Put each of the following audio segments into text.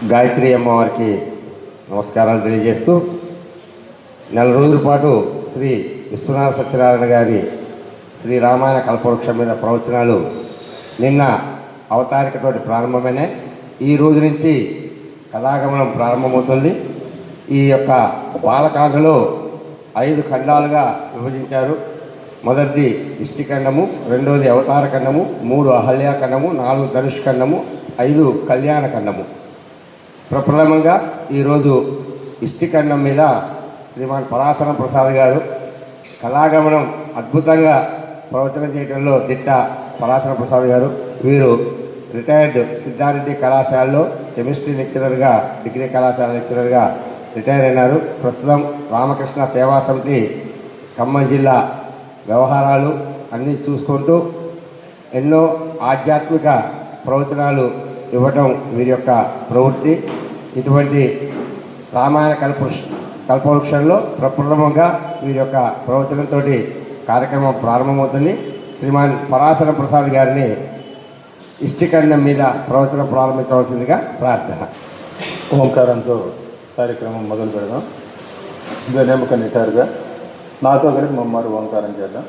గాయత్రి అమ్మవారికి నమస్కారాలు తెలియజేస్తూ నెల రోజుల పాటు శ్రీ విశ్వనాథ సత్యనారాయణ గారి శ్రీ రామాయణ కల్పవృక్షం మీద ప్రవచనాలు నిన్న అవతారికతోటి ప్రారంభమైనాయి. ఈ రోజు నుంచి కథాగమనం ప్రారంభమవుతుంది. ఈ యొక్క బాలకాండలో 5 ఖండాలుగా విభజించారు. మొదటిది ఇష్టిఖండము, రెండవది అవతార ఖండము, 3 అహల్యాఖండము, 4 ధనుష్ ఖండము, 5 కళ్యాణ ఖండము. ప్రప్రథమంగా ఈరోజు ఇష్టిఖండం మీద శ్రీమాన్ పరాశర ప్రసాద్ గారు కళాగమనం అద్భుతంగా ప్రవచనం చేయడంలో దిట్ట పరాశర ప్రసాద్ గారు. వీరు రిటైర్డ్ సిద్ధారెడ్డి కళాశాలలో కెమిస్ట్రీ లెక్చరర్గా, డిగ్రీ కళాశాల లెక్చరర్గా రిటైర్ అయినారు. ప్రస్తుతం రామకృష్ణ సేవా సమితి ఖమ్మం జిల్లా వ్యవహారాలు అన్నీ చూసుకుంటూ ఎన్నో ఆధ్యాత్మిక ప్రవచనాలు ఇవ్వటం వీరి యొక్క ప్రవృత్తి. ఇటువంటి రామాయణ కల్పవృక్షంలో ప్రప్రథమంగా వీరి యొక్క ప్రవచనంతో కార్యక్రమం ప్రారంభమవుతుంది. శ్రీమాన్ పరాశర ప్రసాద్ గారిని ఇష్టిఖండం మీద ప్రవచనం ప్రారంభించవలసిందిగా ప్రార్థన. ఓంకారంతో కార్యక్రమం మొదలు పెడదాం. గణేముక నిటారుగా నాతో కలిపి మమ్మారు ఓంకారం చేద్దాం.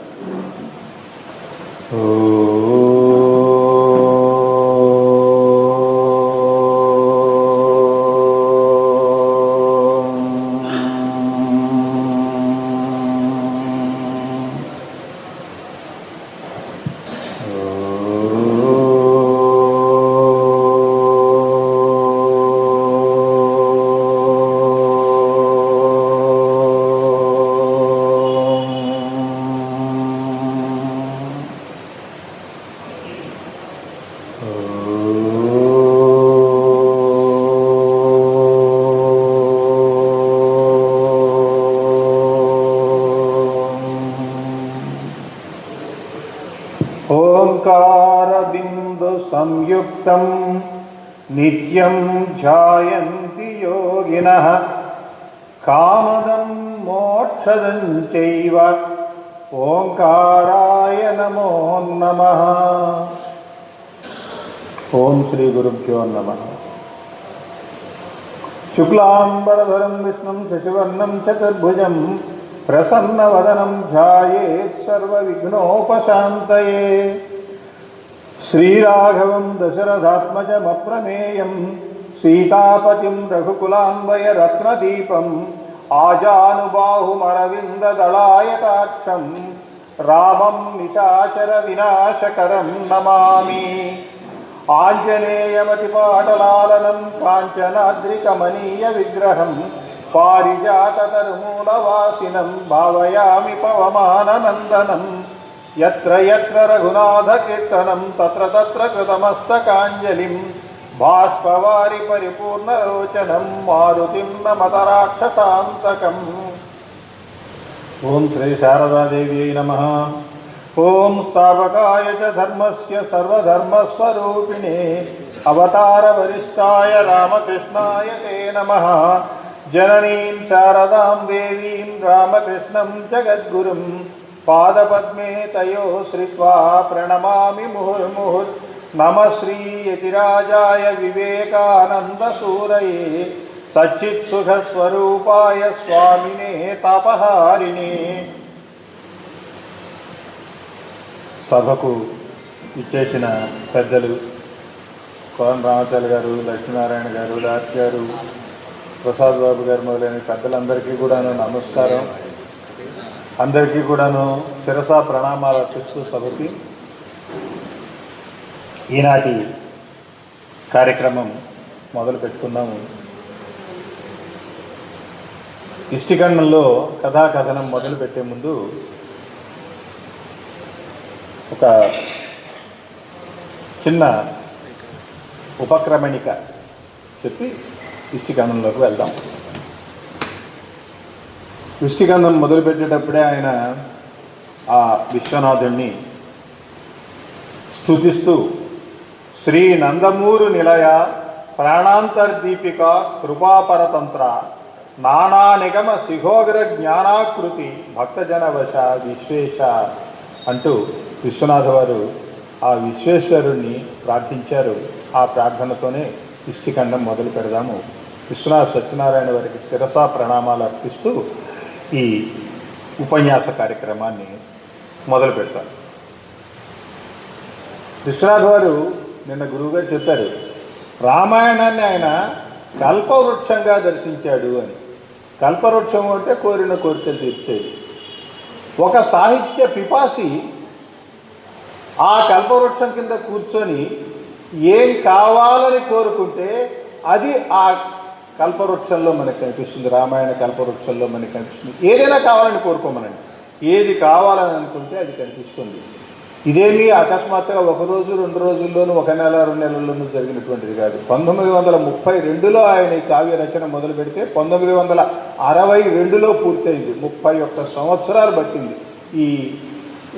ఓంకారబిందు సంయుక్తం నిత్యం ధ్యాయంతి యోగినః కామదం మోక్షదం చైవ ఓంకారాయ నమో నమః. ఓం శ్రీ గురుభ్యో నమః. శుక్లాంబరధరం విష్ణుం శశివర్ణం చతుర్భుజం ప్రసన్నవదనం ధ్యాయేత్ సర్వవిఘ్నోపశాంతయే. శ్రీరాఘవం దశరథాత్మజమప్రమేయం సీతాపతిం రఘుకులాన్వయరత్నదీపం ఆజానుబాహుమరవిందదళాయతాక్షం రామం నిశాచర వినాశకరం నమామి. ఆంజనేయమతిపాటలాలనం కాంచనాద్రికమనీయ విగ్రహం పారిజాతతరుమూలవాసినం భావయామి పవమాననందనం. యత్ర యత్ర రఘునాథ కీర్తనం తత్ర తత్ర కృతమస్తకాంజలిం బాష్పవారి పరిపూర్ణలోచనం మారుతిం నమత రాక్షసాంతకం. ఓం శ్రీ శారదాదేవ్యై నమః. ఓం స్థాపకాయ చ ధర్మస్య సర్వధర్మస్వరూపిణే అవతార వరిష్ఠాయ రామకృష్ణాయ తే నమః. జననీం శారదాం దేవీం రామకృష్ణం జగద్గురుం పాదపద్మే తయో శ్రిత్వా ప్రణమామి ముహుర్ముహుర్. నమః శ్రీ యతిరాజాయ వివేకానందసూరయే సచ్చిత్సుఖస్వరూపాయ స్వామినే తాపహారిణే. సభకు ఇచ్చేసిన పెద్దలు కోన రామాచార్య గారు, లక్ష్మీనారాయణ గారు, దాస్ గారు, ప్రసాద్ బాబు గారు మొదలైన పెద్దలందరికీ కూడాను నమస్కారం. అందరికీ కూడాను శిరసా ప్రణామాలు అర్పిస్తూ సభకి ఈనాటి కార్యక్రమం మొదలు పెట్టుకున్నాము. ఇష్టిఖండంలో కథాకథనం మొదలు పెట్టే ముందు ఒక చిన్న ఉపక్రమణిక చెప్పి ఇష్టిఖండంలోకి వెళ్దాం. ఇష్టిఖండం మొదలుపెట్టేటప్పుడే ఆయన ఆ విశ్వనాథుణ్ణి స్తుతిస్తూ శ్రీ నందమూరు నిలయ ప్రాణాంతర్దీపిక కృపాపరతంత్ర నానా నిగమ శిఖోగ్ర జ్ఞానాకృతి భక్తజనవశ విశ్వేశ అంటూ విశ్వనాథ వారు ఆ విశ్వేశ్వరుణ్ణి ప్రార్థించారు. ఆ ప్రార్థనతోనే ఇష్టిఖండం మొదలు పెడదాము. విశ్వనాథ సత్యనారాయణ వారికి శిరసా ప్రణామాలు అర్పిస్తూ ఈ ఉపన్యాస కార్యక్రమాన్ని మొదలు పెడతాను. విశ్వనాథ్ వారు నిన్న గురువుగారు చెప్పారు, రామాయణాన్ని ఆయన కల్పవృక్షంగా దర్శించాడు అని. కల్పవృక్షం అంటే కోరిన కోరికలు తీర్చేది. ఒక సాహిత్య పిపాసి ఆ కల్పవృక్షం కింద కూర్చొని ఏం కావాలని కోరుకుంటే అది ఆ కల్పవృక్షంలో మనకు కనిపిస్తుంది. రామాయణ కల్పవృక్షంలో మనకు కనిపిస్తుంది. ఏదైనా కావాలని కోరుకోమనండి, ఏది కావాలని అనుకుంటే అది కనిపిస్తుంది. ఇదేమీ అకస్మాత్తుగా ఒక రోజు 2 రోజుల్లోనూ 1 నెల 2 నెలల్లోనూ జరిగినటువంటిది కాదు. 1932లో ఆయన ఈ కావ్య రచన మొదలు పెడితే 1962లో పూర్తయింది. 31 సంవత్సరాలు పట్టింది ఈ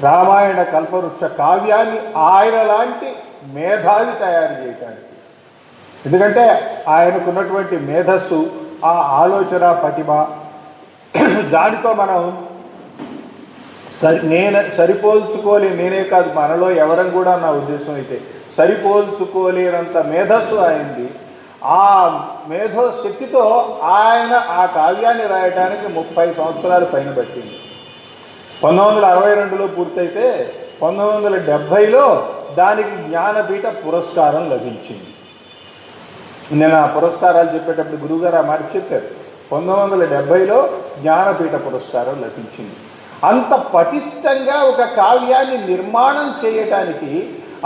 రామాయణ కల్పవృక్ష కావ్యాన్ని ఆయన లాంటి మేధావి తయారు చేయడానికి. ఎందుకంటే ఆయనకున్నటువంటి మేధస్సు, ఆ ఆలోచన పటిమ, దానితో మనం నేనే కాదు, మనలో ఎవరం కూడా, నా ఉద్దేశం అయితే సరిపోల్చుకోలేనంత మేధస్సు ఆయనది. ఆ మేధో శక్తితో ఆయన ఆ కావ్యాన్ని రాయడానికి 30 సంవత్సరాలు పైన పట్టింది. 1962లో పూర్తయితే 1970లో దానికి జ్ఞానపీఠ పురస్కారం లభించింది. నేను ఆ పురస్కారాలు చెప్పేటప్పుడు గురువుగారు ఆ మాట చెప్పారు. 1970లో జ్ఞానపీఠ పురస్కారం లభించింది. అంత పటిష్టంగా ఒక కావ్యాన్ని నిర్మాణం చేయటానికి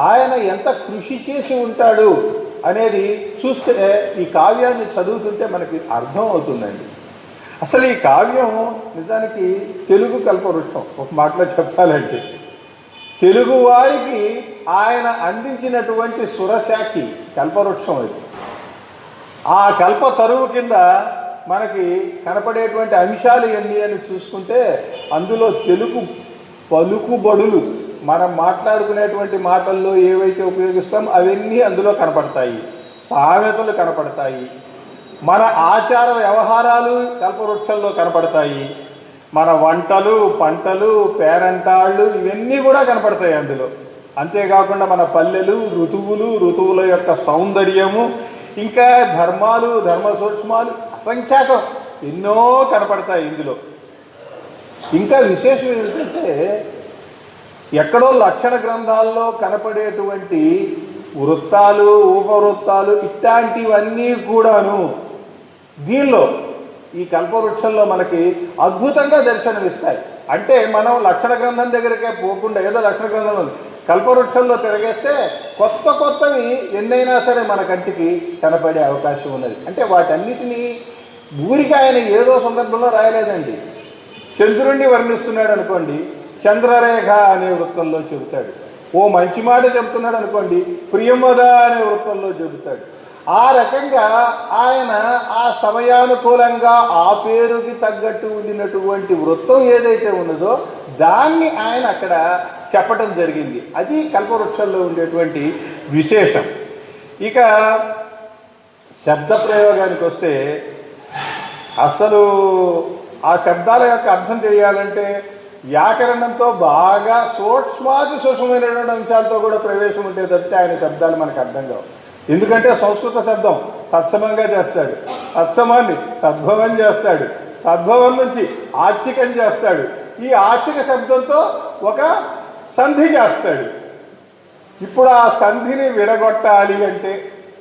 ఆయన ఎంత కృషి చేసి ఉంటాడు అనేది చూస్తే ఈ కావ్యాన్ని చదువుతుంటే మనకి అర్థం అవుతుందండి. అసలు ఈ కావ్యం నిజానికి తెలుగు కల్పవృక్షం. ఒక మాటలో చెప్పాలంటే తెలుగు వారికి ఆయన అందించినటువంటి సురశాఖి కల్పవృక్షం ఇది. ఆ కల్ప తరువు కింద మనకి కనపడేటువంటి అంశాలు ఎన్ని అని చూసుకుంటే అందులో తెలుగు పలుకుబడులు, మనం మాట్లాడుకునేటువంటి మాటల్లో ఏవైతే ఉపయోగిస్తాం అవన్నీ అందులో కనపడతాయి. సామెతలు కనపడతాయి, మన ఆచార వ్యవహారాలు కల్పవృక్షంలో కనపడతాయి, మన వంటలు, పంటలు, పేరంటాళ్ళు ఇవన్నీ కూడా కనపడతాయి అందులో. అంతేకాకుండా మన పల్లెలు, ఋతువుల యొక్క సౌందర్యము, ఇంకా ధర్మాలు, ధర్మ సూక్ష్మాలు అసంఖ్యాకం ఎన్నో కనపడతాయి ఇందులో. ఇంకా విశేషం ఏంటంటే ఎక్కడో లక్షణ గ్రంథాల్లో కనపడేటువంటి వృత్తాలు, ఉపవృత్తాలు ఇట్లాంటివన్నీ కూడాను దీనిలో ఈ కల్పవృక్షంలో మనకి అద్భుతంగా దర్శనమిస్తాయి. అంటే మనం లక్షణ గ్రంథం దగ్గరికే పోకుండా ఏదో లక్షణ గ్రంథం కల్పవృక్షంలో తిరగేస్తే కొత్తవి ఎన్నైనా సరే మన కంటికి కనపడే అవకాశం ఉన్నది. అంటే వాటన్నిటినీ ఊరికి ఆయన ఏదో సందర్భంలో రాయలేదండి. చంద్రుణ్ణి వర్ణిస్తున్నాడు అనుకోండి, చంద్రరేఖ అనే వృత్తంలో చెబుతాడు. ఓ మంచి మాట చెబుతున్నాడు అనుకోండి, ప్రియమద అనే వృత్తంలో చెబుతాడు. ఆ రకంగా ఆయన ఆ సమయానుకూలంగా ఆ పేరుకి తగ్గట్టు ఉండినటువంటి వృత్తం ఏదైతే ఉన్నదో దాన్ని ఆయన అక్కడ చెప్పటం జరిగింది. అది కల్పవృక్షంలో ఉండేటువంటి విశేషం. ఇక శబ్ద ప్రయోగానికి వస్తే అసలు ఆ శబ్దాల యొక్క అర్థం చేయాలంటే వ్యాకరణంతో బాగా సూక్ష్మమైనటువంటి అంశాలతో కూడా ప్రవేశం ఉంటే తప్పితే ఆయన శబ్దాలు మనకు అర్థం కావు. ఎందుకంటే సంస్కృత శబ్దం తత్సమంగా చేస్తాడు, తత్సమాన్ని తద్భవం చేస్తాడు, తద్భవం నుంచి ఆచ్చికం చేస్తాడు, ఈ ఆచ్చిక శబ్దంతో ఒక సంధి చేస్తాడు. ఇప్పుడు ఆ సంధిని విడగొట్టాలి అంటే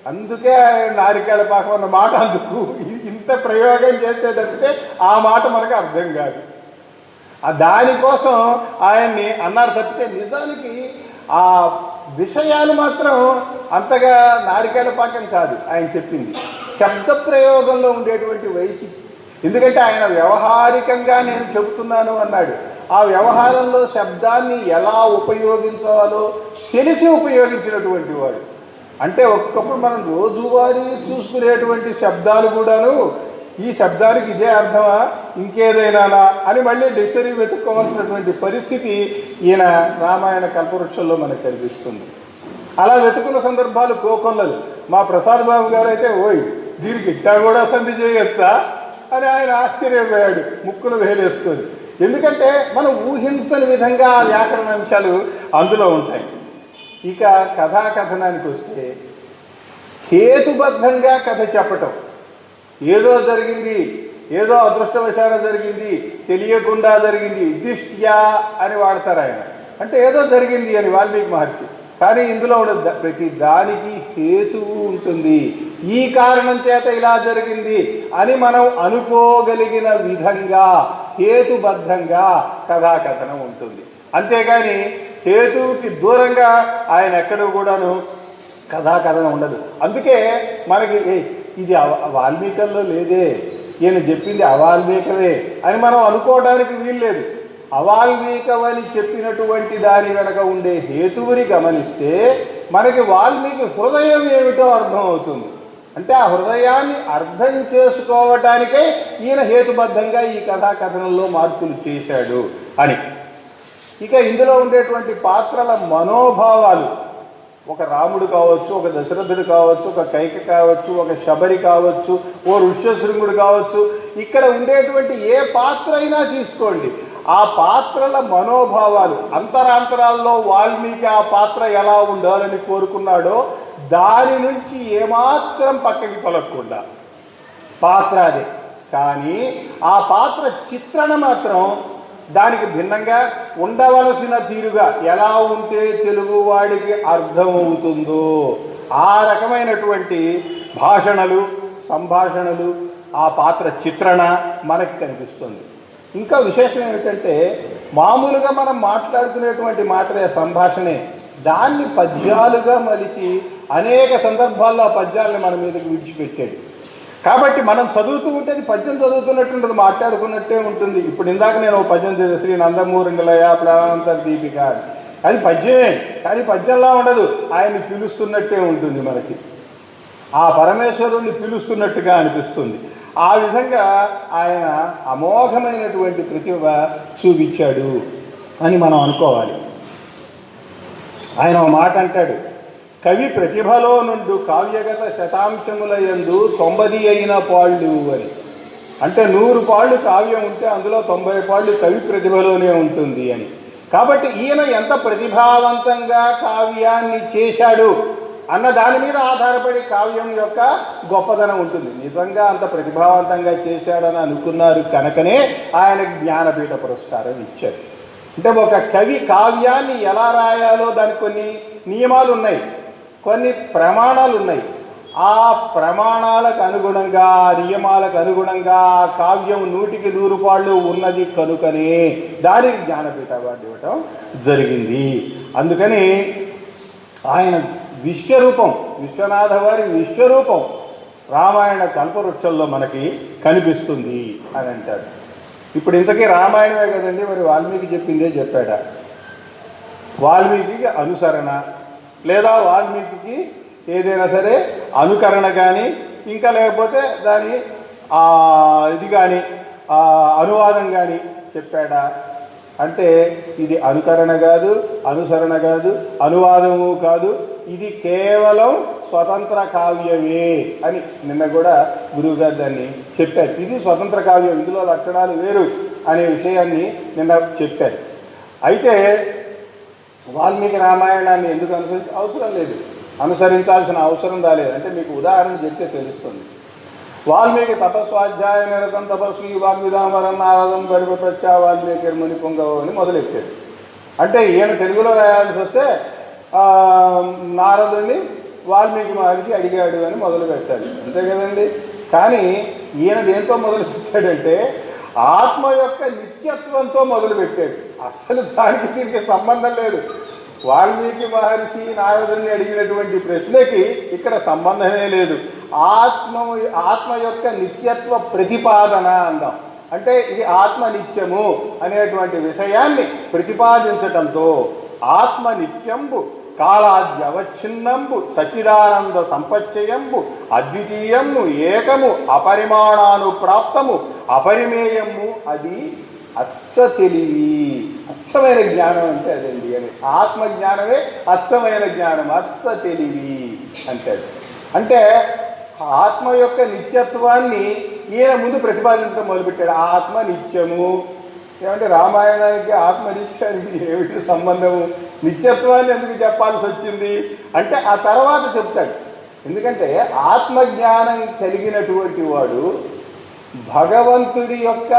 అందుకే నారికేళ పాకం అన్న మాట అందుకు ఇంత ప్రయోగం చేస్తే తప్పితే ఆ మాట మనకు అర్థం కాదు. దానికోసం ఆయన్ని అన్నారు తప్పితే నిజానికి ఆ విషయాలు మాత్రం అంతగా నారికేళ పాకం కాదు ఆయన చెప్పింది. శబ్ద ప్రయోగంలో ఉండేటువంటి వైచిత్యం. ఎందుకంటే ఆయన వ్యవహారికంగా నేను చెబుతున్నాను అన్నాడు. ఆ వ్యవహారంలో శబ్దాన్ని ఎలా ఉపయోగించాలో తెలిసి ఉపయోగించినటువంటి వాడు. అంటే ఒక్కొక్కప్పుడు మనం రోజువారీ చూసుకునేటువంటి శబ్దాలు కూడాను ఈ శబ్దానికి ఇదే అర్థమా ఇంకేదైనానా అని మళ్ళీ డిక్షనరీ వెతుక్కోవాల్సినటువంటి పరిస్థితి ఈయన రామాయణ కల్పవృక్షంలో మనకు కనిపిస్తుంది. అలా వెతుకున్న సందర్భాలు కోకొల్లలు. మా ప్రసాద్ బాబు గారు అయితే ఓయ్ దీనికి ఇట్టా కూడా సంధి చేయొచ్చా అని ఆయన ఆశ్చర్యపోయాడు ముక్కును వేలేసుకొని. ఎందుకంటే మనం ఊహించని విధంగా వ్యాకరణ అంశాలు అందులో ఉంటాయి. ఇక కథాకథనానికి వస్తే హేతుబద్ధంగా కథ చెప్పటం. ఏదో జరిగింది, ఏదో అదృష్టవశాన జరిగింది, తెలియకుండా జరిగింది, దిష్ట్యా అని వాడతారు ఆయన. అంటే ఏదో జరిగింది అని వాల్మీకి మహర్షి. కానీ ఇందులో ఉన్న ప్రతి దానికి హేతువు ఉంటుంది. ఈ కారణం చేత ఇలా జరిగింది అని మనం అనుకోగలిగిన విధంగా హేతుబద్ధంగా కథాకథనం ఉంటుంది. అంతేగాని హేతువుకి దూరంగా ఆయన ఎక్కడో కూడాను కథాకథనం ఉండదు. అందుకే మనకి ఇది వాల్మీకల్లో లేదే, ఈయన చెప్పింది అవాల్మీకవే అని మనం అనుకోవడానికి వీల్లేదు. అవాల్మీకవని చెప్పినటువంటి దాని వెనక ఉండే హేతువుని గమనిస్తే మనకి వాల్మీకి హృదయం ఏమిటో అర్థమవుతుంది. అంటే ఆ హృదయాన్ని అర్థం చేసుకోవటానికే ఈయన హేతుబద్ధంగా ఈ కథాకథనంలో మార్పులు చేశాడు అని. ఇక ఇందులో ఉండేటువంటి పాత్రల మనోభావాలు, ఒక రాముడు కావచ్చు, ఒక దశరథుడు కావచ్చు, ఒక కైక కావచ్చు, ఒక శబరి కావచ్చు, ఓ ఋష్యశృంగుడు కావచ్చు, ఇక్కడ ఉండేటువంటి ఏ పాత్ర అయినా తీసుకోండి, ఆ పాత్రల మనోభావాలు అంతరాంతరాల్లో వాల్మీకి ఆ పాత్ర ఎలా ఉండాలని కోరుకున్నాడో దాని నుంచి ఏమాత్రం పక్కకి తొలగకుండా పాత్ర అదే. కానీ ఆ పాత్ర చిత్రణ మాత్రం దానికి భిన్నంగా ఉండవలసిన తీరుగా ఎలా ఉంటే తెలుగువాడికి అర్థమవుతుందో ఆ రకమైనటువంటి భాషణలు, సంభాషణలు, ఆ పాత్ర చిత్రణ మనకి కనిపిస్తుంది. ఇంకా విశేషం ఏమిటంటే మామూలుగా మనం మాట్లాడుకునేటువంటి మాటలే సంభాషణే, దాన్ని పద్యాలుగా మలిచి అనేక సందర్భాల్లో ఆ పద్యాలను మన మీదకి విడిచిపెట్టాడు. కాబట్టి మనం చదువుతూ ఉంటే అది పద్యం చదువుతున్నట్టు ఉంటుంది, మాట్లాడుకున్నట్టే ఉంటుంది. ఇప్పుడు ఇందాక నేను ఒక పద్యం చదివి శ్రీ నందమూరింగలయ ప్రాణాంతర దీపిక, అది పద్యమే, కానీ పద్యంలా ఉండదు, ఆయన్ని పిలుస్తున్నట్టే ఉంటుంది. మనకి ఆ పరమేశ్వరుణ్ణి పిలుస్తున్నట్టుగా అనిపిస్తుంది. ఆ విధంగా ఆయన అమోఘమైనటువంటి ప్రతిభ చూపించాడు అని మనం అనుకోవాలి. ఆయన ఒక మాట అంటాడు, కవి ప్రతిభలో నుండు కావ్యగత శతాంశముల యందు 90 అయిన పాళ్ళు అని. అంటే 100 పాళ్ళు కావ్యం ఉంటే అందులో 90 పాళ్ళు కవి ప్రతిభలోనే ఉంటుంది అని. కాబట్టి ఈయన ఎంత ప్రతిభావంతంగా కావ్యాన్ని చేశాడు అన్న దాని మీద ఆధారపడి కావ్యం యొక్క గొప్పదనం ఉంటుంది. నిజంగా అంత ప్రతిభావంతంగా చేశాడని అనుకున్నారు కనుకనే ఆయనకు జ్ఞానపీఠ పురస్కారం ఇచ్చారు. అంటే ఒక కవి కావ్యాన్ని ఎలా రాయాలో దానికి కొన్ని నియమాలు ఉన్నాయి, కొన్ని ప్రమాణాలు ఉన్నాయి. ఆ ప్రమాణాలకు అనుగుణంగా, నియమాలకు అనుగుణంగా కావ్యం 100కి 100 పాళ్ళు ఉన్నది కనుకనే దానికి జ్ఞానపీఠ అవార్డు ఇవ్వటం జరిగింది. అందుకని ఆయన విశ్వరూపం, విశ్వనాథ వారి విశ్వరూపం రామాయణ కల్పవృక్షంలో మనకి కనిపిస్తుంది అని అంటారు. ఇప్పుడు ఇంతకీ రామాయణమే కదండి, మరి వాల్మీకి చెప్పిందే చెప్పాడా? వాల్మీకి అనుసరణ లేదా వాల్మీకి ఏదైనా సరే అనుకరణ కానీ, ఇంకా లేకపోతే దాని ఇది కానీ అనువాదం కానీ చెప్పాడా అంటే ఇది అనుకరణ కాదు, అనుసరణ కాదు, అనువాదము కాదు, ఇది కేవలం స్వతంత్ర కావ్యమే అని నిన్న కూడా గురువుగారు దాన్ని చెప్పారు. ఇది స్వతంత్ర కావ్యం, ఇందులో లక్షణాలు వేరు అనే విషయాన్ని నిన్న చెప్పారు. అయితే వాల్మీకి రామాయణాన్ని ఎందుకు అవసరం లేదు, అనుసరించాల్సిన అవసరం రాలేదు. అంటే మీకు ఉదాహరణ చెప్తే తెలుస్తుంది. వాల్మీకి తపస్వాధ్యాయ నిరతం తపస్వి వాగ్విదామరం నారదం పరిపత్యా వాల్మీకి ముని పొంగవ అని మొదలెట్టాడు. అంటే ఈయన తెలుగులో రాయాల్సి వస్తే నారదుని వాల్మీకి మహర్షి అడిగాడు అని మొదలు పెట్టాలి, అంతే కదండి. కానీ ఈయన దేంతో మొదలు పెట్టాడంటే ఆత్మ యొక్క నిత్యత్వంతో మొదలుపెట్టాడు. అసలు దానికి దీనికి సంబంధం లేదు. వాల్మీకి మహర్షి నారదుని అడిగినటువంటి ప్రశ్నకి ఇక్కడ సంబంధమే లేదు. ఆత్మ యొక్క నిత్యత్వ ప్రతిపాదన అందాం. అంటే ఇది ఆత్మ నిత్యము అనేటువంటి విషయాన్ని ప్రతిపాదించటంతో ఆత్మ నిత్యంబు కాళాద్యవచ్ఛిన్నంబు సచ్చిదానంద సంపచ్చయంబు అద్వితీయము ఏకము అపరిమాణాను ప్రాప్తము అపరిమేయము, అది అచ్చ తెలివి, అచ్చమైన జ్ఞానం అంటే అదండి అని. ఆత్మజ్ఞానమే అచ్చమైన జ్ఞానం, అచ్చ తెలివి అంటాడు. అంటే ఆత్మ యొక్క నిత్యత్వాన్ని ఈయన ముందు ప్రతిపాదించడం మొదలుపెట్టాడు. ఆత్మ నిత్యము ఏమంటే రామాయణానికి ఆత్మ నిత్యానికి ఏమిటి సంబంధము, నిత్యత్వాన్ని ఎందుకు చెప్పాల్సి వచ్చింది అంటే ఆ తర్వాత చెప్తాడు. ఎందుకంటే ఆత్మజ్ఞానం కలిగినటువంటి వాడు భగవంతుడి యొక్క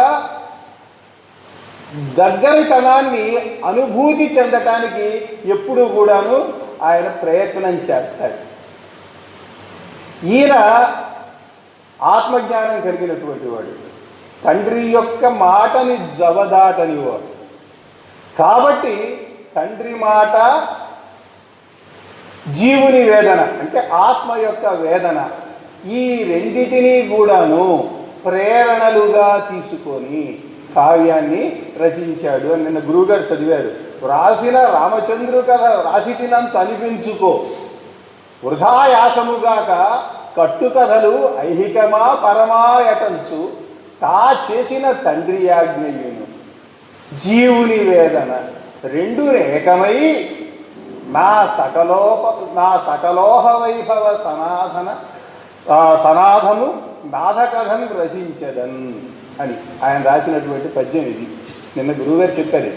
దగ్గరితనాన్ని అనుభూతి చెందటానికి ఎప్పుడూ కూడాను ఆయన ప్రయత్నం చేస్తాడు. ఈయన ఆత్మజ్ఞానం కలిగినటువంటి వాడు, తండ్రి యొక్క మాటని జవదాటని వాడు. కాబట్టి తండ్రి మాట, జీవుని వేదన అంటే ఆత్మ యొక్క వేదన, ఈ రెండిటినీ కూడాను ప్రేరణలుగా తీసుకొని కావ్యాన్ని రచించాడు అని నిన్న గురువుగారు చదివారు. వ్రాసిన రామచంద్రు కథ రాసిటినంత అనిపించుకో, వృధాయాసముగాక కట్టుకథలు ఐహికమా పరమాయటంచు, తా చేసిన తండ్రి ఆజ్ఞయును జీవుని వేదన రెండు ఏకమై నా సకలోహ వైభవ సనాథము నాథకథం రచించదన్ అని ఆయన రాసినటువంటి పద్యం ఇది. నిన్న గురువుగారు చెప్పారు.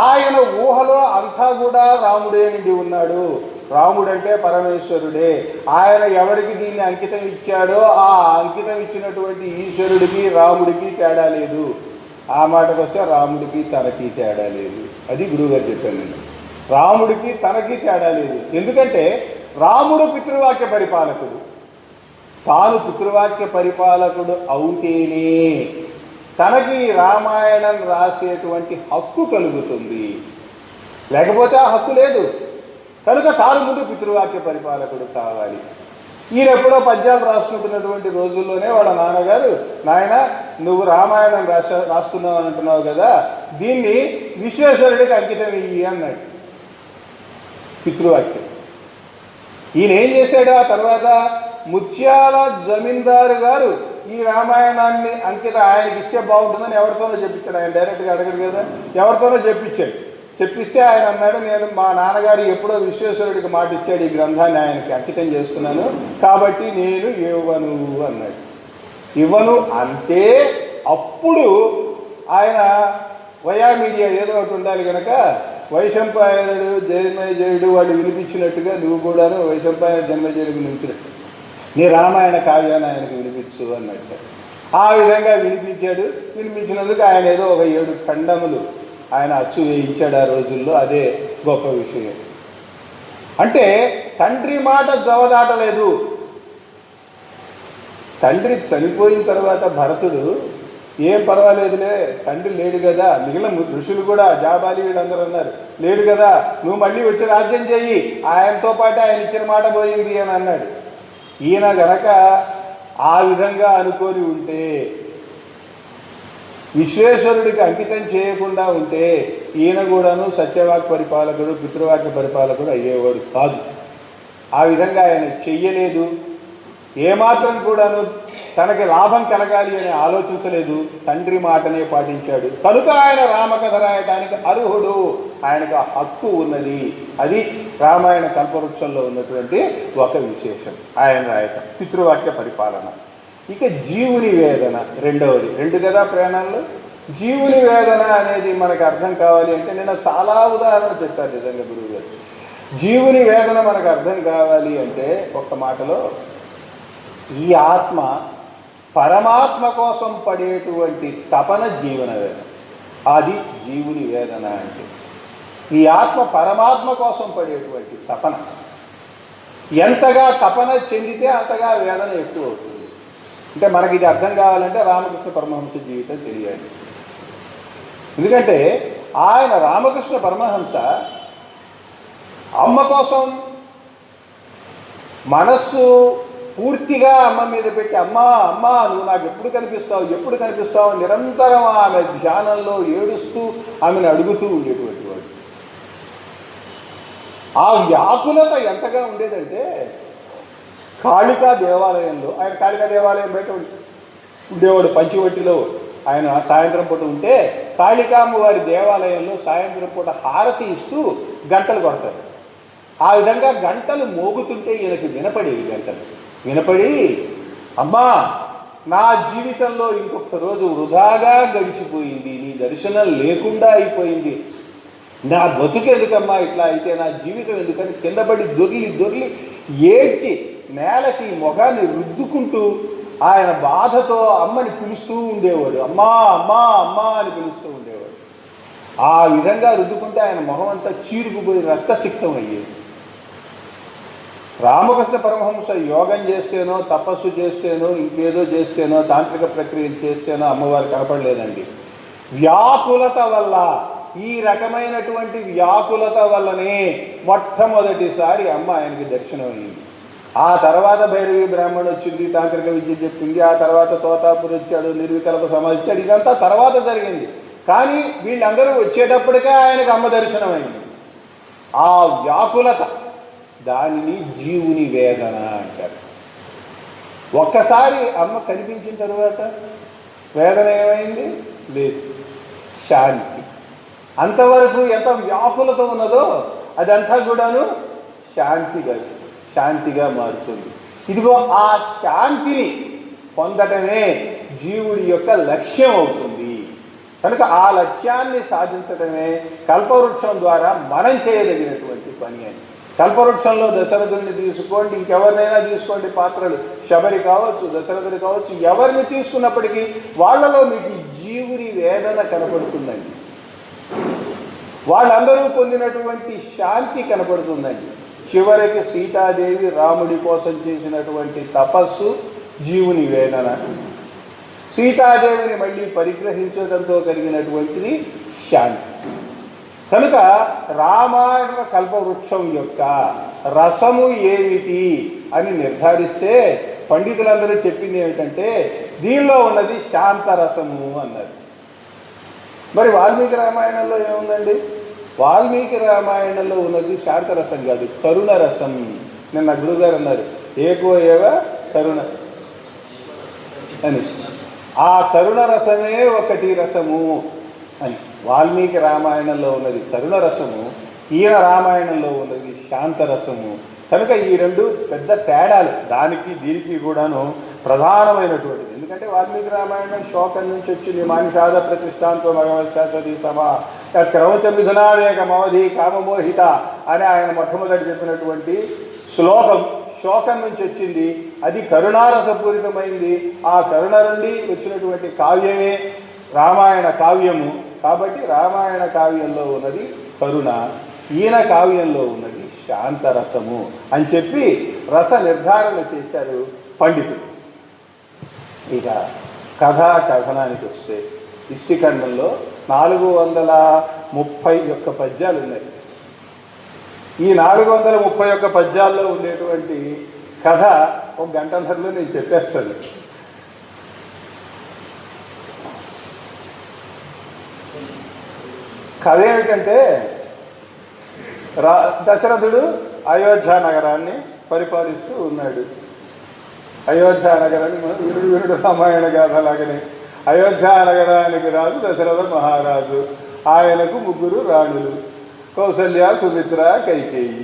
ఆయన ఊహలో అంతా కూడా రాముడే నిండి ఉన్నాడు. రాముడంటే పరమేశ్వరుడే. ఆయన ఎవరికి దీన్ని అంకితం ఇచ్చాడో ఆ అంకితం ఇచ్చినటువంటి ఈశ్వరుడికి రాముడికి తేడా లేదు. ఆ మాటకు వస్తే రాముడికి తనకి తేడా లేదు. అది గురువుగారు చెప్పాను నేను. రాముడికి తనకి తేడా లేదు. ఎందుకంటే రాముడు పితృవాక్య పరిపాలకుడు, తాను పితృవాక్య పరిపాలకుడు అవుతేనే తనకి రామాయణం రాసేటువంటి హక్కు కలుగుతుంది. లేకపోతే ఆ హక్కు లేదు. కనుక తాను ముందు పితృవాక్య పరిపాలకుడు కావాలి. ఈయన ఎప్పుడో పద్యాలు రాసుకుంటున్నటువంటి రోజుల్లోనే వాళ్ళ నాన్నగారు, నాయన నువ్వు రామాయణం రాస్తున్నావు అని అంటున్నావు కదా, దీన్ని విశ్వేశ్వరుడికి అంకితం ఇయ్యి అన్నాడు. పితృవాక్యం. ఈయన ఏం చేశాడు? ఆ తర్వాత ముత్యాల జమీందారు గారు ఈ రామాయణాన్ని అంకిత ఆయనకి ఇస్తే బాగుంటుందని ఎవరితోనో చెప్పించాడు. ఆయన డైరెక్ట్గా అడగడు కదా, ఎవరితోనో చెప్పించాడు. చెప్పిస్తే ఆయన అన్నాడు, నేను మా నాన్నగారు ఎప్పుడో విశ్వేశ్వరుడికి మాట ఇచ్చాడు, ఈ గ్రంథాన్ని ఆయనకి అంకితం చేస్తున్నాను కాబట్టి నేను ఇవ్వను అన్నాడు. ఇవ్వను అంటే అప్పుడు ఆయన వయా మీడియా ఏదో ఒకటి ఉండాలి కనుక వైశంపాయనుడు జన్మజయుడు వాళ్ళు వినిపించినట్టుగా నువ్వు కూడాను వైశంపాయన జన్మజయుడికి వినిపించినట్టు నీ రామాయణ కావ్యాన్ని ఆయనకు వినిపించు అన్నట్టు. ఆ విధంగా వినిపించాడు. వినిపించినందుకు ఆయన ఏదో ఒక 7 ఖండములు ఆయన అచ్చు వేయించాడు ఆ రోజుల్లో. అదే గొప్ప విషయం. అంటే తండ్రి మాట జవదాటలేదు. తండ్రి చనిపోయిన తర్వాత భరతుడు ఏం పర్వాలేదులే, తండ్రి లేడు కదా, మిగిలిన ఋషులు కూడా జాబాలి వీళ్ళందరూ అన్నారు, లేడు కదా నువ్వు మళ్ళీ వచ్చి రాజ్యం చెయ్యి, ఆయనతో పాటు ఆయన ఇచ్చిన మాట పోయింది అని అన్నాడు. ఈయన గనక ఆ విధంగా అనుకొని ఉంటే, విశ్వేశ్వరుడికి అంకితం చేయకుండా ఉంటే ఈయన కూడాను సత్యవాక్ పరిపాలకుడు పితృవాక్య పరిపాలకుడు అయ్యేవాడు కాదు. ఆ విధంగా ఆయన చెయ్యలేదు. ఏమాత్రం కూడాను తనకి లాభం కలగాలి అని ఆలోచించలేదు. తండ్రి మాటనే పాటించాడు. కనుక ఆయన రామకథ రాయటానికి అర్హుడు, ఆయనకు హక్కు ఉన్నది. అది రామాయణ కల్పవృక్షంలో ఉన్నటువంటి ఒక విశేషం ఆయన రాయటం, పితృవాక్య పరిపాలన. ఇక జీవుని వేదన రెండవది. 2 కదా ప్రయాణాల్లో. జీవుని వేదన అనేది మనకు అర్థం కావాలి అంటే నేను చాలా ఉదాహరణలు చెప్పాను నిజంగా గురువుగారు. జీవుని వేదన మనకు అర్థం కావాలి అంటే ఒక్క మాటలో, ఈ ఆత్మ పరమాత్మ కోసం పడేటువంటి తపన జీవన వేదన. అది జీవుని వేదన అంటే. ఈ ఆత్మ పరమాత్మ కోసం పడేటువంటి తపన. ఎంతగా తపన చెందితే అంతగా వేదన ఎక్కువ అవుతుంది. అంటే మనకి ఇది అర్థం కావాలంటే రామకృష్ణ పరమహంస జీవితం తెలియాలి. ఎందుకంటే ఆయన రామకృష్ణ పరమహంస అమ్మ కోసం మనస్సు పూర్తిగా అమ్మ మీద పెట్టి, అమ్మా అమ్మా నువ్వు నాకు ఎప్పుడు కనిపిస్తావు నిరంతరం ఆమె ధ్యానంలో ఏడుస్తూ ఆమెను అడుగుతూ ఉండేటువంటి వాడు. ఆ వ్యాకులత ఎంతగా ఉండేదంటే కాళికా దేవాలయంలో, ఆయన కాళికా దేవాలయం బయట ఉండేవాడు పంచివట్టిలో. ఆయన సాయంత్రం పూట ఉంటే కాళికామ్మ వారి దేవాలయంలో సాయంత్రం పూట హారతి ఇస్తూ గంటలు కొడతారు. ఆ విధంగా గంటలు మోగుతుంటే ఈయనకి వినపడేవి. గంటలు వినపడి, అమ్మా నా జీవితంలో ఇంకొక రోజు వృధాగా గడిచిపోయింది, నీ దర్శనం లేకుండా అయిపోయింది, నా బతుకెందుకమ్మా ఇట్లా అయితే, నా జీవితం ఎందుకని కిందపడి దొర్లి ఏడ్చి నేలకి మొగాన్ని రుద్దుకుంటూ ఆయన బాధతో అమ్మని పిలుస్తూ ఉండేవాడు. అమ్మా అమ్మా అమ్మా అని పిలుస్తూ ఉండేవాడు. ఆ విధంగా రుద్దుకుంటే ఆయన మొహం అంతా చీరుకుపోయి రక్తసిక్తం అయ్యేది. రామకృష్ణ పరమహంస యోగం చేస్తేనో, తపస్సు చేస్తేనో, ఇంకేదో చేస్తేనో, తాంత్రిక ప్రక్రియలు చేస్తేనో అమ్మవారు కనపడలేదండి. వ్యాకులత వల్ల, ఈ రకమైనటువంటి వ్యాకులత వల్లనే మొట్టమొదటిసారి అమ్మ ఆయనకి దర్శనమైంది. ఆ తర్వాత భైరవి బ్రాహ్మణుడు వచ్చింది, తాంత్రిక విద్య చెప్పింది. ఆ తర్వాత తోతాపురి వచ్చాడు, నిర్వికల్ప సమాధి ఇచ్చాడు. ఇదంతా తర్వాత జరిగింది. కానీ వీళ్ళందరూ వచ్చేటప్పటికే ఆయనకు అమ్మ దర్శనమైంది. ఆ వ్యాకులత, దానిని జీవుని వేదన అంటారు. ఒక్కసారి అమ్మ కనిపించిన తర్వాత వేదన ఏమైంది? లేదు, శాంతి. అంతవరకు ఎంత వ్యాకులత ఉన్నదో అదంతా కూడాను శాంతిగా మారుతుంది. ఇదిగో ఆ శాంతిని పొందటమే జీవుడి యొక్క లక్ష్యం అవుతుంది. కనుక ఆ లక్ష్యాన్ని సాధించడమే కల్పవృక్షం ద్వారా మనం చేయదగినటువంటి పని అని. కల్పవృక్షంలో దశరథుడిని తీసుకోండి, ఇంకెవరినైనా తీసుకోండి పాత్రలు, శబరి కావచ్చు, దశరథుడు కావచ్చు, ఎవరిని తీసుకున్నప్పటికీ వాళ్ళలో మీకు జీవుని వేదన కనపడుతుందండి. వాళ్ళందరూ పొందినటువంటి శాంతి కనపడుతుందండి. చివరికి సీతాదేవి రాముడి కోసం చేసినటువంటి తపస్సు జీవుని వేదన, సీతాదేవిని మళ్ళీ పరిగ్రహించడంతో కలిగినటువంటిది శాంతి. కనుక రామాయణ కల్పవృక్షం యొక్క రసము ఏమిటి అని నిర్ధారిస్తే పండితులందరూ చెప్పింది ఏమిటంటే దీనిలో ఉన్నది శాంతరసము అన్నారు. మరి వాల్మీకి రామాయణంలో ఏముందండి? వాల్మీకి రామాయణంలో ఉన్నది శాంతరసం కాదు, కరుణ రసం. నిన్న గురుగారు అన్నారు ఏకో ఏవ కరుణ అని. ఆ కరుణ రసమే ఒకటి రసము అని. వాల్మీకి రామాయణంలో ఉన్నది కరుణ రసము, ఈయన రామాయణంలో ఉన్నది శాంతరసము. కనుక ఈ రెండు పెద్ద తేడాలు, దానికి దీనికి కూడాను ప్రధానమైనటువంటిది. ఎందుకంటే వాల్మీకి రామాయణం శోకం నుంచి వచ్చింది. మానిషాద ప్రతిష్టాంతో భగవత్సతి సమా క్రమచ మిథునావేక మవధి కామమోహిత అని ఆయన మొట్టమొదటి చెప్పినటువంటి శ్లోకం శోకం నుంచి వచ్చింది. అది కరుణారసపూరితమైంది. ఆ కరుణ నుండి వచ్చినటువంటి కావ్యమే రామాయణ కావ్యము. కాబట్టి రామాయణ కావ్యంలో ఉన్నది కరుణ, ఈయన కావ్యంలో ఉన్నది శాంతరసము అని చెప్పి రస నిర్ధారణ చేశారు పండితులు. ఇక కథనానికి వస్తే ఇష్టిఖండంలో 431 పద్యాలు ఉన్నాయి. ఈ 431 పద్యాల్లో ఉండేటువంటి కథ ఒక గంటన్నరలో నేను చెప్పేస్తాను. కథ ఏమిటంటే దశరథుడు అయోధ్య నగరాన్ని పరిపాలిస్తూ ఉన్నాడు. అయోధ్య నగరాన్ని వీరుడు రామాయణ గాథ లాగానే అయోధ్య నగరానికి రాజు దశరథ మహారాజు. ఆయనకు 3 రాణులు, కౌసల్య, సుమిత్ర, కైకేయి.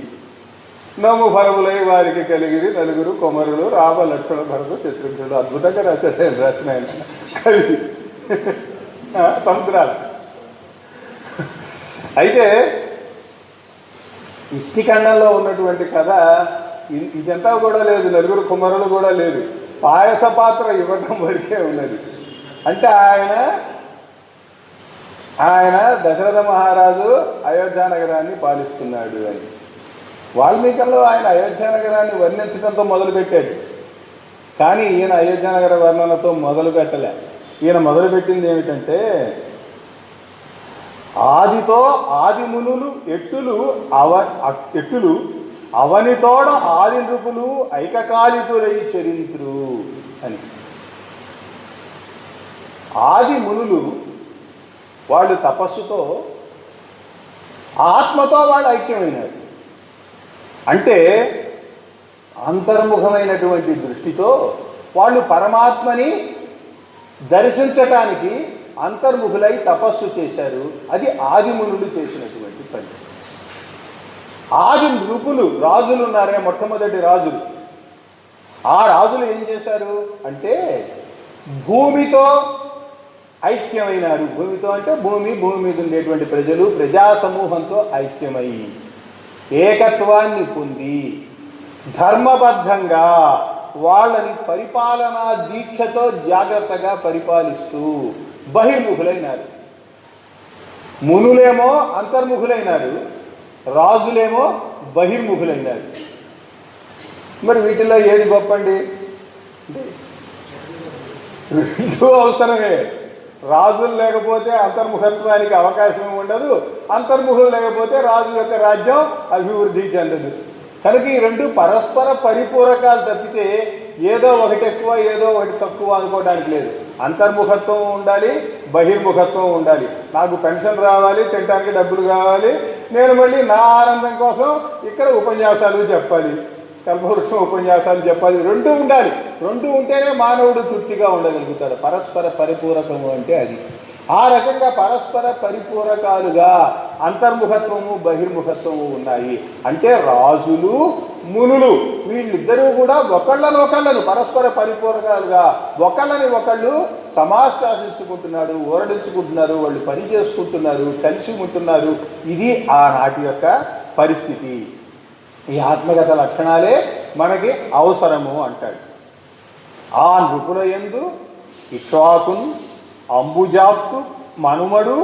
నోము ఫలములై వారికి కలిగిరి 4 కుమారులు, రామ, లక్ష్మణ, భరత, శత్రుఘ్నుడు. అద్భుతంగా రాసిన ఆయన కవి. సముద్రాలు. అయితే ఇష్టిఖండంలో ఉన్నటువంటి కథ ఇదంతా కూడా లేదు, 4 కుమారులు కూడా లేదు. పాయస పాత్ర ఇవ్వటం వరకే ఉన్నది. అంటే ఆయన దశరథ మహారాజు అయోధ్య నగరాన్ని పాలిస్తున్నాడు అని. వాల్మీకంలో ఆయన అయోధ్య నగరాన్ని వర్ణించడంతో మొదలుపెట్టాడు. కానీ ఈయన అయోధ్య నగర వర్ణనతో మొదలు పెట్టలే. ఈయన మొదలుపెట్టింది ఏమిటంటే ఆదితో ఆదిమునులు ఎట్టులు అవనితోడ ఆది నృపులు ఐకకాలితులై చరిత్రు అని. ఆది మునులు వాళ్ళు తపస్సుతో ఆత్మతో వాళ్ళు ఐక్యమైనారు. అంటే అంతర్ముఖమైనటువంటి దృష్టితో వాళ్ళు పరమాత్మని దర్శించటానికి అంతర్ముఖులై తపస్సు చేశారు. అది ఆదిమునులు చేసినటువంటి పని. ఆది నృపులు, రాజులు ఉన్నారే, మొట్టమొదటి రాజులు. ఆ రాజులు ఏం చేశారు అంటే భూమితో ఐక్యమైనారు. భూమితో అంటే భూమి మీద ఉండేటువంటి ప్రజలు, ప్రజా సమూహంతో ఐక్యమై ఏకత్వాన్ని పొంది ధర్మబద్ధంగా వాళ్ళని పరిపాలనా దీక్షతో జాగ్రత్తగా పరిపాలిస్తూ బహిర్ముఖులైనారు. మునులేమో అంతర్ముఖులైనారు, రాజులేమో బహిర్ముఖులైనారు. మరి వీటిల్లో ఏది గొప్పండి? రెండు అవసరమే. రాజులు లేకపోతే అంతర్ముఖత్వానికి అవకాశం ఉండదు, అంతర్ముఖులు లేకపోతే రాజు యొక్క రాజ్యం అభివృద్ధి చెందదు. కనుక ఈ రెండు పరస్పర పరిపూరకాలు తప్పితే ఏదో ఒకటి ఎక్కువ ఏదో ఒకటి తక్కువ అనుకోవడానికి లేదు. అంతర్ముఖత్వం ఉండాలి, బహిర్ముఖత్వం ఉండాలి. నాకు పెన్షన్ రావాలి, తినడానికి డబ్బులు కావాలి, నేను మళ్ళీ నా ఆనందం కోసం ఇక్కడ ఉపన్యాసాలు చెప్పాలి, కల్పవృక్షం ఉపన్యాసాలు చెప్పాలి. రెండు ఉండాలి. రెండు ఉంటేనే మానవుడు తృప్తిగా ఉండగలుగుతాడు. పరస్పర పరిపూరకము అంటే అది. ఆ రకంగా పరస్పర పరిపూరకాలుగా అంతర్ముఖత్వము బహిర్ముఖత్వము ఉన్నాయి. అంటే రాజులు మునులు వీళ్ళిద్దరూ కూడా ఒకళ్ళను పరస్పర పరిపూరకాలుగా ఒకళ్ళని ఒకళ్ళు సమాశ్వాసించుకుంటున్నారు, ఓరడించుకుంటున్నారు, వాళ్ళు పని చేసుకుంటున్నారు, కలిసి ఉంటున్నారు. ఇది ఆనాటి యొక్క పరిస్థితి. ఈ ఆత్మగత లక్షణాలే మనకి అవసరము అంటాడు. ఆ నృపుల యందు ఇక్ష్వాకున్ అంబుజాప్తు మనుమడు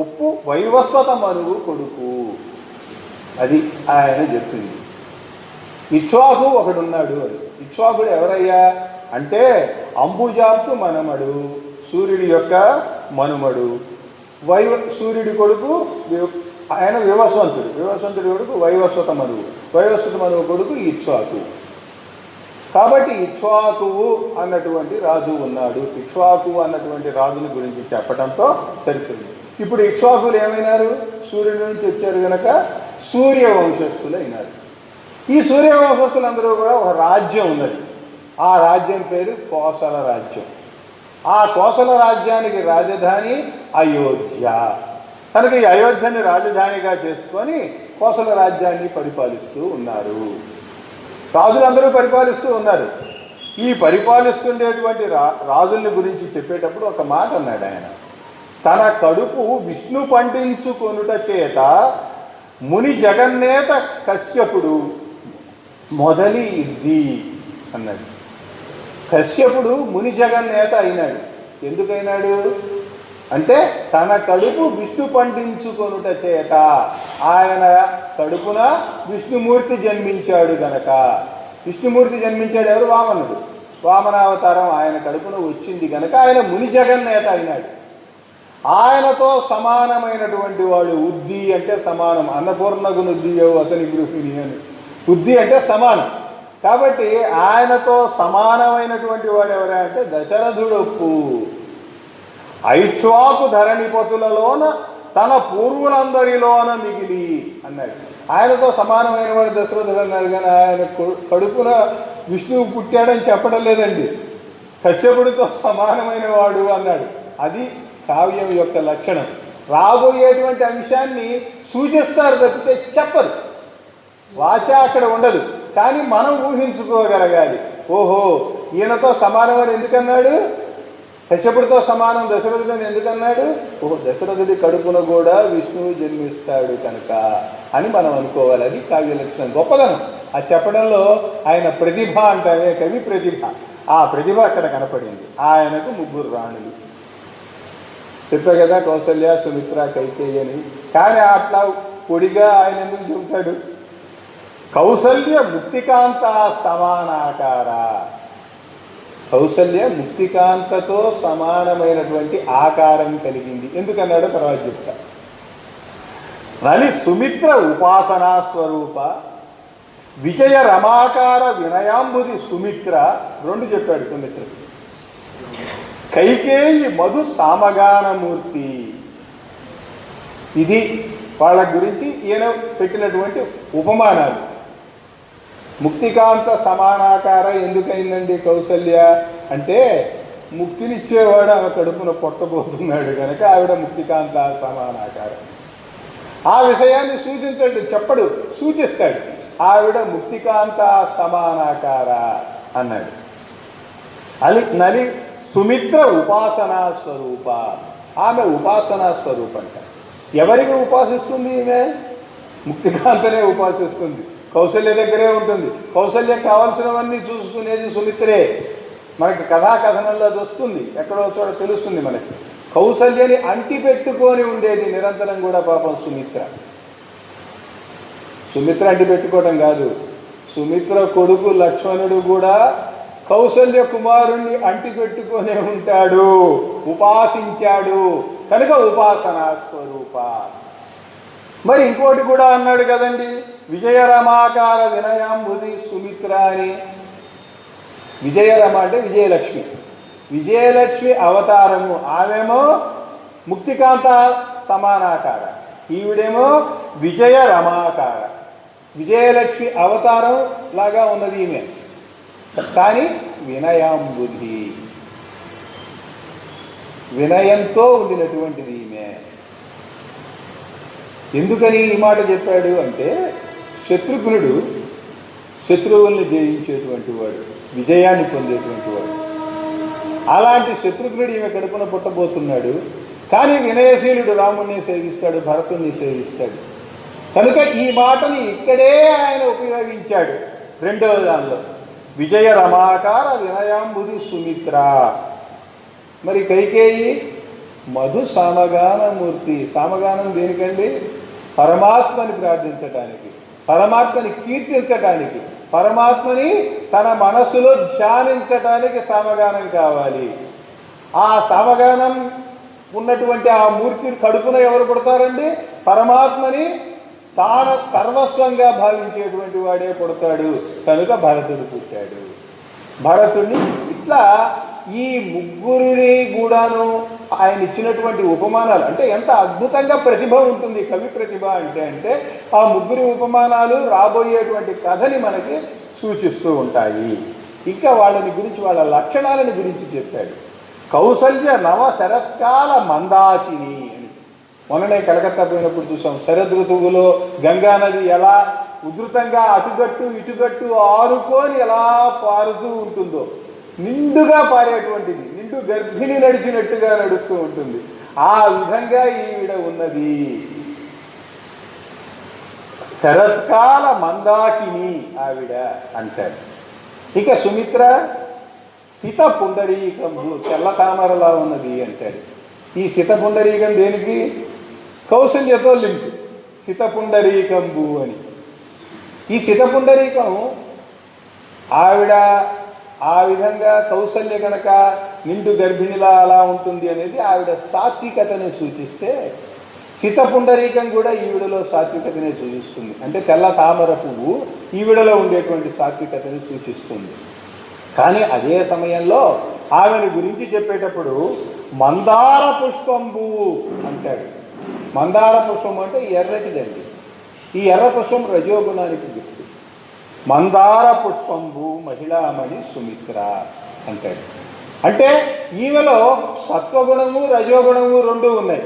ఉప్పు వైవస్వత మనువు కొడుకు. అది ఆయన చెప్తుంది. ఇక్ష్వాకు ఒకడున్నాడు అని. ఇక్ష్వాకుడు ఎవరయ్యా అంటే అంబుజాప్తు మనమడు, సూర్యుడి యొక్క మనుమడు. సూర్యుడి కొడుకు ఆయన వివస్వంతుడి కొడుకు వైవస్వత మనువు. వైవస్వత మనువు కొడుకు ఇక్ష్వాకు. కాబట్టి ఇక్ష్వాకువు అన్నటువంటి రాజు ఉన్నాడు. ఇక్ష్వాకు అన్నటువంటి రాజుని గురించి చెప్పడంతో సరిపోయింది. ఇప్పుడు ఇక్ష్వాకులు ఏమైనారు? సూర్యుడి నుంచి వచ్చారు కనుక సూర్యవంశస్థులు అయినారు. ఈ సూర్యవంశస్థులందరూ కూడా ఒక రాజ్యం ఉన్నది. ఆ రాజ్యం పేరు కోసల రాజ్యం. ఆ కోసల రాజ్యానికి రాజధాని అయోధ్య. కనుక ఈ అయోధ్యని రాజధానిగా చేసుకొని కోసల రాజ్యాన్ని పరిపాలిస్తూ ఉన్నారు. రాజులందరూ పరిపాలిస్తూ ఉన్నారు. ఈ పరిపాలిస్తుండేటువంటి రాజుల్ని గురించి చెప్పేటప్పుడు ఒక మాట అన్నాడు ఆయన. తన కడుపు విష్ణు పండించుకొనుట చేత ముని జగన్నేత కశ్యపుడు మొదలి ఇద్ది అన్నాడు. కశ్యపుడు ముని జగన్నేత అయినాడు. ఎందుకైనాడు అంటే తన కడుపు విష్ణు పండించుకొనుట చేత. ఆయన కడుపున విష్ణుమూర్తి జన్మించాడు గనక. విష్ణుమూర్తి జన్మించాడు ఎవరు? వామనుడు. వామనావతారం ఆయన కడుపున వచ్చింది గనక ఆయన ముని జగన్నేత అయినాడు. ఆయనతో సమానమైనటువంటి వాడు ఉద్ది అంటే సమానం. అన్నపూర్ణకు నుద్దియో అతని గృహిణి అని. ఉద్ది అంటే సమానం. కాబట్టి ఆయనతో సమానమైనటువంటి వాడు ఎవరా అంటే దశరథుడొప్పు. ఐక్ష్వాకు ధరణిపతులలోన తన పూర్వులందరిలోన మిగిలి అన్నాడు. ఆయనతో సమానమైన వాడు దశరథుడు అన్నాడు, కానీ ఆయన కడుపున విష్ణువు పుట్టాడని చెప్పడం లేదండి. కశ్యపుడితో సమానమైన వాడు అన్నాడు. అది కావ్యం యొక్క లక్షణం. రాబోయేటువంటి అంశాన్ని సూచిస్తారు తప్పితే చెప్పరు. వాచ అక్కడ ఉండదు, కానీ మనం ఊహించుకోగలగాలి. ఓహో, ఈయనతో సమానమని ఎందుకన్నాడు? కశ్యపుడితో సమానం దశరథుడని ఎందుకన్నాడు? ఓహో, దశరథుడి కడుపున కూడా విష్ణువు జన్మిస్తాడు కనుక అని మనం అనుకోవాలి. అది కావ్య లక్షణం, గొప్పదనం. ఆ చెప్పడంలో ఆయన ప్రతిభ అంటామే, కవి ప్రతిభ. ఆ ప్రతిభ అక్కడ కనపడింది. ఆయనకు 3 రాణులు చెప్పా కదా, కౌసల్య, సుమిత్ర, కైకేయి అని. కానీ అట్లా పొడిగా ఆయన ఎందుకు చెబుతాడు? కౌసల్య ముక్తికాంత సమానాకార. కౌసల్య ముక్తికాంతతో సమానమైనటువంటి ఆకారం కలిగింది. ఎందుకన్నాడో తర్వాత చెప్తా. నలి సుమిత్ర ఉపాసనా స్వరూప విజయ రమాకార వినయాంబుది సుమిత్ర. 2 చెప్పాడు సుమిత్ర. కైకేయి మధు సామగానమూర్తి. ఇది వాళ్ళ గురించి ఈయన పెట్టినటువంటి ఉపమానాలు. ముక్తికాంత సమానాకార ఎందుకైందండి కౌసల్య అంటే, ముక్తినిచ్చేవాడు ఆమె కడుపున పొట్టబోతున్నాడు కనుక ఆవిడ ముక్తికాంత సమానాకారం. ఆ విషయాన్ని చెప్పడు, సూచిస్తాడు. ఆవిడ ముక్తికాంత సమానాకార అన్నాడు. నలి సుమిత్ర ఉపాసనా స్వరూప. ఆమె ఉపాసనా స్వరూపంట. ఎవరికి ఉపాసిస్తుంది? ఈమె ముక్తికాంతనే ఉపాసిస్తుంది. కౌసల్య దగ్గరే ఉంటుంది. కౌసల్యకు కావాల్సినవన్నీ చూసుకునేది సుమిత్రే. మనకి కథాకథనంలో అది వస్తుంది, ఎక్కడో చోట తెలుస్తుంది మనకి. కౌసల్యని అంటి పెట్టుకొని ఉండేది నిరంతరం కూడా పాపం సుమిత్ర. సుమిత్ర అంటి పెట్టుకోవడం కాదు, సుమిత్ర కొడుకు లక్ష్మణుడు కూడా కౌసల్య కుమారుణ్ణి అంటి పెట్టుకొనే ఉంటాడు, ఉపాసించాడు కనుక ఉపాసనా స్వరూప. మరి ఇంకోటి కూడా అన్నాడు కదండి, విజయరమాకార వినయాంబుది సుమిత్ర అని. విజయరమ అంటే విజయలక్ష్మి, విజయలక్ష్మి అవతారము. ఆమెమో ముక్తికాంత సమానాకార, ఈవిడేమో విజయరమాకార. విజయలక్ష్మి అవతారం లాగా ఉన్నది ఈమె, కానీ వినయాంబుది, వినయంతో ఉండినటువంటిది ఈమె. ఎందుకని ఈ మాట చెప్పాడు అంటే, శత్రుఘ్నుడు శత్రువుల్ని జయించేటువంటి వాడు, విజయాన్ని పొందేటువంటి వాడు. అలాంటి శత్రుఘ్నుడు ఈమె కడుపున పుట్టబోతున్నాడు, కానీ వినయశీలుడు రాముణ్ణి సేవిస్తాడు, భరతుణ్ణి సేవిస్తాడు. కనుక ఈ మాటని ఇక్కడే ఆయన ఉపయోగించాడు రెండవ దానిలో, విజయ రమాకార వినయాంబుది సుమిత్ర. మరి కైకేయి మధు సామగానమూర్తి. సామగానం దేనికండి? పరమాత్మని ప్రార్థించటానికి, పరమాత్మని కీర్తించటానికి, పరమాత్మని తన మనస్సులో ధ్యానించటానికి సామగానం కావాలి. ఆ సామగానం ఉన్నటువంటి ఆ మూర్తిని కడుపున ఎవరు పుడతారండి? పరమాత్మని తాను సర్వస్వంగా భావించేటువంటి వాడే పుడతాడు. కనుక భరతుడు పుట్టాడు. భరతుడిని ఇట్లా ఈ ముగ్గురిని కూడాను ఆయన ఇచ్చినటువంటి ఉపమానాలు, అంటే ఎంత అద్భుతంగా ప్రతిభ ఉంటుంది కవి ప్రతిభ అంటే ఆ ముగ్గురి ఉపమానాలు రాబోయేటువంటి కథని మనకి సూచిస్తూ ఉంటాయి. ఇంకా వాళ్ళని గురించి, వాళ్ళ లక్షణాలని గురించి చెప్పాడు. కౌసల్య నవ శరత్కాల మందాకిని అని. మొన్ననే కలకత్తా పోయినప్పుడు చూసాం, శరదృతువులో గంగానది ఎలా ఉధృతంగా అటుగట్టు ఇటుగట్టు ఆరుకొని ఎలా పారుతూ ఉంటుందో, నిండుగా పారేటువంటిది, నిండు గర్భిణి నడిచినట్టుగా నడుస్తూ ఉంటుంది. ఆ విధంగా ఈవిడ ఉన్నది. శరత్కాల మందాకిని ఆవిడ అంటాడు. ఇక సుమిత్ర సిత పుండరీకంబు, తెల్ల తామరలా ఉన్నది అంటాడు. ఈ సిత పుండరీకం దేనికి? కౌసల్యతో లింకు, సిత పుండరీకంబు అని. ఈ సిత పుండరీకం ఆవిడ ఆ విధంగా కౌసల్య కనుక నిండు గర్భిణిలా అలా ఉంటుంది అనేది ఆవిడ సాత్వికతని సూచిస్తే, సిత పుండరీకం కూడా ఈవిడలో సాత్వికతనే సూచిస్తుంది. అంటే తెల్ల తామర పువ్వు ఈవిడలో ఉండేటువంటి సాత్వికతని సూచిస్తుంది. కానీ అదే సమయంలో ఆమెను గురించి చెప్పేటప్పుడు మందార పుష్పంబు అంటాడు. మందార పుష్పం అంటే ఎర్రటిదండి. ఈ ఎర్ర పుష్పం రజోగుణానికి గుర్తు. మందార పుష్పంబు మహిళామణి సుమిత్ర అంటాడు. అంటే ఈమెలో సత్వగుణము రజోగుణము రెండు ఉన్నాయి.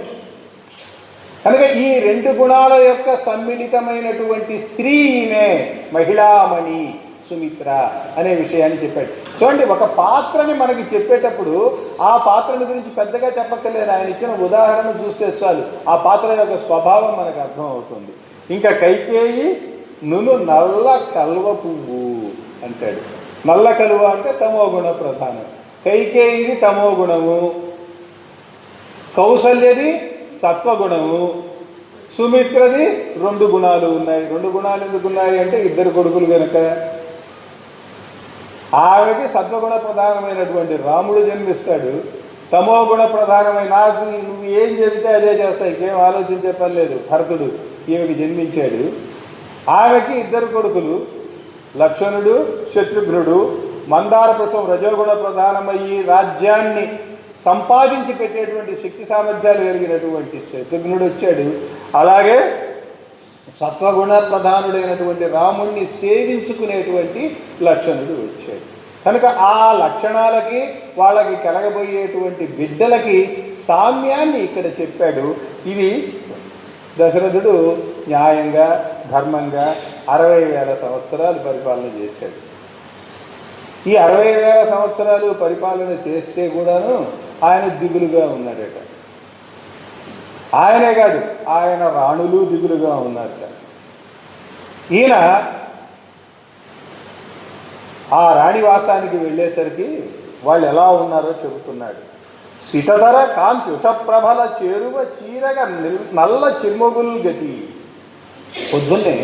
కనుక ఈ రెండు గుణాల యొక్క సమ్మిళితమైనటువంటి స్త్రీ ఈమె మహిళామణి సుమిత్ర అనే విషయాన్ని చెప్పాడు. చూడండి, ఒక పాత్రని మనకి చెప్పేటప్పుడు ఆ పాత్రని గురించి పెద్దగా చెప్పక్కర్లేదు, ఆయన ఇచ్చిన ఉదాహరణ చూస్తే చాలు ఆ పాత్ర యొక్క స్వభావం మనకు అర్థం అవుతుంది. ఇంకా కైకేయి నును నల్ల కలువ పువ్వు అంటాడు. నల్ల కలువ అంటే తమో గుణ ప్రధానం. కైకేయిది తమో గుణము, కౌసల్యది సత్వగుణము, సుమిత్రది రెండు గుణాలు ఉన్నాయి. రెండు గుణాలు ఎందుకు ఉన్నాయి అంటే ఇద్దరు కొడుకులు కనుక. ఆమెకి సత్వగుణ ప్రధానమైనటువంటి రాముడు జన్మిస్తాడు, తమో గుణ ప్రధానమైన నాకు నువ్వు ఏం చెబితే అదే చేస్తాయి, ఇంకేం ఆలోచించే పని లేదు, భరతుడు ఈమెకి జన్మించాడు. ఆమెకి ఇద్దరు కొడుకులు, లక్ష్మణుడు శత్రుఘ్నుడు. మందార పుష్పం రజోగుణ ప్రధానమయ్యి రాజ్యాన్ని సంపాదించి పెట్టేటువంటి శక్తి సామర్థ్యాలు కలిగినటువంటి శత్రుఘ్నుడు వచ్చాడు. అలాగే సత్వగుణ ప్రధానుడైనటువంటి రాముణ్ణి సేవించుకునేటువంటి లక్షణుడు వచ్చాడు. కనుక ఆ లక్షణాలకి వాళ్ళకి కలగబోయేటువంటి బిడ్డలకి సామ్యాన్ని ఇక్కడ చెప్పాడు. ఇది దశరథుడు న్యాయంగా ధర్మంగా 60,000 సంవత్సరాలు పరిపాలన చేశాడు. ఈ 60,000 సంవత్సరాలు పరిపాలన చేస్తే కూడాను ఆయన దిగులుగా ఉన్నాడట. ఆయనే కాదు, ఆయన రాణులు దిగులుగా ఉన్నారు సార్. ఈయన ఆ రాణివాసానికి వెళ్ళేసరికి వాళ్ళు ఎలా ఉన్నారో చెబుతున్నాడు. సిటధర కాంతి ఉషప్రభల చేరువ చీరగా నల్ల చిర్మగుల్ గతి. పొద్దున్నే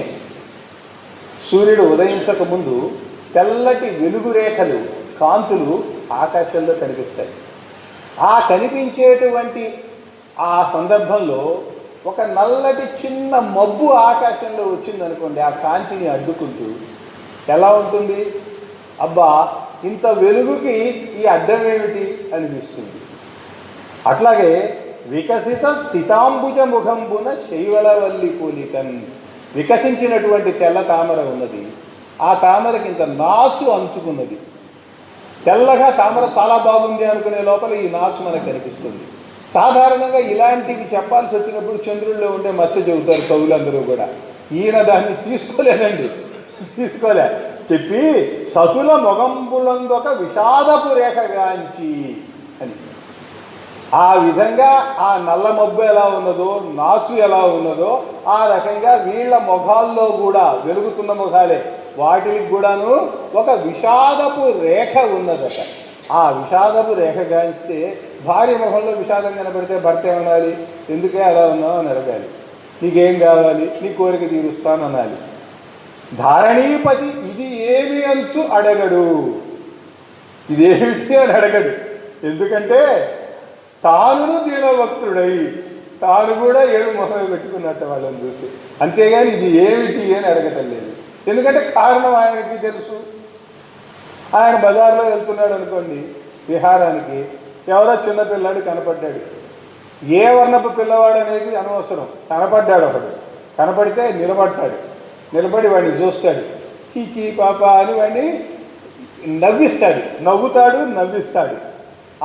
సూర్యుడు ఉదయించక ముందు తెల్లటి వెలుగు రేఖలు, కాంతులు ఆకాశంలో కనిపిస్తాయి. ఆ కనిపించేటువంటి ఆ సందర్భంలో ఒక నల్లటి చిన్న మబ్బు ఆకాశంలో వచ్చిందనుకోండి, ఆ కాంతిని అడ్డుకుంటూ ఎలా ఉంటుంది? అబ్బా, ఇంత వెలుగుకి ఈ అడ్డం ఏమిటి అనిపిస్తుంది. అట్లాగే వికసిత స్థితాంబుజ ముఖంబున శైవలవల్లి పోలికన్, వికసించినటువంటి తెల్ల తామర ఉన్నది. ఆ తామరకి ఇంత నాచు అంచుకున్నది. తెల్లగా తామర చాలా బాగుంది అనుకునే లోపల ఈ నాచు మనకు కనిపిస్తుంది. సాధారణంగా ఇలాంటివి చెప్పాల్సి వచ్చినప్పుడు చంద్రుల్లో ఉండే మచ్చ చెబుతారు కవులందరూ కూడా. ఈయన దాన్ని తీసుకోలే చెప్పి సతుల మొగంబులందొక విషాదపు రేఖగాంచి అని. ఆ విధంగా ఆ నల్ల మబ్బు ఎలా ఉన్నదో, నాచు ఎలా ఉన్నదో, ఆ రకంగా వీళ్ళ ముఖాల్లో కూడా, వెలుగుతున్న ముఖాలే, వాటికి కూడాను ఒక విషాదపు రేఖ ఉన్నదట. ఆ విషాదపు రేఖ గాంచితే భార్య ముఖంలో విషాదం కనబడితే భర్త ఏమనాలి? ఎందుకే అలా ఉన్నావు అని అడగాలి. నీకేం కావాలి? నీ కోరిక తీరుస్తాను అనాలి. ధారణీపతి ఇది ఏమి అంచు అడగడు, ఇదేమిటి అని అడగడు. ఎందుకంటే తాను దీనభక్తుడై తాను కూడా ఏడు మొహమే పెట్టుకున్నట్టు వాళ్ళని చూసి, అంతేగాని ఇది ఏమిటి అని అడగటం లేదు. ఎందుకంటే కారణం ఆయనకి తెలుసు. ఆయన బజార్లో వెళ్తున్నాడు అనుకోండి విహారానికి, ఎవరో చిన్నపిల్లాడు కనపడ్డాడు. ఏ వర్ణపు పిల్లవాడు అనేది అనవసరం, కనపడ్డాడు ఒకడు. కనపడితే నిలబడతాడు, నిలబడి వాడిని చూస్తాడు, చీచీ పాప అని వాడిని నవ్విస్తాడు, నవ్విస్తాడు.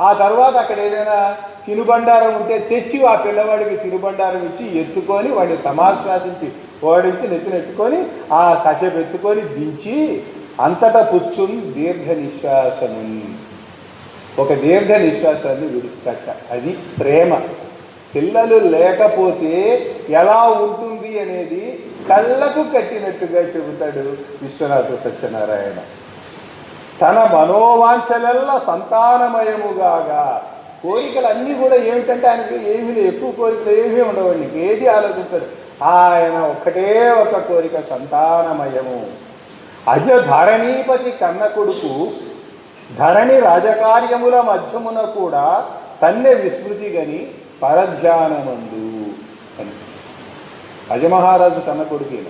ఆ తర్వాత అక్కడ ఏదైనా తినుబండారం ఉంటే తెచ్చి ఆ పిల్లవాడికి తినుబండారం ఇచ్చి ఎత్తుకొని వాడిని సమాశ్వాసించి ఓడించి నెత్తినెట్టుకొని ఆ కసేపు ఎత్తుకొని దించి అంతటా పుచ్చుని దీర్ఘ నిశ్వాసము, ఒక దీర్ఘ నిశ్వాసాన్ని విడుస్తాట. అది ప్రేమ. పిల్లలు లేకపోతే ఎలా ఉంటుంది అనేది కళ్ళకు కట్టినట్టుగా చెబుతాడు విశ్వనాథ సత్యనారాయణ. తన మనోవాంఛలెల్ల సంతానమయముగాగా, కోరికలు అన్నీ కూడా ఏమిటంటే ఆయనకి ఏమీ ఎక్కువ కోరికలు ఏమీ ఉండవండి, ఏది ఆలోచించదు. ఆయన ఒక్కటే ఒక కోరిక, సంతానమయము. అజ ధరణీపతి కన్న కొడుకు ధరణి రాజకార్యముల మధ్యమున కూడా తన్నే విస్మృతి గని పరధ్యానమందు అని. అజమహారాజు కన్న కొడుకేన,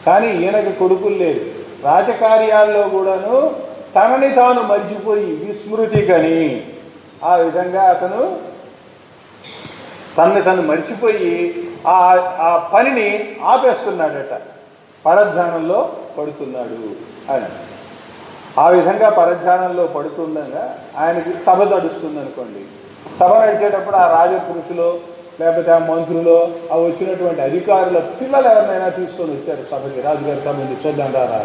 కానీ ఈయనకి కొడుకులు లేదు. రాజకార్యాల్లో కూడాను తనని తాను మర్చిపోయి విస్మృతి గని, ఆ విధంగా అతను తను మర్చిపోయి ఆ పనిని ఆపేస్తున్నాడట, పరధ్యానంలో పడుతున్నాడు అని. ఆ విధంగా పరధ్యానంలో పడుతుండగా ఆయనకి సభ నడుస్తుంది అనుకోండి. సభ నడిచేటప్పుడు ఆ రాజపురుషులు లేకపోతే ఆ మంత్రులు ఆ వచ్చినటువంటి అధికారుల పిల్లలు ఎవరినైనా తీసుకొని వచ్చారు సభకి, రాజుగారి సభ ఉంది చూద్దాం రా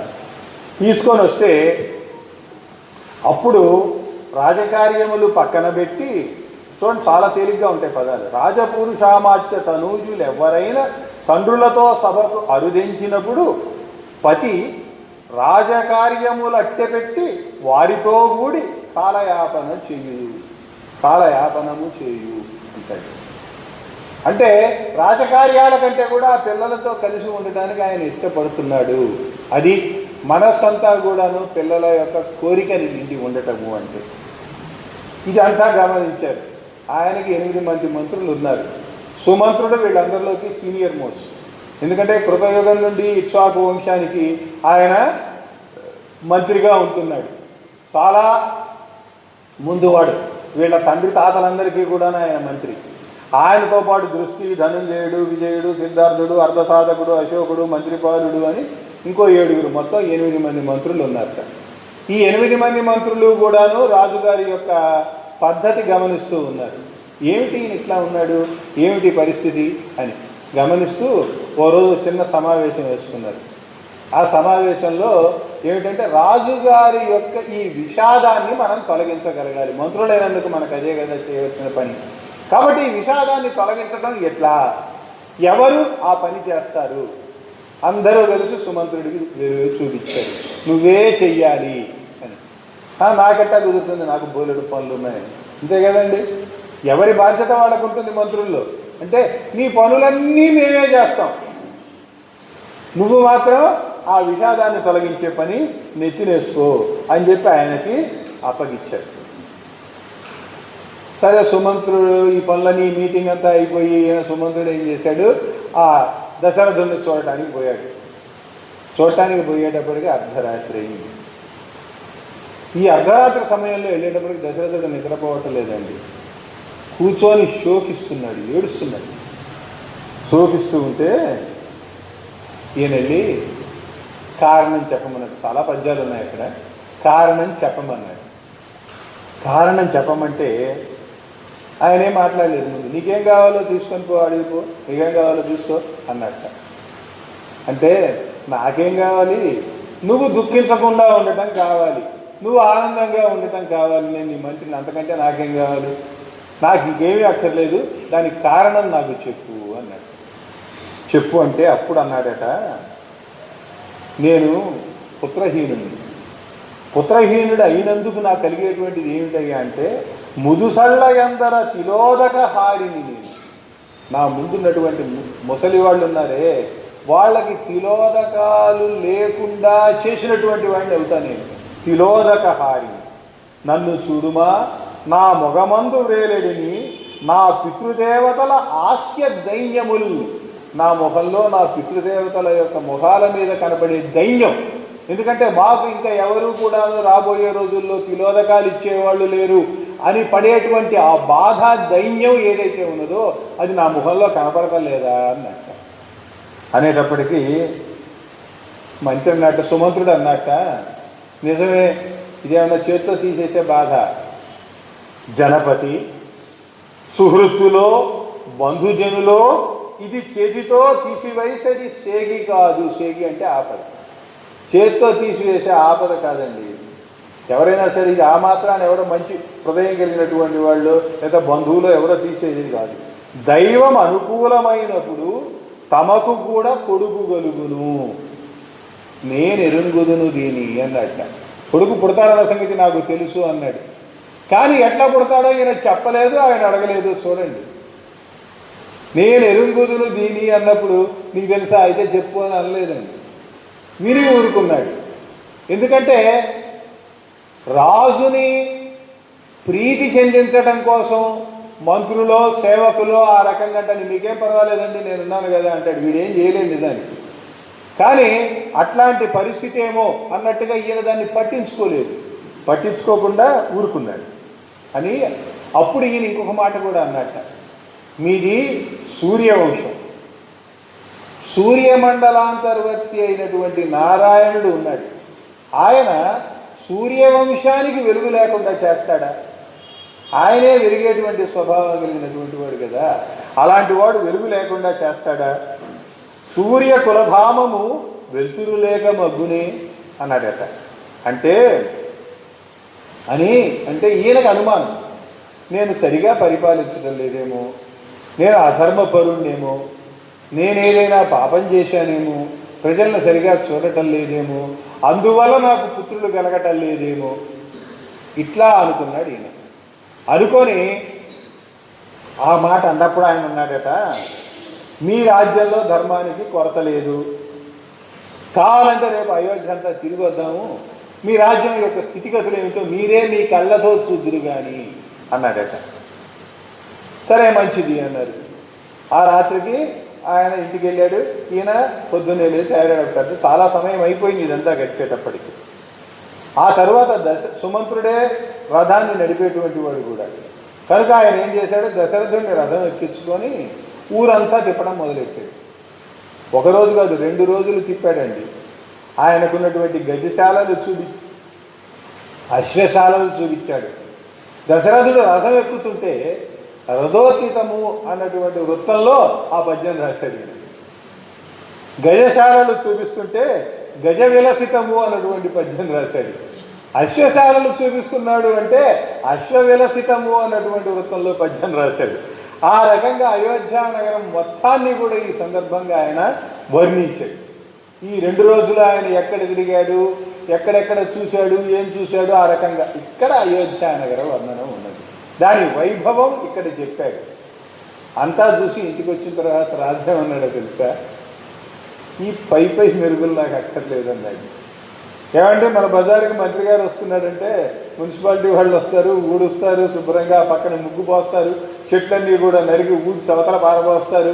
తీసుకొని వస్తే అప్పుడు రాజకార్యములు పక్కన పెట్టి, చూడండి చాలా తేలిగ్గా ఉంటాయి పదాలు. రాజపురుషామాత్య తనూజులు ఎవరైనా తండ్రులతో సభకు అరుదించినప్పుడు పతి రాజకార్యములు అట్టెపెట్టి వారితో కూడి కాలయాపనము చేయు అంటాడు. అంటే రాజకార్యాల కంటే కూడా ఆ పిల్లలతో కలిసి ఉండడానికి ఆయన ఇష్టపడుతున్నాడు. అది మనస్సంతా కూడాను పిల్లల యొక్క కోరికని నిండి ఉండటము అంటే. ఇది అంతా గమనించారు. ఆయనకి 8 మంది మంత్రులు ఉన్నారు. సుమంత్రుడు వీళ్ళందరిలోకి సీనియర్ మోస్ట్. ఎందుకంటే కృతయుగం నుండి ఇక్ష్వాకు వంశానికి ఆయన మంత్రిగా ఉంటున్నాడు. చాలా ముందువాడు. వీళ్ళ తండ్రి తాతలందరికీ కూడా ఆయన మంత్రి. ఆయనతో పాటు దృష్టి, ధనంజయుడు, విజయుడు, సిద్ధార్థుడు, అర్ధసాధకుడు, అశోకుడు, మంత్రిపాలుడు అని ఇంకో 7, మొత్తం 8 మంది మంత్రులు ఉన్నారట. ఈ 8 మంది మంత్రులు కూడాను రాజుగారి యొక్క పద్ధతి గమనిస్తూ ఉన్నారు. ఏమిటి ఈయన ఇట్లా ఉన్నాడు, ఏమిటి పరిస్థితి అని గమనిస్తూ ఓ రోజు చిన్న సమావేశం వేసుకున్నారు. ఆ సమావేశంలో ఏమిటంటే రాజుగారి యొక్క ఈ విషాదాన్ని మనం తొలగించగలగాలి. మంత్రులైనందుకు మనకు అదే కదా చేయవలసిన పని. కాబట్టి ఈ విషాదాన్ని తొలగించడం ఎట్లా, ఎవరు ఆ పని చేస్తారు? అందరూ కలిసి సుమంత్రుడికి చూపించారు, నువ్వే చెయ్యాలి అని. నాకెట్టా కుదురుతుంది, నాకు బోలెడు పనులు ఉన్నాయి. అంతే కదండి, ఎవరి బాధ్యత వాళ్ళకు ఉంటుంది మంత్రుల్లో. అంటే నీ పనులన్నీ మేమే చేస్తాం, నువ్వు మాత్రం ఆ విషాదాన్ని తొలగించే పని నెత్తినేసుకో అని చెప్పి ఆయనకి అప్పగిచ్చాడు. సరే, సుమంత్రుడు ఈ పనులని మీటింగ్ అంతా అయిపోయి సుమంత్రుడు ఏం చేశాడు, ఆ దశరథుడిని చూడటానికి పోయాడు. చూడటానికి పోయేటప్పటికి అర్ధరాత్రి అయింది. ఈ అర్ధరాత్రి సమయంలో వెళ్ళేటప్పటికి దశరథుడు నిద్రపోవటం లేదండి, కూర్చొని శోకిస్తున్నాడు, ఏడుస్తున్నాడు. శోకిస్తూ ఉంటే ఈయన వెళ్ళి కారణం చెప్పమన్నాడు. చాలా పద్యాలు ఉన్నాయి అక్కడ. కారణం చెప్పమన్నాడు. కారణం చెప్పమంటే ఆయన ఏం మాట్లాడలేదు. ముందు నీకేం కావాలో తీసుకొని పో, అడిగిపో, నీకేం కావాలో తీసుకో అన్నట్ట. అంటే నాకేం కావాలి, నువ్వు దుఃఖించకుండా ఉండటం కావాలి, నువ్వు ఆనందంగా ఉండటం కావాలి, నేను నీ మంత్రిని, అంతకంటే నాకేం కావాలి, నాకు ఇంకేమీ అక్కర్లేదు, దానికి కారణం నాకు చెప్పు అన్నాడు. చెప్పు అంటే అప్పుడు అన్నాడట, నేను పుత్రహీనుడు అయినందుకు నాకు కలిగేటువంటిది ఏమిటయ్యా అంటే, ముదుసళ్ళ ఎందర తిలోదక హారిని నేను. నా ముందున్నటువంటి ముసలి వాళ్ళు ఉన్నారే, వాళ్ళకి తిలోదకాలు లేకుండా చేసినటువంటి వాడిని అవుతా నేను. తిలోదక హారిని. నన్ను చూడుమా, నా మొగమందు వ్రేలెడిని, నా పితృదేవతల హాస్య దైన్యములు, నా ముఖంలో నా పితృదేవతల యొక్క ముఖాల మీద కనబడే దైన్యం. ఎందుకంటే మాకు ఇంకా ఎవరు కూడా రాబోయే రోజుల్లో తిలోదకాలు ఇచ్చేవాళ్ళు లేరు అని పడేటువంటి ఆ బాధ, దైన్యం ఏదైతే ఉన్నదో అది నా ముఖంలో కనపడటం లేదా అన్నట్ట. అనేటప్పటికీ మంత్రి అన్నట్ట, సుమంత్రుడు అన్నట్ట, నిజమే, ఇదేమన్నా చేతితో తీసేసే బాధ. జనపతి సుహృత్తులో బంధుజనులో ఇది చేతితో తీసివేసేది సేగి కాదు. సేగి అంటే ఆపద, చేతితో తీసివేసే ఆపద కాదండి. ఎవరైనా సరే ఇది ఆ మాత్రాన్ని ఎవరో మంచి హృదయం కలిగినటువంటి వాళ్ళు లేదా బంధువులు ఎవరో తీసేది కాదు. దైవం అనుకూలమైనప్పుడు తమకు కూడా కొడుకు గలుగును, నేను ఎరుంగుదును దీని అన్నట్ట. కొడుకు పుడతాడన్న సంగతి నాకు తెలుసు అన్నాడు. కానీ ఎట్లా పుడతాడో ఈయన చెప్పలేదు, ఆయన అడగలేదు. చూడండి, నేను ఎరుంగుదును దీని అన్నప్పుడు నీకు తెలుసా, అయితే చెప్పు అని అనలేదండి, విని ఊరుకున్నాడు. ఎందుకంటే రాజుని ప్రీతి చెందించడం కోసం మంత్రులో సేవకులో ఆ రకంగా అంటే మీకేం పర్వాలేదండి నేనున్నాను కదా అంటాడు. వీడేం చేయలేండి దానికి. కానీ అట్లాంటి పరిస్థితి ఏమో అన్నట్టుగా ఈయన దాన్ని పట్టించుకోకుండా ఊరుకున్నాడు అని. అప్పుడు ఈయన ఇంకొక మాట కూడా అన్నట్ట, మీది సూర్యవంశం, సూర్యమండలాంతర్వర్తి అయినటువంటి నారాయణుడు ఉన్నాడు. ఆయన సూర్యవంశానికి వెలుగు లేకుండా చేస్తాడా? ఆయనే వెలిగేటువంటి స్వభావం కలిగినటువంటి వాడు కదా, అలాంటి వాడు వెలుగు లేకుండా చేస్తాడా? సూర్య కులధామము వెలుతురు లేక మగ్గునే అన్నాడట. అంటే ఈయనకు అనుమానం, నేను సరిగా పరిపాలించడం లేదేమో, నేను అధర్మపరుణ్ణేమో, నేనేదైనా పాపం చేశానేమో, ప్రజలను సరిగా చూడటం లేదేమో, అందువల్ల నాకు పుత్రులు కలగటం లేదేమో, ఇట్లా అనుకున్నాడు ఈయన. అనుకొని ఆ మాట అన్నప్పుడు ఆయన అన్నాడట, మీ రాజ్యంలో ధర్మానికి కొరత లేదు, కావాలంటే రేపు అయోధ్య అంతా తిరిగి వద్దాము, మీ రాజ్యం యొక్క స్థితిగతులు ఏమిటో మీరే మీ కళ్ళతో చూద్దురు కానీ అన్నాడట. సరే మంచిది అన్నారు. ఆ రాత్రికి ఆయన ఇంటికి వెళ్ళాడు. ఈయన పొద్దున్నే లేచి తయారవుతాడు. చాలా సమయం అయిపోయింది ఇదంతా గడిచేటప్పటికి. ఆ తర్వాత సుమంత్రుడే రథాన్ని నడిపేటువంటి వాడు కూడా కనుక ఆయన ఏం చేశాడు, దశరథుడిని రథం ఎక్కించుకొని ఊరంతా తిప్పడం మొదలెట్టాడు. ఒకరోజు కాదు, 2 రోజులు తిప్పాడండి. ఆయనకున్నటువంటి గజశాలలు అశ్వశాలలు చూపించాడు. దశరథుడు రథం ఎక్కుతుంటే రథోత్తితము అన్నటువంటి వృత్తంలో ఆ పద్యం రాశాడు. గజశాలలు చూపిస్తుంటే గజ విలసితము అన్నటువంటి పద్యం రాశాడు. అశ్వశాలలు చూపిస్తున్నాడు అంటే అశ్వవిలసితము అన్నటువంటి వృత్తంలో పద్యం రాశాడు. ఆ రకంగా అయోధ్య నగరం మొత్తాన్ని కూడా ఈ సందర్భంగా ఆయన వర్ణించాడు. ఈ 2 రోజులు ఆయన ఎక్కడ తిరిగాడు, ఎక్కడెక్కడ చూశాడు, ఏం చూశాడు, ఆ రకంగా ఇక్కడ అయోధ్య నగర వర్ణనం ఉన్నది. దాని వైభవం ఇక్కడ చెప్పాడు. అంతా చూసి ఇంటికి వచ్చిన తర్వాత రాజ్యం అన్నాడో తెలుసా, ఈ పై మెరుగులు నాకు అక్కర్లేదన్నాడు. ఏమంటే మన బజారుకి మంత్రి గారు వస్తున్నాడంటే మున్సిపాలిటీ వాళ్ళు వస్తారు, ఊడుస్తారు, శుభ్రంగా పక్కన ముగ్గు పోస్తారు, చెట్లన్నీ కూడా నరికి ఊడి చవతల పారబోస్తారు,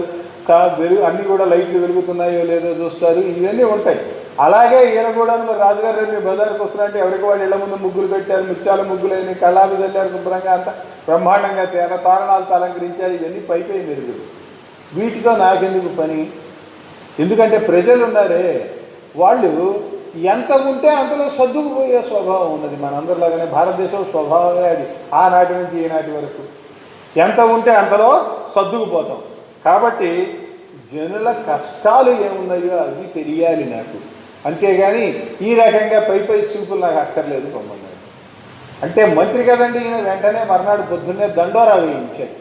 అన్నీ కూడా లైట్లు వెలుగుతున్నాయో లేదో చూస్తారు, ఇవన్నీ ఉంటాయి. అలాగే ఈయన కూడా రాజుగారు రేపు మీ బజారుకి వస్తున్నారంటే ఎవరికి వాళ్ళు ఇళ్ల ముందు ముగ్గులు పెట్టారు, ముత్యాల ముగ్గులని కళ్ళాలు చల్లారు, శుభ్రంగా అంతా బ్రహ్మాండంగా తేన తోరణాలతో అలంకరించారు. ఇవన్నీ పై మెరుగులు. వీటితో నాకెందుకు పని? ఎందుకంటే ప్రజలు ఉన్నారే, వాళ్ళు ఎంత ఉంటే అంతలో సర్దుకుపోయే స్వభావం ఉన్నది. మనందరిలాగానే భారతదేశం స్వభావమే అది. ఆనాటి నుంచి ఈనాటి వరకు ఎంత ఉంటే అంతలో సర్దుకుపోతాం. కాబట్టి జనుల కష్టాలు ఏమున్నాయో అవి తెలియాలి నాకు, అంతేగాని ఈ రకంగా పై చూపులు నాకు అక్కర్లేదు పొమ్మన్నాడు. అంటే మంత్రి కదండి ఈయన. వెంటనే మర్నాడు పొద్దున్నే దండోరా వేయించాడు.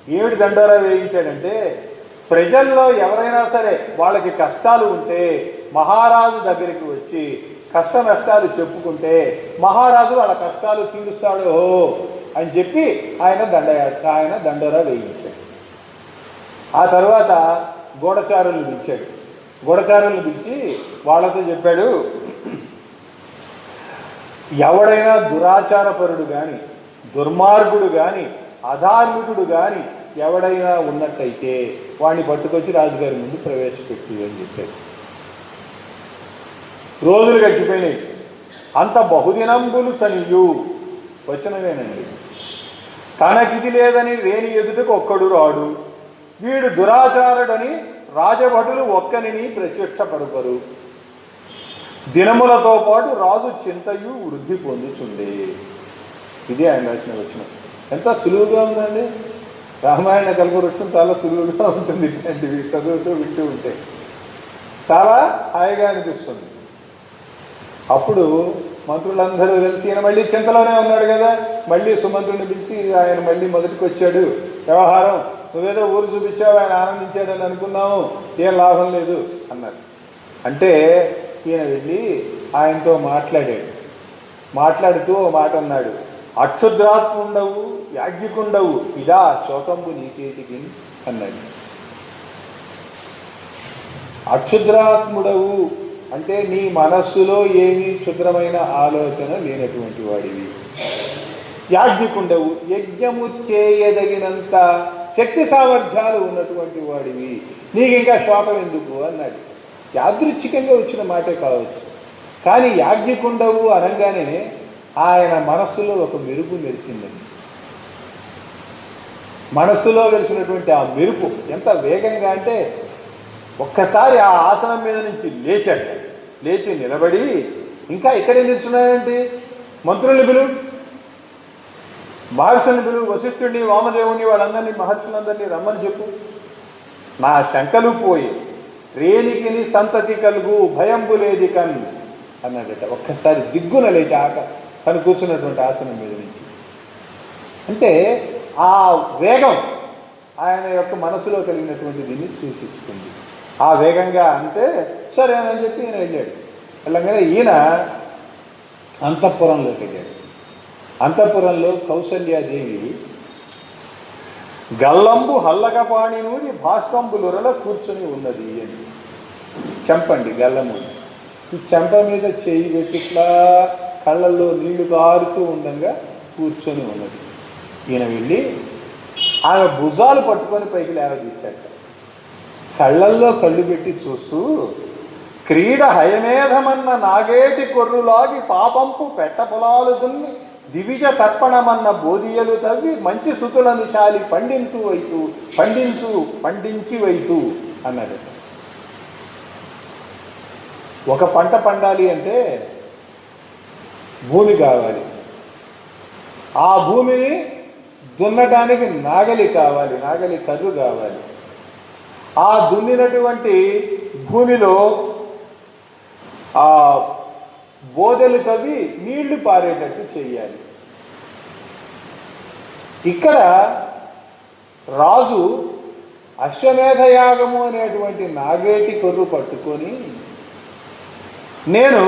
ఏమిటి దండోరా వేయించాడంటే, ప్రజల్లో ఎవరైనా సరే వాళ్ళకి కష్టాలు ఉంటే మహారాజు దగ్గరికి వచ్చి కష్ట నష్టాలు చెప్పుకుంటే మహారాజు వాళ్ళ కష్టాలు తీరుస్తాడు అని చెప్పి ఆయన దండోరా వేయించాడు. ఆ తర్వాత గూఢచారులను పిలిచాడు. గూఢచారులను పిలిచి వాళ్ళతో చెప్పాడు, ఎవడైనా దురాచారపరుడు కానీ, దుర్మార్గుడు కానీ, అధార్మికుడు కానీ ఎవడైనా ఉన్నట్టయితే వాడిని పట్టుకొచ్చి రాజుగారి ముందు ప్రవేశపెట్టి అని చెప్పాడు. రోజులు గడిచిపోయినాయి. అంత బహుదినంబులు చనియు వచనమేనండి. తనకిది లేదని రేని ఎదుటకు ఒక్కడు రాడు, వీడు దురాచారుడని రాజభటులు ఒక్కనిని ప్రత్యక్షపడుపరు, దినములతో పాటు రాజు చింతయు వృద్ధి పొందుతుండే. ఇది ఆయన రాసిన వచనం. ఎంత సులువుగా ఉందండి. రామాయణ కల్పవృక్షం చాలా సులువుగా ఉంటుంది. ఇట్లాంటివి చదువుతూ వింటూ ఉంటే చాలా హాయిగా అనిపిస్తుంది. అప్పుడు మంత్రులందరూ కలిసి, ఈయన మళ్ళీ చింతలోనే ఉన్నాడు కదా, మళ్ళీ సుమంత్రుని పిలిచి ఆయన మళ్ళీ మొదటికి వచ్చాడు. వ్యవహారం నువ్వేదో ఊరు చూపించావు, ఆయన ఆనందించాడని అనుకున్నాము, ఏం లాభం లేదు అన్నారు. అంటే ఈయన వెళ్ళి ఆయనతో మాట్లాడాడు. మాట్లాడుతూ ఓ మాట అన్నాడు, అక్షుద్రాత్ముండవు యాజ్ఞికుండవు ఇదా శోకంబు నీకేటికి అన్నాడు. అక్షుద్రాత్ముడవు అంటే నీ మనస్సులో ఏమీ క్షుద్రమైన ఆలోచన లేనటువంటి వాడివి. యాజ్ఞికుండవు యజ్ఞము చేయదగినంత శక్తి సామర్థ్యాలు ఉన్నటువంటి వాడివి, నీకు ఇంకా శోకం ఎందుకు అన్నాడు. యాదృచ్ఛికంగా వచ్చిన మాటే కావచ్చు, కానీ యాజ్ఞికుండవు అనగానే ఆయన మనస్సులో ఒక మెరుపు మెరిసిందండి. మనస్సులో వెలిసినటువంటి ఆ మెరుపు ఎంత వేగంగా అంటే, ఒక్కసారి ఆ ఆసనం మీద నుంచి లేచాడు. లేచి నిలబడి, ఇంకా ఇక్కడే నిల్చున్నాయంటే మంత్రుల్ని పిలువు, మహర్షుల్ని పిలువు, వశిష్ఠుడిని, వామదేవుని, వాళ్ళందరినీ, మహర్షులందరినీ రమ్మని చెప్పు, నా శంకలు పోయి రేణికిని సంతతి కలుగు భయంబు లేది కన్ అన్నాడట. ఒక్కసారి దిగ్గున లేచి తను కూర్చున్నటువంటి ఆసనం మీద నుంచి. అంటే ఆ వేగం ఆయన యొక్క మనసులో కలిగినటువంటి దీన్ని సూచిస్తుంది. ఆ వేగంగా అంటే సరేనని చెప్పి ఈయన వెళ్ళాడు. వెళ్ళగానే ఈయన అంతఃపురంలోకి వెళ్ళాడు. అంతఃపురంలో కౌసల్యాదేవి గల్లంబు హల్లకపాణి నూరి భాస్కంబులురల కూర్చొని ఉన్నది అని. చెంపండి గల్లము. ఈ చెంప మీద చేయి పెట్టిట్లా కళ్ళల్లో నీళ్లు కారుతూ ఉండగా కూర్చొని ఉన్నది. ఈయన వెళ్ళి ఆమె భుజాలు పట్టుకొని పైకి లేవదీశాక కళ్ళల్లో కళ్ళు పెట్టి చూస్తూ, క్రీడ హయమేధమన్న నాగేటి కొర్రులాగి పాపంపు పెట్ట పొలాలు దున్ని దివిజ తర్పణమన్న బోధియలు తవ్వి మంచి సుతులను చాలి పండించి వైతూ అన్నాడు. ఒక పంట పండాలి అంటే భూమి కావాలి, ఆ భూమిని దున్నడానికి నాగలి కావాలి, నాగలి కర్రు కావాలి. ఆ దున్నినటువంటి భూమిలో ఆ బోదెలు తవ్వి నీళ్లు పారేటట్టు చేయాలి. ఇక్కడ రాజు అశ్వమేధయాగము అనేటువంటి నాగేటి కొర్రు పట్టుకొని, నేను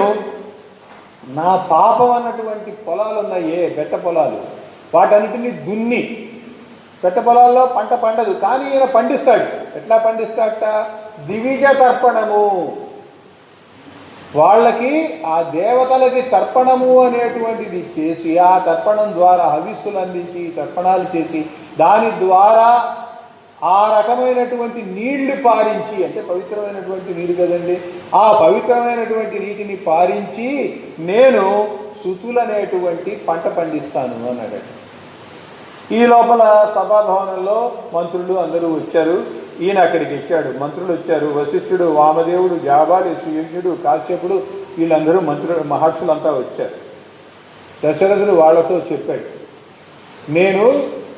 నా పాపం అన్నటువంటి పొలాలు ఉన్నాయే, బెట్ట పొలాలు, వాటన్నిటిని దున్ని, బెట్ట పొలాల్లో పంట పండదు, కానీ ఈయన పండిస్తాడు. ఎట్లా పండిస్తాడట? దివిజ తర్పణము. వాళ్ళకి ఆ దేవతలకి తర్పణము అనేటువంటిది చేసి, ఆ తర్పణం ద్వారా హవిస్సులు అందించి, తర్పణాలు చేసి, దాని ద్వారా ఆ రకమైనటువంటి నీళ్లు పారించి, అంటే పవిత్రమైనటువంటి నీరు కదండి, ఆ పవిత్రమైనటువంటి నీటిని పారించి నేను సుతులనేటువంటి పంట పండిస్తాను అన్నాడు. ఈ లోపల సభాభవనంలో మంత్రులు అందరూ వచ్చారు. ఈయన అక్కడికి వచ్చాడు. మంత్రులు వచ్చారు. వశిష్ఠుడు, వామదేవుడు, జాబాలి, సుయజ్ఞుడు, కాశ్యపుడు, వీళ్ళందరూ మహర్షులంతా వచ్చారు. దశరథుడు వాళ్ళతో చెప్పాడు, నేను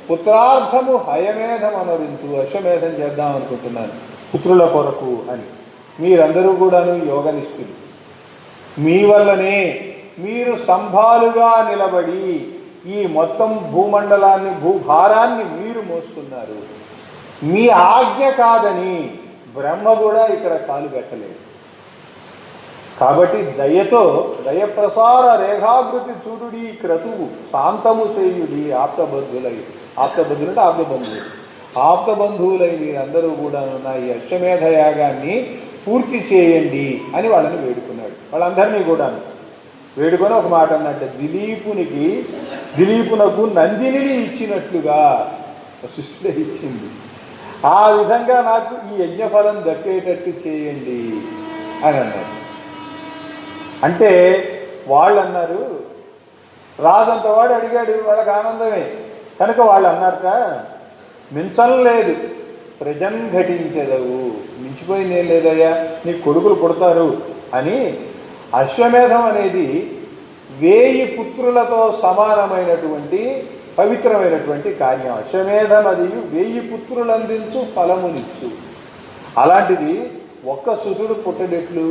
పుత్రార్థము హయమేధం అనరించు, అశ్వమేధం చేద్దాం అనుకుంటున్నాను పుత్రుల కొరకు అని. మీరందరూ కూడాను యోగనిష్ఠులు. మీ వల్లనే మీరు స్తంభాలుగా నిలబడి ఈ మొత్తం భూమండలాన్ని, భూభారాన్ని మీరు మోస్తున్నారు. మీ ఆజ్ఞ కాదని బ్రహ్మ కూడా ఇక్కడ కాలు పెట్టలేదు. కాబట్టి దయతో, దయప్రసార రేఖాకృతి చూడుడి క్రతువు శాంతము చేయుడి ఆప్తబంధులై. ఆప్తబంధులు అంటే ఆప్తబంధువులు. ఆప్తబంధువులై మీరందరూ కూడా ఉన్న ఈ అశ్వమేధ యాగాన్ని పూర్తి చేయండి అని వాళ్ళని వేడుకున్నాడు. వాళ్ళందరినీ కూడాను వేడుకొని ఒక మాట అన్నట్టు, దిలీపునకు నందిని ఇచ్చినట్లుగా వశిష్ఠుడే ఇచ్చింది, ఆ విధంగా నాకు ఈ యజ్ఞఫలం దక్కేటట్టు చేయండి అని అన్నారు. అంటే వాళ్ళు అన్నారు, రాజంత వాడు అడిగాడు, వాళ్ళకి ఆనందమే కనుక వాళ్ళు అన్నారట, మించలేదు ప్రజన్ ఘటించదవు, మించిపోయింది ఏం లేదయ్యా, నీకు కొడుకులు పుడతారు అని. అశ్వమేధం అనేది 1000 పుత్రులతో సమానమైనటువంటి పవిత్రమైనటువంటి కార్యం. అశ్వమేధం అది 1000 పుత్రులు అందించు ఫలమునిచ్చు. అలాంటిది ఒక్క సుతుడు పుట్టడెట్లు,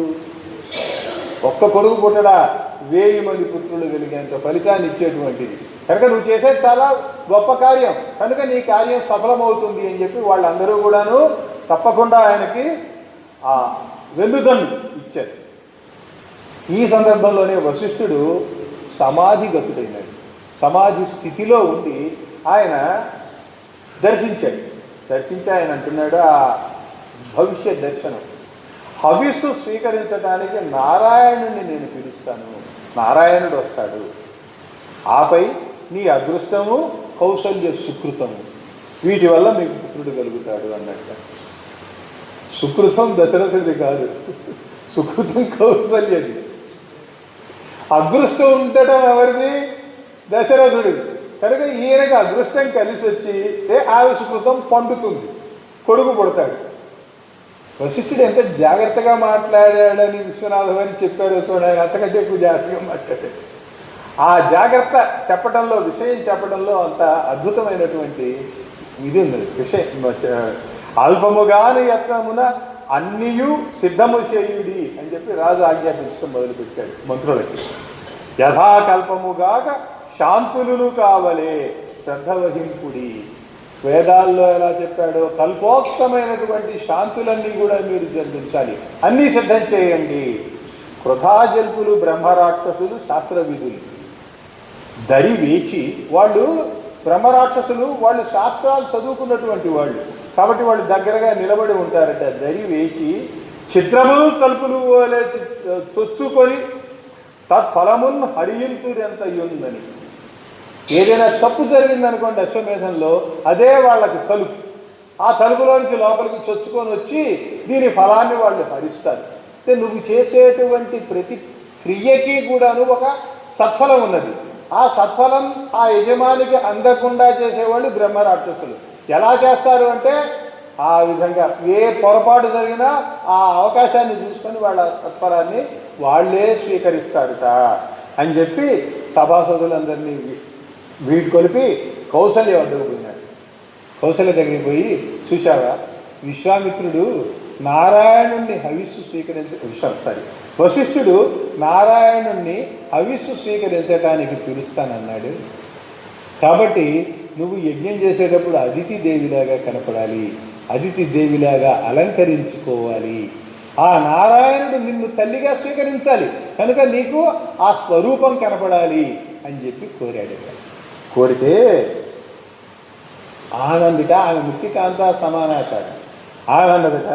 ఒక్క కొడుకు పుట్టడా 1000 మంది పుత్రులు కలిగేంత ఫలితాన్ని ఇచ్చేటువంటిది. కనుక నువ్వు చేసేది చాలా గొప్ప కార్యం, కనుక నీ కార్యం సఫలమవుతుంది అని చెప్పి వాళ్ళందరూ కూడాను తప్పకుండా ఆయనకి ఆ వెన్నుదన్ను ఇచ్చారు. ఈ సందర్భంలోనే వశిష్ఠుడు సమాధిగతుడైనాడు. సమాధి స్థితిలో ఉండి ఆయన దర్శించి ఆయన అంటున్నాడు, ఆ భవిష్య దర్శనం, హవిస్సు స్వీకరించడానికి నారాయణుని నేను పిలుస్తాను, నారాయణుడు వస్తాడు, ఆపై నీ అదృష్టము కౌశల్య సుకృతము, వీటి వల్ల మీకు పుత్రుడు కలుగుతాడు అన్నట్టు. సుకృతం దశరథుడి కాదు, సుకృతం కౌశల్యది. అదృష్టం ఉండటం ఎవరిది? దశరథుడి. కనుక ఈయనకి అదృష్టం కలిసి వచ్చి ఆ సుకృతం పండుతుంది, కొడుకు పుడతాడు. వశిష్ఠుడు ఎంత జాగ్రత్తగా మాట్లాడాడని విశ్వనాథం అని చెప్పారు చూడండి, అంతకంటే ఎక్కువ జాగ్రత్తగా మాట్లాడాడు. ఆ జాగ్రత్త చెప్పడంలో, విషయం చెప్పడంలో అంత అద్భుతమైనటువంటి ఇది ఉంది. విషయం అల్పముగాని యత్నమున అన్నియు సిద్ధము చేయుడి అని చెప్పి రాజు ఆజ్ఞాపించడం మొదలుపెట్టాడు మంత్రులకి. యథాకల్పముగాక శాంతులు కావలే శ్రద్ధ వహింపుడి. వేదాల్లో ఎలా చెప్పాడో కల్పోక్తమైనటువంటి శాంతులన్నీ కూడా మీరు జరిపించాలి, అన్నీ సిద్ధం చేయండి. కృధాజల్పులు బ్రహ్మరాక్షసులు శాస్త్రవిధులు దరి వేచి, వాళ్ళు బ్రహ్మరాక్షసులు, వాళ్ళు శాస్త్రాలు చదువుకున్నటువంటి వాళ్ళు కాబట్టి వాళ్ళు దగ్గరగా నిలబడి ఉంటారట. దరి వేచి చిత్రములు తలుపులు చొచ్చుకొని తత్ఫలమున్ హరియింతురెంతయుందని. ఏదైనా తప్పు జరిగిందనుకోండి అశ్వమేధంలో, అదే వాళ్ళకి తలుపు, ఆ తలుపులోనికి లోపలికి చొచ్చుకొని వచ్చి దీని ఫలాన్ని వాళ్ళు హరిస్తారు. అంటే నువ్వు చేసేటువంటి ప్రతి క్రియకి కూడాను ఒక సత్ఫలం ఉన్నది. ఆ సత్ఫలం ఆ యజమానికి అందకుండా చేసేవాళ్ళు బ్రహ్మరాక్షసులు. ఎలా చేస్తారు అంటే ఆ విధంగా ఏ పొరపాటు జరిగినా ఆ అవకాశాన్ని చూసుకొని వాళ్ళ సత్ఫలాన్ని వాళ్ళే స్వీకరిస్తారట అని చెప్పి సభాసదులందరినీ వీడి కొలిపి కౌసల్య వద్దకు పోయినాడు. కౌసల్య దగ్గరికి పోయి, చూశావా విశ్వామిత్రుడు నారాయణుణ్ణి హవిస్సు వశిష్ఠుడు నారాయణుణ్ణి హవిస్సు స్వీకరించడానికి పిలుస్తానన్నాడు. కాబట్టి నువ్వు యజ్ఞం చేసేటప్పుడు అదితి దేవిలాగా కనపడాలి, అదితి దేవిలాగా అలంకరించుకోవాలి. ఆ నారాయణుడు నిన్ను తల్లిగా స్వీకరించాలి. కనుక నీకు ఆ స్వరూపం కనపడాలి అని చెప్పి కోరాడు. కోరితే ఆనందిట ఆమె ముక్తికాంత సమానాచాడు. ఆనందట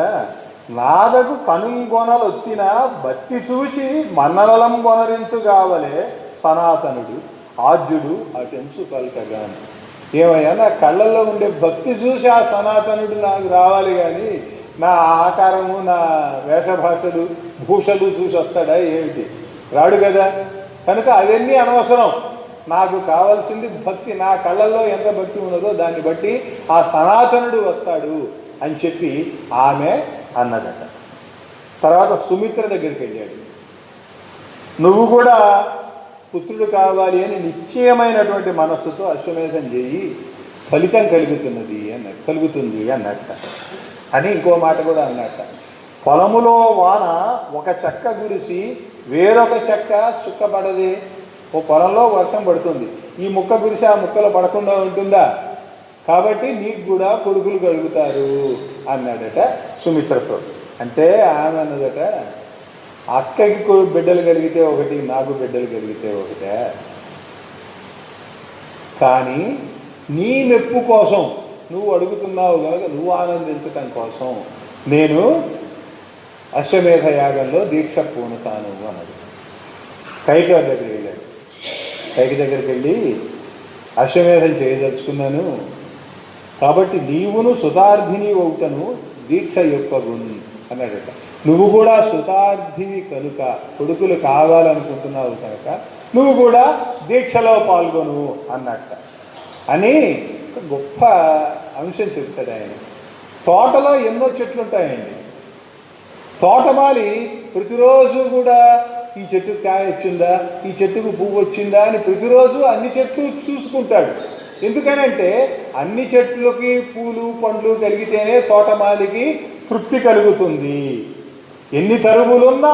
నాదకు కనుగొనలు వచ్చిన భక్తి చూసి మన్ననలం కొనరించు కావలే సనాతనుడు ఆద్యుడు అటెంచు పల్కగాను. ఏమయ్యా, నా కళ్ళల్లో ఉండే భక్తి చూసి ఆ సనాతనుడు నాకు రావాలి, కానీ నా ఆకారము నా వేషభాషలు భూషలు చూసి వస్తాడా ఏమిటి? రాడు కదా. కనుక అవన్నీ అనవసరం. నాకు కావాల్సింది భక్తి. నా కళ్ళల్లో ఎంత భక్తి ఉన్నదో దాన్ని బట్టి ఆ సనాతనుడు వస్తాడు అని చెప్పి ఆమె అన్నదట. తర్వాత సుమిత్ర దగ్గరికి వెళ్ళాడు. నువ్వు కూడా పుత్రుడు కావాలి అని నిశ్చయమైనటువంటి మనస్సుతో అశ్వమేధం చేయి, ఫలితం కలుగుతుంది అన్నట్ట అని ఇంకో మాట కూడా అన్నట్ట. పొలములో వాన ఒక చెక్క గురిసి వేరొక చెక్క చుక్కపడదే. ఓ పొలంలో వర్షం పడుతుంది, ఈ ముక్క గురిసి ఆ ముక్కలో పడకుండా ఉంటుందా? కాబట్టి నీకు కూడా కొడుకులు కలుగుతారు అన్నాడట సుమిత్రతో. అంటే ఆమె అన్నదట, అక్కకి బిడ్డలు కలిగితే ఒకటి, నాకు బిడ్డలు కలిగితే ఒకటే, కానీ నీ మెప్పు కోసం నువ్వు అడుగుతున్నావు కనుక నువ్వు ఆనందించటం కోసం నేను అశ్వమేధ యాగంలో దీక్ష పూనుతాను అన్నది. కైక దగ్గరికి వెళ్ళాడు. కైక దగ్గరికి వెళ్ళి అశ్వమేధం చేయదలుచుకున్నాను, కాబట్టి నీవును సుతార్థిని అవుతను దీక్ష యొక్కగును అన్నాడట. నువ్వు కూడా సుతార్థిని కనుక, కొడుకులు కావాలనుకుంటున్నావు కనుక నువ్వు కూడా దీక్షలో పాల్గొను అన్నట్ట అని ఒక గొప్ప అంశం చెప్తాడు ఆయన. తోటలో ఎన్నో చెట్లు ఉంటాయండి. తోటమాలి ప్రతిరోజు కూడా ఈ చెట్టుకు కాయ వచ్చిందా, ఈ చెట్టుకు పువ్వు వచ్చిందా అని ప్రతిరోజు అన్ని చెట్లు చూసుకుంటాడు. ఎందుకనంటే అన్ని చెట్లకి పూలు పండ్లు కలిగితేనే తోటమాలికి తృప్తి కలుగుతుంది. ఎన్ని తరుగులున్నా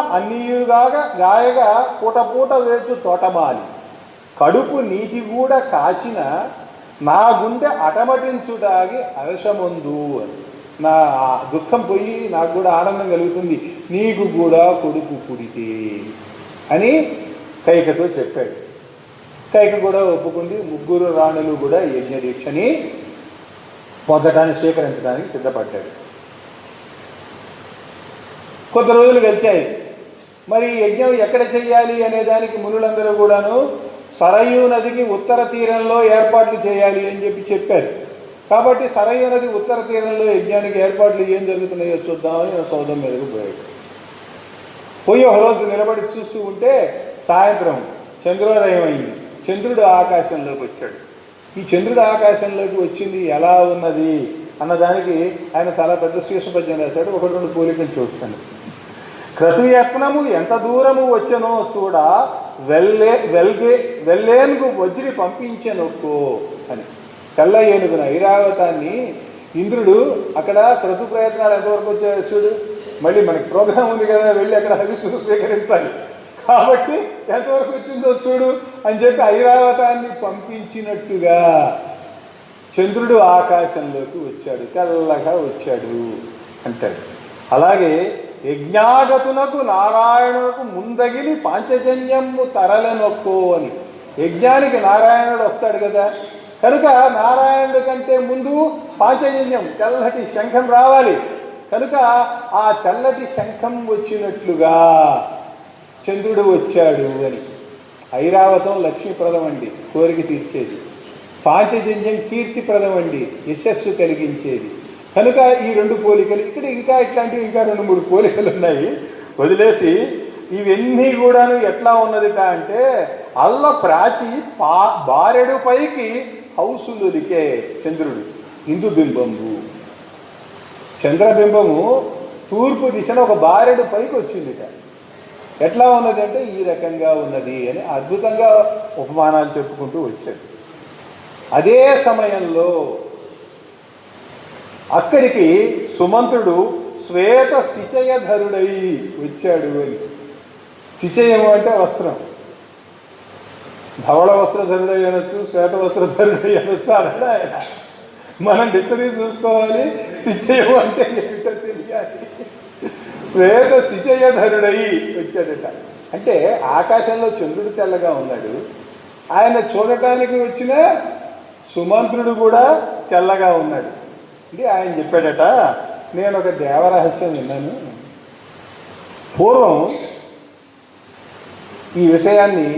గాయగా పూట వేసు తోటమాలి, కడుపు నీటి కూడా కాచిన నా గుండె అటమటించుడాగి హర్షముందు అని. నా దుఃఖం పోయి నాకు కూడా ఆనందం కలుగుతుంది, నీకు కూడా కొడుకు పుడితే అని కైకతో చెప్పాడు. కైక కూడా ఒప్పుకుంది. ముగ్గురు రాణులు కూడా యజ్ఞ దీక్షని పొందటానికి స్వీకరించడానికి సిద్ధపడ్డాడు. కొద్ది రోజులు గడిచాయి. మరి యజ్ఞం ఎక్కడ చెయ్యాలి అనే దానికి మునులందరూ కూడాను సరయూ నదికి ఉత్తర తీరంలో ఏర్పాట్లు చేయాలి అని చెప్పారు. కాబట్టి సరయూ నది ఉత్తర తీరంలో యజ్ఞానికి ఏర్పాట్లు ఏం జరుగుతున్నాయో చూద్దామని సౌదం మీదకు పోయాడు. పోయి ఒక రోజు నిలబడి చూస్తూ ఉంటే సాయంత్రం చంద్రోదయం అయింది. చంద్రుడు ఆకాశంలోకి వచ్చాడు. ఈ చంద్రుడు ఆకాశంలోకి వచ్చింది ఎలా ఉన్నది అన్నదానికి ఆయన చాలా పెద్ద శీర్షపద్యం రాశాడు. ఒకటి రెండు పోలికలు చూస్తాను. క్రతుయత్నము ఎంత దూరము వచ్చనో చూడ వెల్లేనుగు వజ్రి పంపించనొక్కో అని. తెల్ల ఏనుగున ఐరావతాన్ని ఇంద్రుడు అక్కడ క్రతు ప్రయత్నాలు ఎంతవరకు వచ్చాయో చూడు. మళ్ళీ మనకి ప్రోగ్రాం ఉంది కదా, వెళ్ళి అక్కడ హవిస్సు స్వీకరించాలి, కాబట్టి ఎంతవరకు వచ్చిందో చూడు అని చెప్పి ఐరావతాన్ని పంపించినట్టుగా చంద్రుడు ఆకాశంలోకి వచ్చాడు, తెల్లగా వచ్చాడు అంటాడు. అలాగే యజ్ఞాగతునకు నారాయణునకు ముందగిలి పాంచజన్యము తరలనొక్కో అని. యజ్ఞానికి నారాయణుడు వస్తాడు కదా, కనుక నారాయణుడి కంటే ముందు పాంచజన్యం తెల్లటి శంఖం రావాలి. కనుక ఆ తెల్లటి శంఖం వచ్చినట్లుగా చంద్రుడు వచ్చాడు అని. ఐరావతం లక్ష్మీప్రదం అండి, కోరిక తీర్చేది. పాంచజన్యం కీర్తిప్రదం అండి, యశస్సు కలిగించేది. కనుక ఈ రెండు పోలికలు ఇక్కడ ఇంకా ఇట్లాంటివి ఇంకా 2-3 పోలికలు ఉన్నాయి, వదిలేసి ఇవన్నీ కూడాను ఎట్లా ఉన్నదిట అంటే అల్ల ప్రాచి బారెడు పైకి హౌసులులికే చంద్రుడు ఇందుబింబము. చంద్రబింబము తూర్పు దిశన ఒక బారెడు పైకి వచ్చిందిట. ఎట్లా ఉన్నది అంటే ఈ రకంగా ఉన్నది అని అద్భుతంగా ఉపమానాలు చెప్పుకుంటూ వచ్చాడు. అదే సమయంలో అక్కడికి సుమంతుడు శ్వేత శిచయధరుడై వచ్చాడు అని. శిచయము అంటే వస్త్రం, ధవళ వస్త్రధరుడై అనొచ్చు, శ్వేత వస్త్రధరుడై అనొచ్చు అన్నాడు ఆయన. మనం డిక్షనరీ చూసుకోవాలి, శిచయము అంటే ఏమిటో తెలియాలి. శ్వేత శిచయధరుడై వచ్చాడట. అంటే ఆకాశంలో చంద్రుడు తెల్లగా ఉన్నాడు, ఆయన చూడటానికి వచ్చిన సుమంత్రుడు కూడా తెల్లగా ఉన్నాడు. అంటే ఆయన చెప్పాడట, నేను ఒక దేవరహస్యం విన్నాను. పూర్వం ఈ విషయాన్ని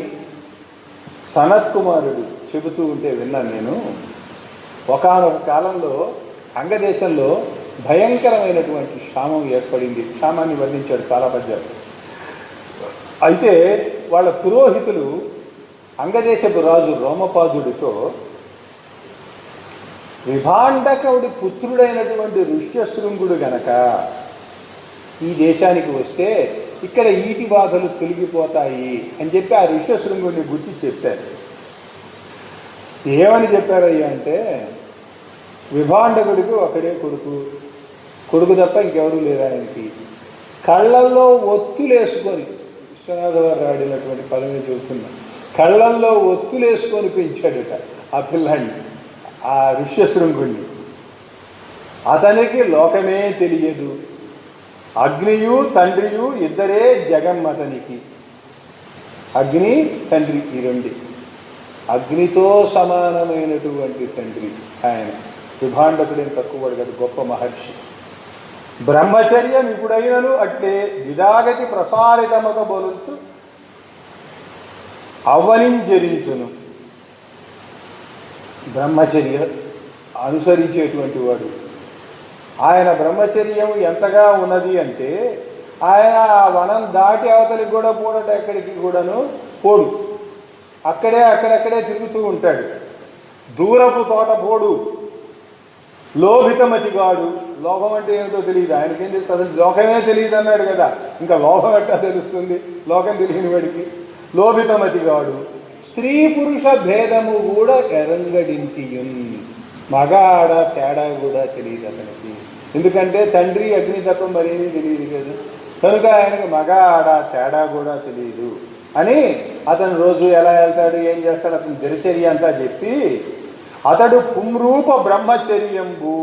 సనత్ కుమారుడు చెబుతూ ఉంటే విన్నాను నేను. ఒకానొక కాలంలో అంగదేశంలో భయంకరమైనటువంటి క్షామం ఏర్పడింది. క్షామాన్ని వర్ణించాడు చాలా పద్యాలు. అయితే వాళ్ళ పురోహితులు అంగదేశపు రాజు రోమపాదుడితో విభాండకుడి పుత్రుడైనటువంటి ఋష్యశృంగుడు గనక ఈ దేశానికి వస్తే ఇక్కడ ఈటి బాధలు తొలగిపోతాయి అని చెప్పి ఆ ఋష్యశృంగుడిని గుర్తి చెప్పారు. ఏమని చెప్పారయ్యా అంటే, విభాండకుడికి ఒకడే కొడుకు తప్ప ఇంకెవరూ లేరు ఆయనకి. కళ్ళల్లో ఒత్తులేసుకొని, విశ్వనాథ వారు రాడినటువంటి పదవి చూస్తున్నాం, కళ్ళల్లో ఒత్తులేసుకొని పెంచాడుట ఆ పిల్లాన్ని, ఆ ఋష్యశృంగుణ్ణి. అతనికి లోకమే తెలియదు, అగ్నియు తండ్రియు ఇద్దరే జగమ్మతనికి. అగ్ని తండ్రి ఈ రెండు, అగ్నితో సమానమైనటువంటి తండ్రి ఆయన. విభాండకుడేం తక్కువ కదా, గొప్ప మహర్షి. బ్రహ్మచర్యం ఇప్పుడైనను అట్లే విదాగతి ప్రసారితమక బొలుచు అవనించరించును. బ్రహ్మచర్య అనుసరించేటువంటి వాడు. ఆయన బ్రహ్మచర్యం ఎంతగా ఉన్నది అంటే, ఆయన ఆ వనం దాటి అవతలికి కూడా పోడట, ఎక్కడికి కూడాను పోడు, అక్కడక్కడే తిరుగుతూ ఉంటాడు. దూరపు తోట పోడు, లోభితమతిగాడు. లోభం అంటే ఏమిటో తెలియదు ఆయనకేం తెలుస్తుంది, అసలు లోకమే తెలియదు అన్నాడు కదా, ఇంకా లోభం ఎట్టా తెలుస్తుంది లోకం తెలియని వాడికి. లోభితమతిగాడు, స్త్రీ పురుష భేదము కూడా ఎరంగడింటియున్. మగ ఆడ తేడా కూడా తెలియదు అతనికి. ఎందుకంటే తండ్రి అగ్ని తప్ప మరేమీ తెలియదు కదా, కనుక ఆయనకు మగ ఆడ తేడా కూడా తెలియదు అని అతను రోజు ఎలా వెళ్తాడు, ఏం చేస్తాడు, అతని దినచర్య అంతా చెప్పి, అతడు పుంరూప బ్రహ్మచర్యంబు,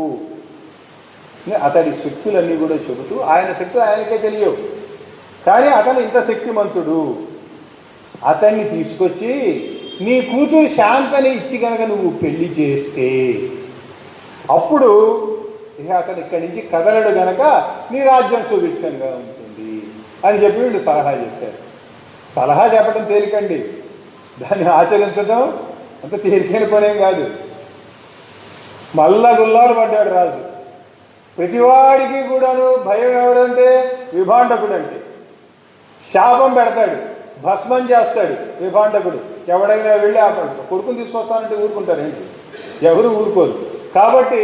అతడి శక్తులన్నీ కూడా చెబుతూ, ఆయన శక్తులు ఆయనకే తెలియవు, కానీ అతను ఇంత శక్తిమంతుడు. అతన్ని తీసుకొచ్చి నీ కూతురు శాంతని ఇచ్చి కనుక నువ్వు పెళ్లి చేస్తే అప్పుడు ఇక అతను ఇక్కడి నుంచి కదలడు గనక నీ రాజ్యం సుభిక్షంగా ఉంటుంది అని చెప్పి వీళ్ళు సలహా చెప్పారు. సలహా చెప్పడం తేలికండి, దాన్ని ఆచరించడం అంత తేలికైన పనేం కాదు. మళ్ళా గుల్లాడు పడ్డాడు రాజు. ప్రతివాడికి కూడాను భయం ఎవరంటే విభాండకుడు అంటే. శాపం పెడతాడు, భస్మం చేస్తాడు విభాండకుడు. ఎవడైనా వెళ్ళి ఆ కొడుకుని తీసుకొస్తానంటే ఊరుకుంటారేంటి, ఎవరు ఊరుకోరు. కాబట్టి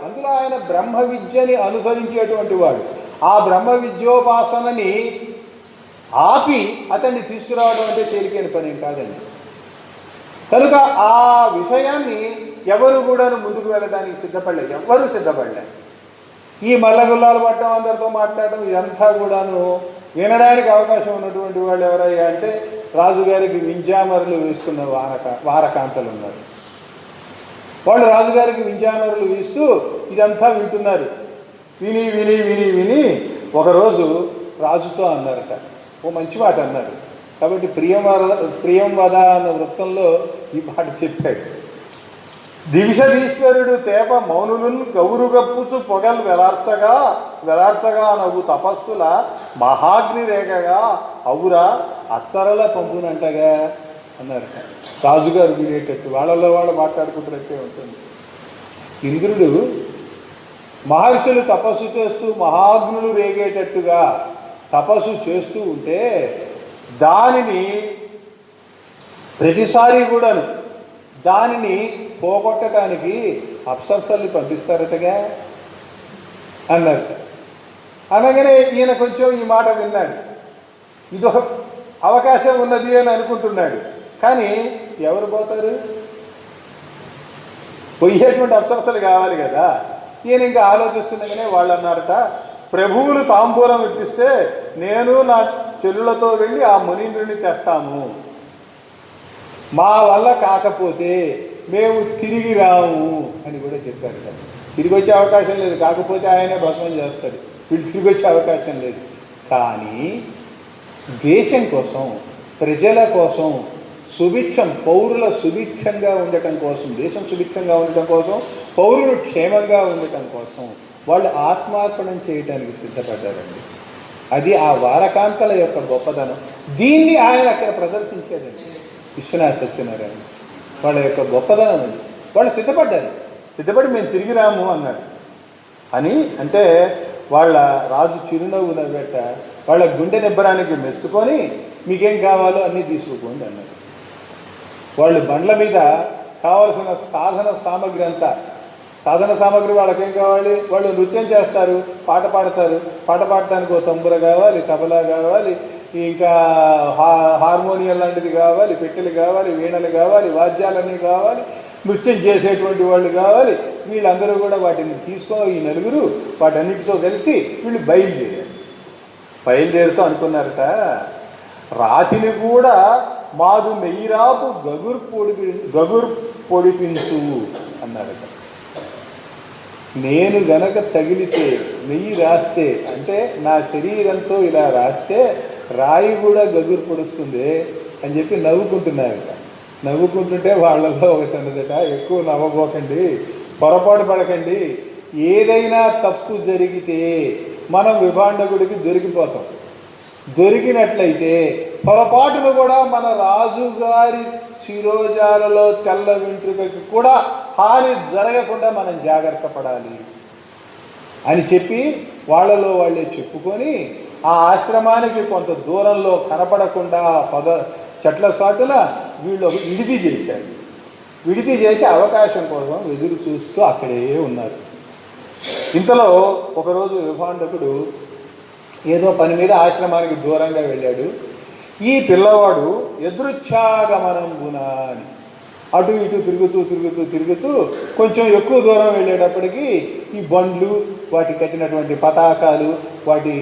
అందులో ఆయన బ్రహ్మ విద్యని అనుసరించేటువంటి వాడు. ఆ బ్రహ్మ విద్యోపాసనని ఆపి అతన్ని తీసుకురావడం అంటే తేలికైన పని ఏం కాదండి. కనుక ఆ విషయాన్ని ఎవరు కూడాను ముందుకు వెళ్ళడానికి సిద్ధపడలేదు, ఎవరు సిద్ధపడలేదు. ఈ మల్లగుల్లాలు పట్టడం, అందరితో మాట్లాడటం, ఇదంతా కూడాను వినడానికి అవకాశం ఉన్నటువంటి వాళ్ళు ఎవరయ్యా అంటే, రాజుగారికి వింజామరులు వేసుకున్న వారకాంతలు ఉన్నారు. వాళ్ళు రాజుగారికి వింజామరులు వీస్తూ ఇదంతా వింటున్నారు. విని విని విని విని ఒకరోజు రాజుతో అన్నారట, ఓ మంచి మాట అన్నారు. కాబట్టి ప్రియం వద అన్న వృత్తంలో ఈ మాట చెప్పాడు. దివిషధీశ్వరుడు తేప మౌనులున్ గౌరుగప్పుచు పొగలు వెలార్చగా నవ్వు తపస్సుల మహాగ్ని రేఖగా అవురా అచ్చరల పంపునంటగా అన్నారు. రాజుగారు వినేటట్టు వాళ్ళలో వాళ్ళు మాట్లాడుకుంటున్నట్టే ఉంటుంది. ఇంద్రుడు మహర్షులు తపస్సు చేస్తూ మహాగ్నులు రేగేటట్టుగా తపస్సు చేస్తూ ఉంటే దానిని ప్రతిసారి కూడాను దానిని పోగొట్టడానికి అప్సరసల్ని పంపిస్తారటగా అన్నారు. అనగానే ఈయన కొంచెం ఈ మాట విన్నాడు. ఇదొక అవకాశం ఉన్నది అని అనుకుంటున్నాడు. కానీ ఎవరు పోతారు, పోయేటువంటి అప్సరసలు కావాలి కదా. ఈయన ఇంకా ఆలోచిస్తుండగానే వాళ్ళు అన్నారట, ప్రభువులు తాంబూలం ఇప్పిస్తే నేను నా చెల్లులతో వెళ్ళి ఆ మునీంద్రుని తెస్తాము, మా వల్ల కాకపోతే మేము తిరిగి రాము అని కూడా చెప్పారు కదా. తిరిగి వచ్చే అవకాశం లేదు, కాకపోతే ఆయనే భస్మం చేస్తాడు, వీళ్ళు తిరిగి వచ్చే అవకాశం లేదు. కానీ దేశం కోసం, ప్రజల కోసం, పౌరుల సుభిక్షంగా ఉండటం కోసం, దేశం సుభిక్షంగా ఉండటం కోసం, పౌరులు క్షేమంగా ఉండటం కోసం వాళ్ళు ఆత్మార్పణం చేయడానికి సిద్ధపడ్డారండి. అది ఆ వారకాంతల యొక్క గొప్పదనం. దీన్ని ఆయన అక్కడ ప్రదర్శించాడండి విశ్వనాథ సత్యనారాయణ. వాళ్ళ యొక్క గొప్పదనం అది. వాళ్ళు సిద్ధపడి మేము తిరిగి రాము అన్నారు. అంటే వాళ్ళ రాజు చిరునవ్వు నవ్వేట వాళ్ళ గుండె నిబ్బరానికి మెచ్చుకొని మీకేం కావాలో అన్నీ తీసుకోండి అన్నారు. వాళ్ళు బండ్ల మీద కావాల్సిన సాధన సామగ్రి వాళ్ళకేం కావాలి? వాళ్ళు నృత్యం చేస్తారు, పాట పాడతారు. పాట పాడటానికి ఒక తంబుర కావాలి, తబలా కావాలి, ఇంకా హార్మోనియం లాంటిది కావాలి, పెట్టెలు కావాలి, వీణలు కావాలి, వాద్యాలన్నీ కావాలి, నృత్యం చేసేటువంటి వాళ్ళు కావాలి. వీళ్ళందరూ కూడా వాటిని తీసుకొని ఈ నలుగురు వాటన్నిటితో కలిసి వీళ్ళు బయలుదేరుతూ అనుకున్నారట, రాతిని కూడా మాదు మెయ్యిరాపు గగుర్ పొడిపించు అన్నారట. నేను గనక తగిలితే, నెయ్యి రాస్తే, అంటే నా శరీరంతో ఇలా రాస్తే రాయి కూడా గగురు పొడుస్తుంది అని చెప్పి నవ్వుకుంటున్నారట. నవ్వుకుంటుంటే వాళ్ళలో ఒకటి అన్నదట, ఎక్కువ నవ్వబోకండి, పొరపాటు పడకండి. ఏదైనా తప్పు జరిగితే మనం విభాండకుడికి దొరికిపోతాం. దొరికినట్లయితే పొరపాటును కూడా మన రాజుగారి శిరోజాలలో తెల్ల వెంట్రుకకి కూడా హాని జరగకుండా మనం జాగ్రత్త పడాలి అని చెప్పి వాళ్ళలో వాళ్ళే చెప్పుకొని ఆ ఆశ్రమానికి కొంత దూరంలో కనపడకుండా చెట్ల చాటున వీళ్ళు విడిది చేసి అవకాశం కోసం ఎదురు చూస్తూ అక్కడే ఉన్నారు. ఇంతలో ఒకరోజు విభాండకుడు ఏదో పని మీద ఆశ్రమానికి దూరంగా వెళ్ళాడు. ఈ పిల్లవాడు ఎదురుచ్ఛాగమనంబున అని అటు ఇటు తిరుగుతూ కొంచెం ఎక్కువ దూరం వెళ్ళేటప్పటికి ఈ బండ్లు, వాటి కట్టినటువంటి పతాకాలు, వాటి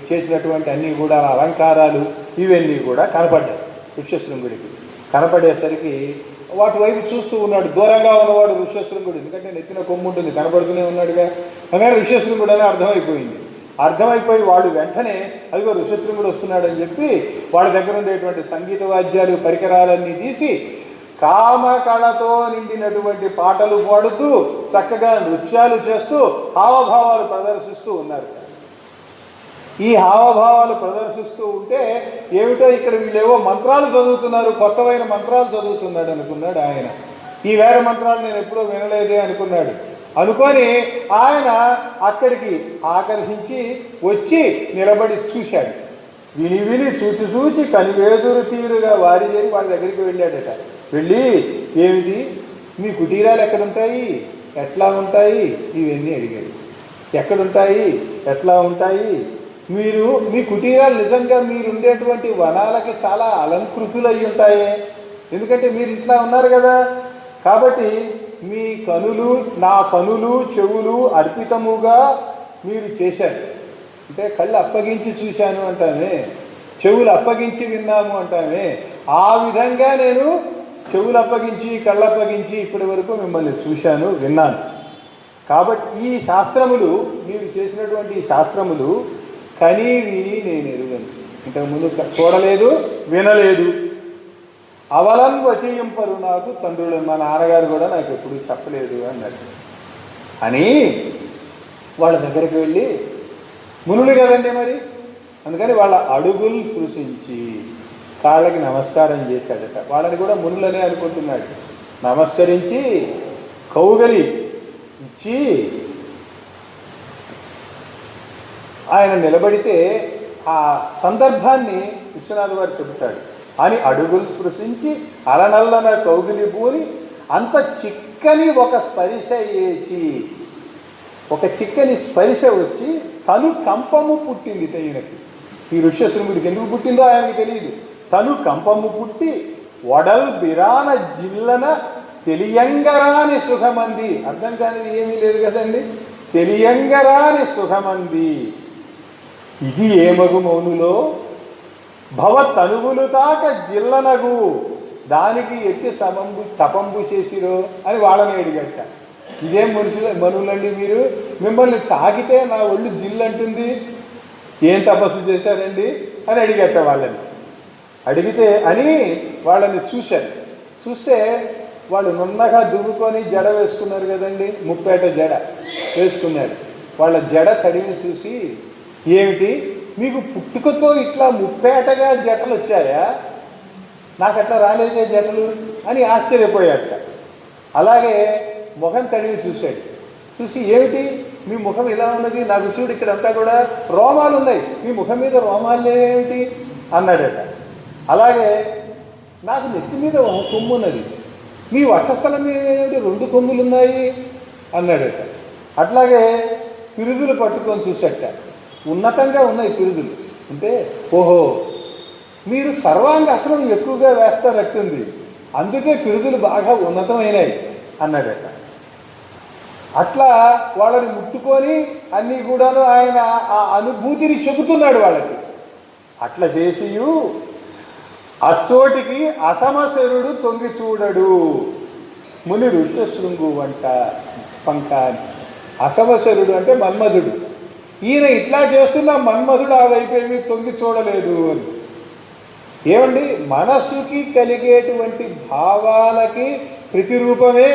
చేసినటువంటి అన్నీ కూడా అలంకారాలు ఇవన్నీ కూడా కనపడ్డాయి ఋష్యశృంగుడికి. కనపడేసరికి వాటి వైపు చూస్తూ ఉన్నాడు. దూరంగా ఉన్నవాడు ఋష్యశృంగుడు, ఎందుకంటే నెత్తిన కొమ్ము ఉంటుంది, కనపడుతూనే ఉన్నాడుగా. అలాగే ఋష్యశృంగుడు అని అర్థమైపోయి వాడు వెంటనే అదిగో ఋష్యశృంగుడు వస్తున్నాడని చెప్పి వాళ్ళ దగ్గర ఉండేటువంటి సంగీత వాద్యాలు, పరికరాలన్నీ తీసి కామకళతో నిండినటువంటి పాటలు పాడుతూ చక్కగా నృత్యాలు చేస్తూ హావభావాలు ప్రదర్శిస్తూ ఉన్నారు. ఈ హావభావాలు ప్రదర్శిస్తూ ఉంటే ఏమిటో ఇక్కడ వీళ్ళేవో మంత్రాలు చదువుతున్నారు, కొత్తమైన మంత్రాలు చదువుతున్నాడు అనుకున్నాడు ఆయన. ఈ వేరే మంత్రాలు నేను ఎప్పుడూ వినలేదే అనుకొని ఆయన అక్కడికి ఆకర్షించి వచ్చి నిలబడి చూశాడు. విని చూచి కనివేదురు తీరుగా వారి దగ్గరికి వెళ్ళాడట. వెళ్ళి ఏమిటి మీ కుటీరాలు ఎక్కడుంటాయి, ఎట్లా ఉంటాయి ఇవన్నీ అడిగాడు. ఎక్కడుంటాయి, ఎట్లా ఉంటాయి, మీ కుటీరాలు నిజంగా మీరుండేటువంటి వనాలకి చాలా అలంకృతులు అయి ఉంటాయి, ఎందుకంటే మీరు ఇట్లా ఉన్నారు కదా, కాబట్టి మీ నా కనులు చెవులు అర్పితముగా మీరు చేశారు. అంటే కళ్ళు అప్పగించి చూశాను అంటామే, చెవులు అప్పగించి విన్నాము అంటామే, ఆ విధంగా నేను చెవులు అప్పగించి కళ్ళు అప్పగించి ఇప్పటి వరకు మిమ్మల్ని చూశాను, విన్నాను. కాబట్టి ఈ శాస్త్రములు, మీరు చేసినటువంటి ఈ శాస్త్రములు కని విని నేను ఎరుగను, ఇంతకుముందు చూడలేదు, వినలేదు. అవలం వచయింపరు నాకు తండ్రులు, మా నాన్నగారు కూడా నాకు ఎప్పుడు చెప్పలేదు అన్నారు అని వాళ్ళ దగ్గరికి వెళ్ళి, మునులు కదండి మరి, అందుకని వాళ్ళ అడుగులు స్పృశించి కాళ్ళకి నమస్కారం చేశాడట. వాళ్ళని కూడా మునులనే అనుకుంటున్నాడు. నమస్కరించి కౌగలి ఇచ్చి ఆయన నిలబడితే ఆ సందర్భాన్ని విశ్వనాథ వారు చెబుతాడు. అని అడుగులు స్పృశించి అలనల్లన కౌగిలి పూని అంత చిక్కని ఒక స్పర్శ ఏచి, ఒక చిక్కని స్పర్శ వచ్చి తను కంపము పుట్టింది ఈయనకి. ఈ ఋష్యశృంగుడికి ఎందుకు పుట్టిందో ఆయనకి తెలియదు. తను కంపము పుట్టి వడల్ బిరాన జిల్లన తెలియంగరాని సుఖమంది. అర్థం కానిది ఏమీ లేదు కదండి. తెలియంగరాని సుఖమంది ఇది ఏమగు మౌనులో భవతనువులు తాక జిల్లనగు దానికి ఎట్టి సమంబు తపంబు చేసిరో అని వాళ్ళని అడిగట. ఇదేం మనులండి మీరు, మిమ్మల్ని తాకితే నా ఒళ్ళు జిల్లంటుంది, ఏం తపస్సు చేశారండి, అని అడిగేట వాళ్ళని. అడిగితే అని వాళ్ళని చూశాను. చూస్తే వాళ్ళు నున్నగా దువ్వుకొని జడ వేసుకున్నారు కదండి, ముప్పేట జడ వేసుకున్నారు. వాళ్ళ జడ తడిని చూసి, ఏమిటి మీకు పుట్టుకతో ఇట్లా ముప్పేటగా జటలు వచ్చాయా, నాకు అట్లా రాలేదే జటలు అని ఆశ్చర్యపోయాట. అలాగే ముఖం తడిని చూశాడు. చూసి, ఏమిటి మీ ముఖం ఇలా ఉన్నది, నాకు చూడు ఇక్కడంతా కూడా రోమాలు ఉన్నాయి, మీ ముఖం మీద రోమాలు లేవేమిటి అన్నాడట. అలాగే నాకు నెత్తి మీద ఒక కొమ్ము ఉన్నది, మీ వక్షస్థలం మీద 2 కొమ్ములు ఉన్నాయి అన్నాడట. అట్లాగే పిరుదులు పట్టుకొని చూసట, ఉన్నతంగా ఉన్నాయి పిరుదులు. అంటే ఓహో మీరు సర్వాంగాసనం ఎక్కువగా వేస్తారట్టుంది, అందుకే పిరుదులు బాగా ఉన్నతమైనవి అన్నాడట. అట్లా వాళ్ళని ముట్టుకొని అన్నీ కూడాను ఆయన ఆ అనుభూతిని చెబుతున్నాడు వాళ్ళకి. అట్లా చేసియు అచ్చోటికి అసమశరుడు తొంగి చూడడు ముని ఋష్యశృంగు వంట పంక. అసమశరుడు అంటే మన్మధుడు. ఈయన ఇట్లా చేస్తున్న మన్మధుడు ఆ వైపేమీ తొంగి చూడలేదు అని. ఏమండి, మనస్సుకి కలిగేటువంటి భావాలకి ప్రతిరూపమే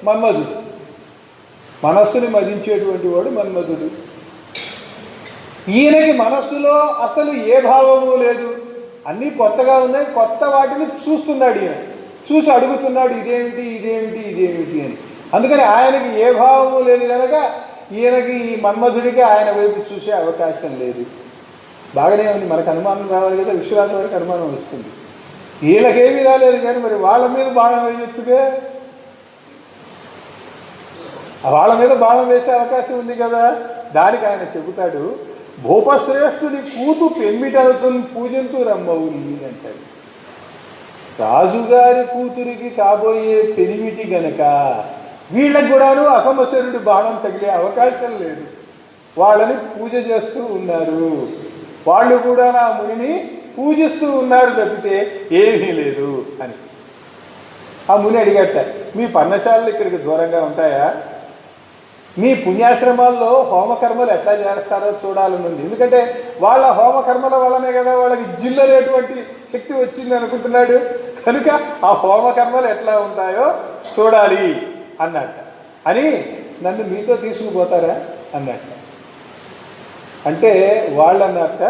మన్మధుడు. మనస్సుని మదించేటువంటి వాడు మన్మధుడు. ఈయనకి మనస్సులో అసలు ఏ భావము లేదు, అన్నీ కొత్తగా ఉన్నాయి, కొత్త వాటిని చూస్తున్నాడు. ఈయన చూసి అడుగుతున్నాడు, ఇదేమిటి ఇదేమిటి ఇదేమిటి అని. అందుకని ఆయనకి ఏ భావము లేదు కనుక ఈయనకి ఈ మన్మధుడికి ఆయన వైపు చూసే అవకాశం లేదు. బాగానే ఉంది, మనకు అనుమానం రావాలి కదా, విశ్వాసం వరకు అనుమానం వస్తుంది. వీళ్ళకేమీ రాలేదు కానీ మరి వాళ్ళ మీద బాణం వేయొచ్చుగా, వాళ్ళ మీద బాణం వేసే అవకాశం ఉంది కదా. దానికి ఆయన చెబుతాడు, భూపశ్రేష్ఠుడి కూతు పెమ్మిటలుచుని పూజంతూ రమ్మవుని అంటాడు. రాజుగారి కూతురికి కాబోయే పెనిమిటి గనక వీళ్ళకి కూడాను అసమశరుడి బాణం తగిలే అవకాశం లేదు. వాళ్ళని పూజ చేస్తూ ఉన్నారు, వాళ్ళు కూడా నా మునిని పూజిస్తూ ఉన్నారు తప్పితే ఏమీ లేదు అని. ఆ ముని అడిగట, మీ పర్ణశాలలు ఇక్కడికి దూరంగా ఉంటాయా, మీ పుణ్యాశ్రమాల్లో హోమకర్మలు ఎట్లా చేస్తారో చూడాలని ఉంది. ఎందుకంటే వాళ్ళ హోమకర్మల వల్లనే కదా వాళ్ళకి జిల్లనేటువంటి శక్తి వచ్చింది అనుకుంటున్నాడు కనుక ఆ హోమకర్మలు ఎట్లా ఉంటాయో చూడాలి అన్నట్ట. అని నన్ను మీతో తీసుకుపోతారా అన్నట్ట. అంటే వాళ్ళు అన్నట్ట,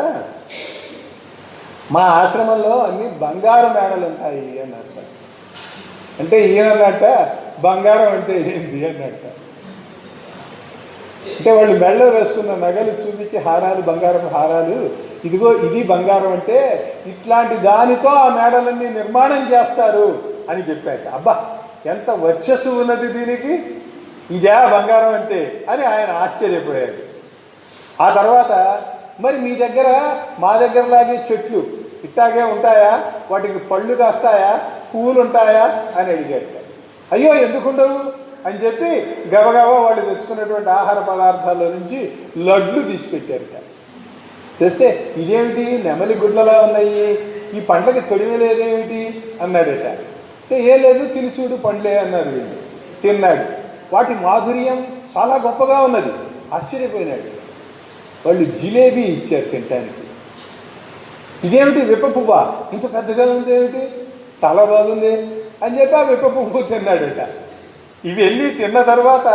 మా ఆశ్రమంలో అన్ని బంగారు మేడలు ఉంటాయి అన్నట్ట. అంటే ఈయన అన్నట్ట, బంగారం అంటే ఏంటి అన్నట్ట. అంటే వాళ్ళు మెళ్ళలో వేసుకున్న నగలు చూపించి హారాలు, బంగారం హారాలు, ఇదిగో ఇది బంగారం అంటే ఇట్లాంటి దానితో ఆ మేడలన్నీ నిర్మాణం చేస్తారు అని చెప్పాక, అబ్బా ఎంత వర్చస్సు ఉన్నది దీనికి, ఇదే బంగారం అంటే అని ఆయన ఆశ్చర్యపోయాడు. ఆ తర్వాత మరి మీ దగ్గర మా దగ్గరలాగే చెట్లు ఇట్టాగే ఉంటాయా, వాటికి పళ్ళు కాస్తాయా, పువ్వులు ఉంటాయా అని అడిగాడు. అయ్యో ఎందుకుండవు అని చెప్పి గబగబా వాళ్ళు తెచ్చుకున్నటువంటి ఆహార పదార్థాల్లో నుంచి లడ్లు తీసిపెట్టారట. తెస్తే ఇదేమిటి నెమలి గుడ్లలా ఉన్నాయి, ఈ పండ్లకి తొడిమలేదేమిటి అన్నాడట. అంటే ఏం లేదు, తిని చూడు పండ్లే అన్నారు వీళ్ళు. తిన్నాడు, వాటి మాధుర్యం చాలా గొప్పగా ఉన్నది. ఆశ్చర్యపోయినాడు. వాళ్ళు జిలేబీ ఇచ్చారు తినటానికి. ఇదేమిటి విప్ప పువ్వా, ఇంత పెద్దగా ఉంది ఏమిటి, చాలా బాగుంది అని చెప్పి ఆ విప్ప పువ్వు తిన్నాడట. ఇవన్నీ తిన్న తర్వాత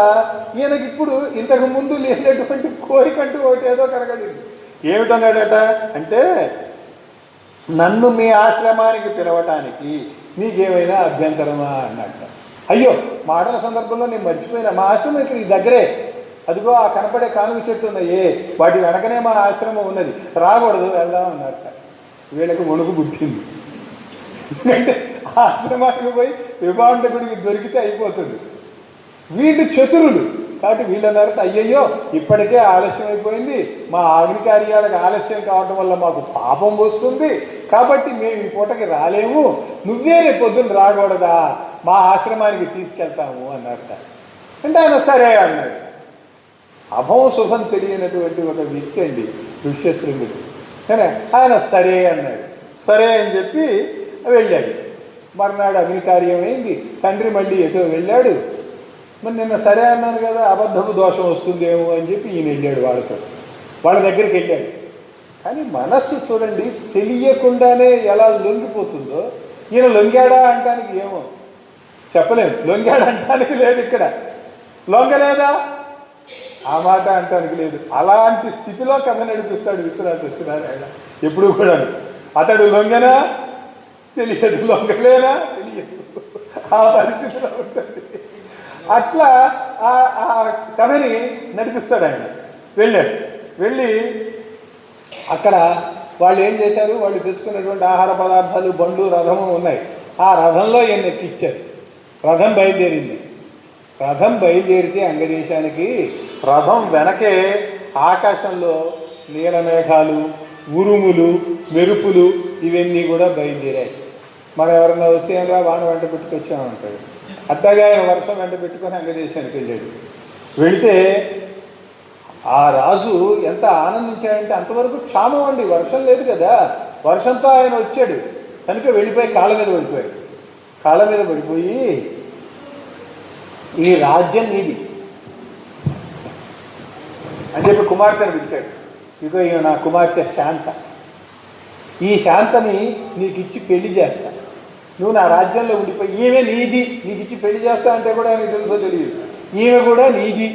ఈయనకి ఇప్పుడు ఇంతకు ముందు లేనటువంటి కోరికంటూ ఒకటి ఏదో కనగడింది. ఏమిటన్నాడట అంటే, నన్ను మీ ఆశ్రమానికి పిలవటానికి నీకేమైనా అభ్యంతరమా అన్నట్ట. అయ్యో మాటల సందర్భంలో నేను మర్చిపోయినా, మా ఆశ్రమం ఇక్కడ ఈ దగ్గరే, అదిగో ఆ కనపడే కానుక చెట్టు ఉన్నాయే వాటి వెనకనే మా ఆశ్రమం ఉన్నది, రాకూడదు వెళ్దాం అన్నట్ట. వీళ్ళకి వణుకు పుట్టింది. ఎందుకంటే ఆశ్రమానికి పోయి విభాండకుడికి దొరికితే అయిపోతుంది. వీళ్ళు చతురులు కాబట్టి వీళ్ళన్నారు, అయ్యయ్యో ఇప్పటికే ఆలస్యం అయిపోయింది, మా అగ్ని కార్యాలకు ఆలస్యం కావటం వల్ల మాకు పాపం వస్తుంది, కాబట్టి మేము ఈ పూటకి రాలేము, నువ్వే రేపు పొద్దున్న రాకూడదా, మా ఆశ్రమానికి తీసుకెళ్తాము అన్నారట. అంటే ఆయన సరే అన్నాడు. అభం శుభం తెలియనటువంటి ఒక వ్యక్తి అండి ఋష్యశృంగుడు. కానీ ఆయన సరే అన్నాడు. సరే అని చెప్పి వెళ్ళాడు. మర్నాడు అగ్ని కార్యం అయింది, తండ్రి మళ్ళీ ఎటో వెళ్ళాడు. మరి నిన్న సరే అన్నాను కదా, అబద్ధపు దోషం వస్తుందేమో అని చెప్పి ఈయన వెళ్ళాడు వాళ్ళతో, వాళ్ళ దగ్గరికి వెళ్ళాడు. కానీ మనస్సు చూడండి తెలియకుండానే ఎలా లొంగిపోతుందో. ఈయన లొంగాడా అంటానికి ఏమో చెప్పలేము, లొంగాడా అంటానికి లేదు, ఇక్కడ లొంగలేదా ఆ మాట అంటానికి లేదు. అలాంటి స్థితిలో కథ నడిపిస్తాడు విశ్వనాథ సత్యనారాయణ ఎప్పుడు కూడా. అతడు లొంగనా తెలియదు, లొంగలేనా తెలియదు, ఆ పరిస్థితిలో ఉంటుంది. అట్లా ఆ కథని నడిపిస్తాడు ఆయన. వెళ్ళి అక్కడ వాళ్ళు ఏం చేశారు, వాళ్ళు తెచ్చుకున్నటువంటి ఆహార పదార్థాలు, బండ్లు, రథము ఉన్నాయి. ఆ రథంలో ఈయన ఎక్కిచ్చారు. రథం బయలుదేరింది. రథం బయలుదేరితే అంగదేశానికి రథం వెనకే ఆకాశంలో నీలమేఘాలు, ఉరుములు, మెరుపులు ఇవన్నీ కూడా బయలుదేరాయి. మనం ఎవరన్నా వస్తే ఏమరా వాన వెంట పెట్టుకొచ్చామంటాడు. అట్లాగే ఆయన వర్షం వెంట పెట్టుకొని అంగదేశానికి వెళ్ళాడు. వెళితే ఆ రాజు ఎంత ఆనందించాడంటే, అంతవరకు క్షామం అండి, వర్షం లేదు కదా, వర్షంతో ఆయన వచ్చాడు కనుక వెళ్ళిపోయి కాళ్ళ మీద పడిపోయాడు. కాళ్ళ మీద పడిపోయి ఈ రాజ్యం నీది అని చెప్పి కుమార్తెను పిలిచాడు. ఇదిగో ఈయన నా కుమార్తె శాంత, ఈ శాంతని నీకు ఇచ్చి పెళ్లి చేస్తా, నువ్వు నా రాజ్యంలో ఉండిపోయి, ఈమె నీది, నీకు ఇచ్చి పెళ్లి చేస్తా అంటే కూడా ఆయనకు తెలుసో తెలియదు, ఈమె కూడా నీది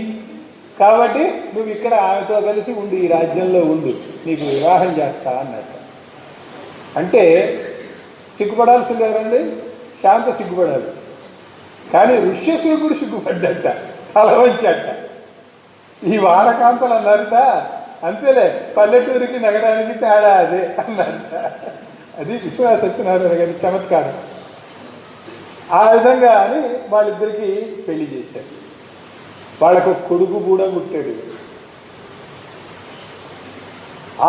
కాబట్టి నువ్వు ఇక్కడ ఆమెతో కలిసి ఉండి ఈ రాజ్యంలో ఉండు, నీకు వివాహం చేస్తా అన్నట్టు. అంటే సిగ్గుపడాల్సింది ఎవరండి? శాంత సిగ్గుపడాలి. కానీ ఋష్యశృంగుడు సిగ్గుపడ్డట, తల వంచట. ఈ వానకాంతలు అన్నారట, అంతేలే పల్లెటూరికి నగరానికి తేడా అదే అన్నారట. అది విశ్వనాథ సత్యనారాయణ గారి చమత్కారం. ఆ విధంగా అని వాళ్ళిద్దరికీ పెళ్లి చేశారు. వాళ్ళకు కొడుకు కూడా పుట్టాడు.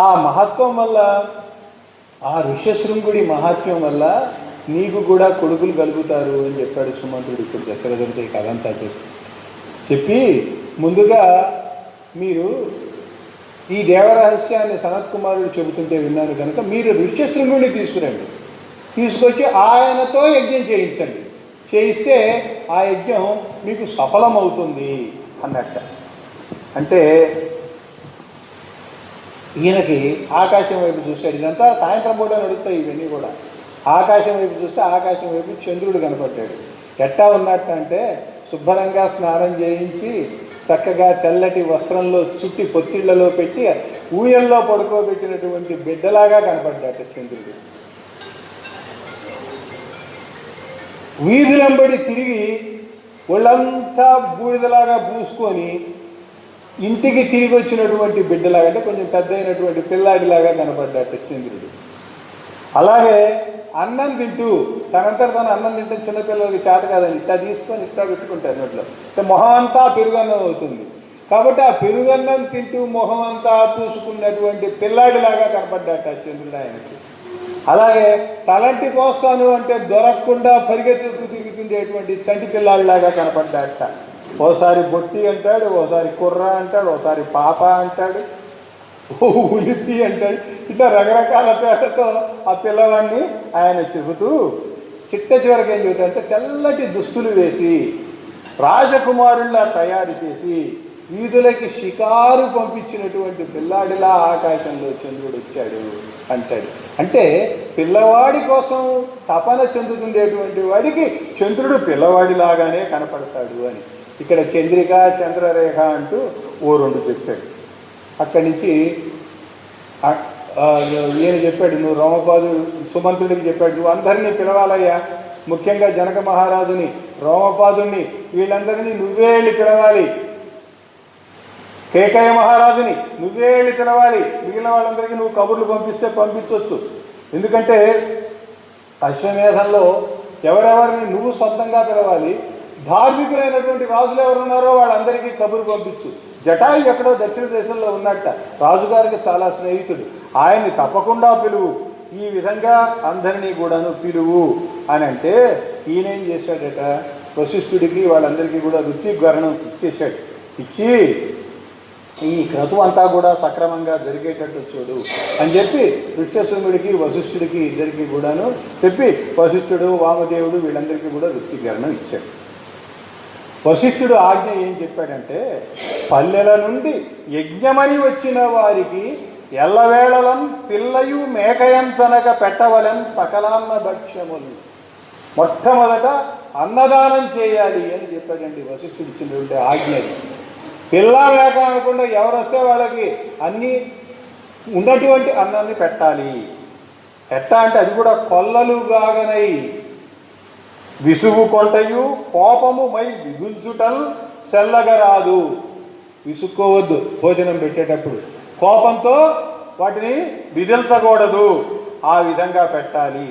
ఆ మహత్వం వల్ల, ఆ ఋష్యశృంగుడి మహాత్మ్యం వల్ల నీకు కూడా కొడుకులు కలుగుతారు అని చెప్పాడు సుమంత్రుడు. ఇప్పుడు దశరథుడితో ఈ కథ అంతా చెప్పి ముందుగా మీరు ఈ దేవరహస్యాన్ని సనత్ కుమారుడు చెబుతుంటే విన్నాను కనుక మీరు ఋష్యశృంగుడిని తీసుకురండి, తీసుకొచ్చి ఆయనతో యజ్ఞం చేయించండి, చేయిస్తే ఆ యజ్ఞం మీకు సఫలమవుతుంది అన్నట్ట. అంటే ఈయనకి ఆకాశం వైపు చూశాడు. ఇదంతా సాయంత్రం పూట నడుస్తాయి ఇవన్నీ కూడా. ఆకాశం వైపు చూస్తే ఆకాశం వైపు చంద్రుడు కనపడ్డాడు. ఎట్టా ఉన్నట్టు అంటే శుభ్రంగా స్నానం చేయించి చక్కగా తెల్లటి వస్త్రంలో చుట్టి పొత్తిళ్లలో పెట్టి ఊయల్లో పడుకోబెట్టినటువంటి బిడ్డలాగా కనపడ్డాట చంద్రుడు. వీధులంబడి తిరిగి ఒళ్ళంతా బూడిదలాగా పూసుకొని ఇంటికి తిరిగి వచ్చినటువంటి బిడ్డలాగా, అంటే కొంచెం పెద్ద అయినటువంటి పిల్లాడిలాగా కనపడ్డాట చంద్రుడు. అలాగే అన్నం తింటూ తనంతా తను అన్నం తింటే చిన్నపిల్లలకి చేత కాదని ఇట్లా తీసుకొని ఇట్లా పెట్టుకుంటారు నోట్లో, మొహం అంతా పెరుగన్నం అవుతుంది. కాబట్టి ఆ పెరుగన్నం తింటూ మొహం అంతా పూసుకున్నటువంటి పిల్లాడిలాగా కనపడ్డాట చంద్రుడు ఆయనకి. అలాగే తలంటి పోస్తాను అంటే దొరకకుండా పరిగెత్తుకు తిరుగుతుండేటువంటి చంటి పిల్లాడిలాగా కనపడ్డాట. ఓసారి బొట్టి అంటాడు, ఓసారి కుర్ర అంటాడు, ఓసారి పాప అంటాడు, ఉలిపి అంటాడు. ఇట్లా రకరకాల పేర్లతో ఆ పిల్లవాడిని ఆయన చెబుతూ చిట్ట చివరికి ఏం చెబుతాడంటే తెల్లటి దుస్తులు వేసి రాజకుమారుల్లా తయారు చేసి వీధులకి షికారు పంపించినటువంటి పిల్లాడిలా ఆకాశంలో చంద్రుడు వచ్చాడు అంటాడు. అంటే పిల్లవాడి కోసం తపన చెందుతుండేటువంటి వాడికి చంద్రుడు పిల్లవాడిలాగానే కనపడతాడు అని ఇక్కడ చంద్రిక చంద్రరేఖ అంటూ ఓ రెండు చెప్పాడు. అక్కడి నుంచి ఈయన చెప్పాడు, నువ్వు రోమపాదు సుమంత్రుడికి చెప్పాడు, నువ్వు అందరినీ పిలవాలయ్యా, ముఖ్యంగా జనక మహారాజుని, రోమపాదుని, వీళ్ళందరినీ నువ్వే వెళ్ళి పిలవాలి. కేకయ్య మహారాజుని నువ్వే వెళ్ళి పిలవాలి. మిగిలిన వాళ్ళందరికీ నువ్వు కబుర్లు పంపిస్తే పంపించవచ్చు. ఎందుకంటే అశ్వమేధంలో ఎవరెవరిని నువ్వు సొంతంగా పిలవాలి. ధార్మికులైనటువంటి రాజులు ఎవరున్నారో వాళ్ళందరికీ కబురు పంపించు. జటాయు ఎక్కడో దక్షిణ దేశంలో ఉన్నట్ట, రాజుగారికి చాలా స్నేహితుడు, ఆయన్ని తప్పకుండా పిలువు, ఈ విధంగా అందరినీ కూడాను పిలువు అని అంటే ఈయనేం చేశాడట, వశిష్ఠుడికి వాళ్ళందరికీ కూడా ఋత్విగ్వరణం ఇచ్చేశాడు. ఇచ్చి ఈ క్రతువు అంతా కూడా సక్రమంగా జరిగేటట్టు చూడు అని చెప్పి ఋష్యశృంగుడికి వశిష్ఠుడికి ఇద్దరికి కూడాను చెప్పి వశిష్ఠుడు వామదేవుడు వీళ్ళందరికీ కూడా ఋత్విగ్వరణం ఇచ్చాడు. వశిష్ఠుడు ఆజ్ఞ ఏం చెప్పాడంటే, పల్లెల నుండి యజ్ఞమని వచ్చిన వారికి ఎల్లవేళలం పిల్లయు మేకయంచనక పెట్టవలెన్ సకలాన్న భక్ష్యములు. మొట్టమొదట అన్నదానం చేయాలి అని చెప్పాడండి వశిష్ఠుడు ఇచ్చినటువంటి ఆజ్ఞ. పిల్ల మేక అనకుండా ఎవరు వస్తే వాళ్ళకి అన్నీ ఉన్నటువంటి అన్నాన్ని పెట్టాలి. ఎట్టా అంటే అది కూడా కొల్లలుగాగనై విసుగు కొంటయు కోపము మై విగుంచుటల్ సెల్లగరాదు. విసుక్కోవద్దు భోజనం పెట్టేటప్పుడు, కోపంతో వాటిని విదిల్చకూడదు, ఆ విధంగా పెట్టాలి.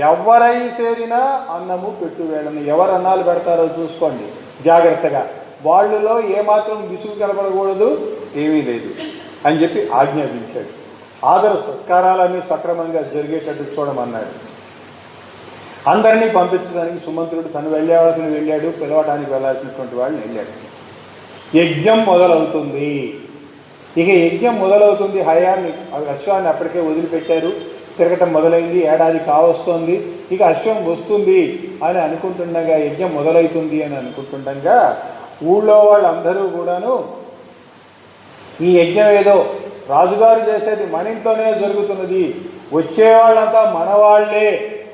ఎవరై చేరినా అన్నము పెట్టు వేళను. ఎవరు అన్నాలు పెడతారో చూసుకోండి జాగ్రత్తగా, వాళ్ళలో ఏమాత్రం విసుగు కనపడకూడదు, ఏమీ లేదు అని చెప్పి ఆజ్ఞాపించాడు. ఆదర సత్కారాలన్నీ సక్రమంగా జరిగేటట్టు చూడమన్నాడు. అందరినీ పంపించడానికి సుమంత్రుడు తను వెళ్ళాడు, పిలవడానికి వెళ్ళాల్సినటువంటి వాళ్ళని వెళ్ళాడు. యజ్ఞం మొదలవుతుంది. ఇక యజ్ఞం మొదలవుతుంది. హయాన్ని అశ్వాన్ని అప్పటికే వదిలిపెట్టారు, తిరగటం మొదలైంది, ఏడాది కావస్తోంది, ఇక అశ్వం వస్తుంది అని అనుకుంటుండగా, యజ్ఞం మొదలవుతుంది అని అనుకుంటుండగా ఊళ్ళో వాళ్ళందరూ కూడాను ఈ యజ్ఞం ఏదో రాజుగారు చేసేది మన ఇంట్లోనే జరుగుతున్నది, వచ్చేవాళ్ళంతా మనవాళ్లే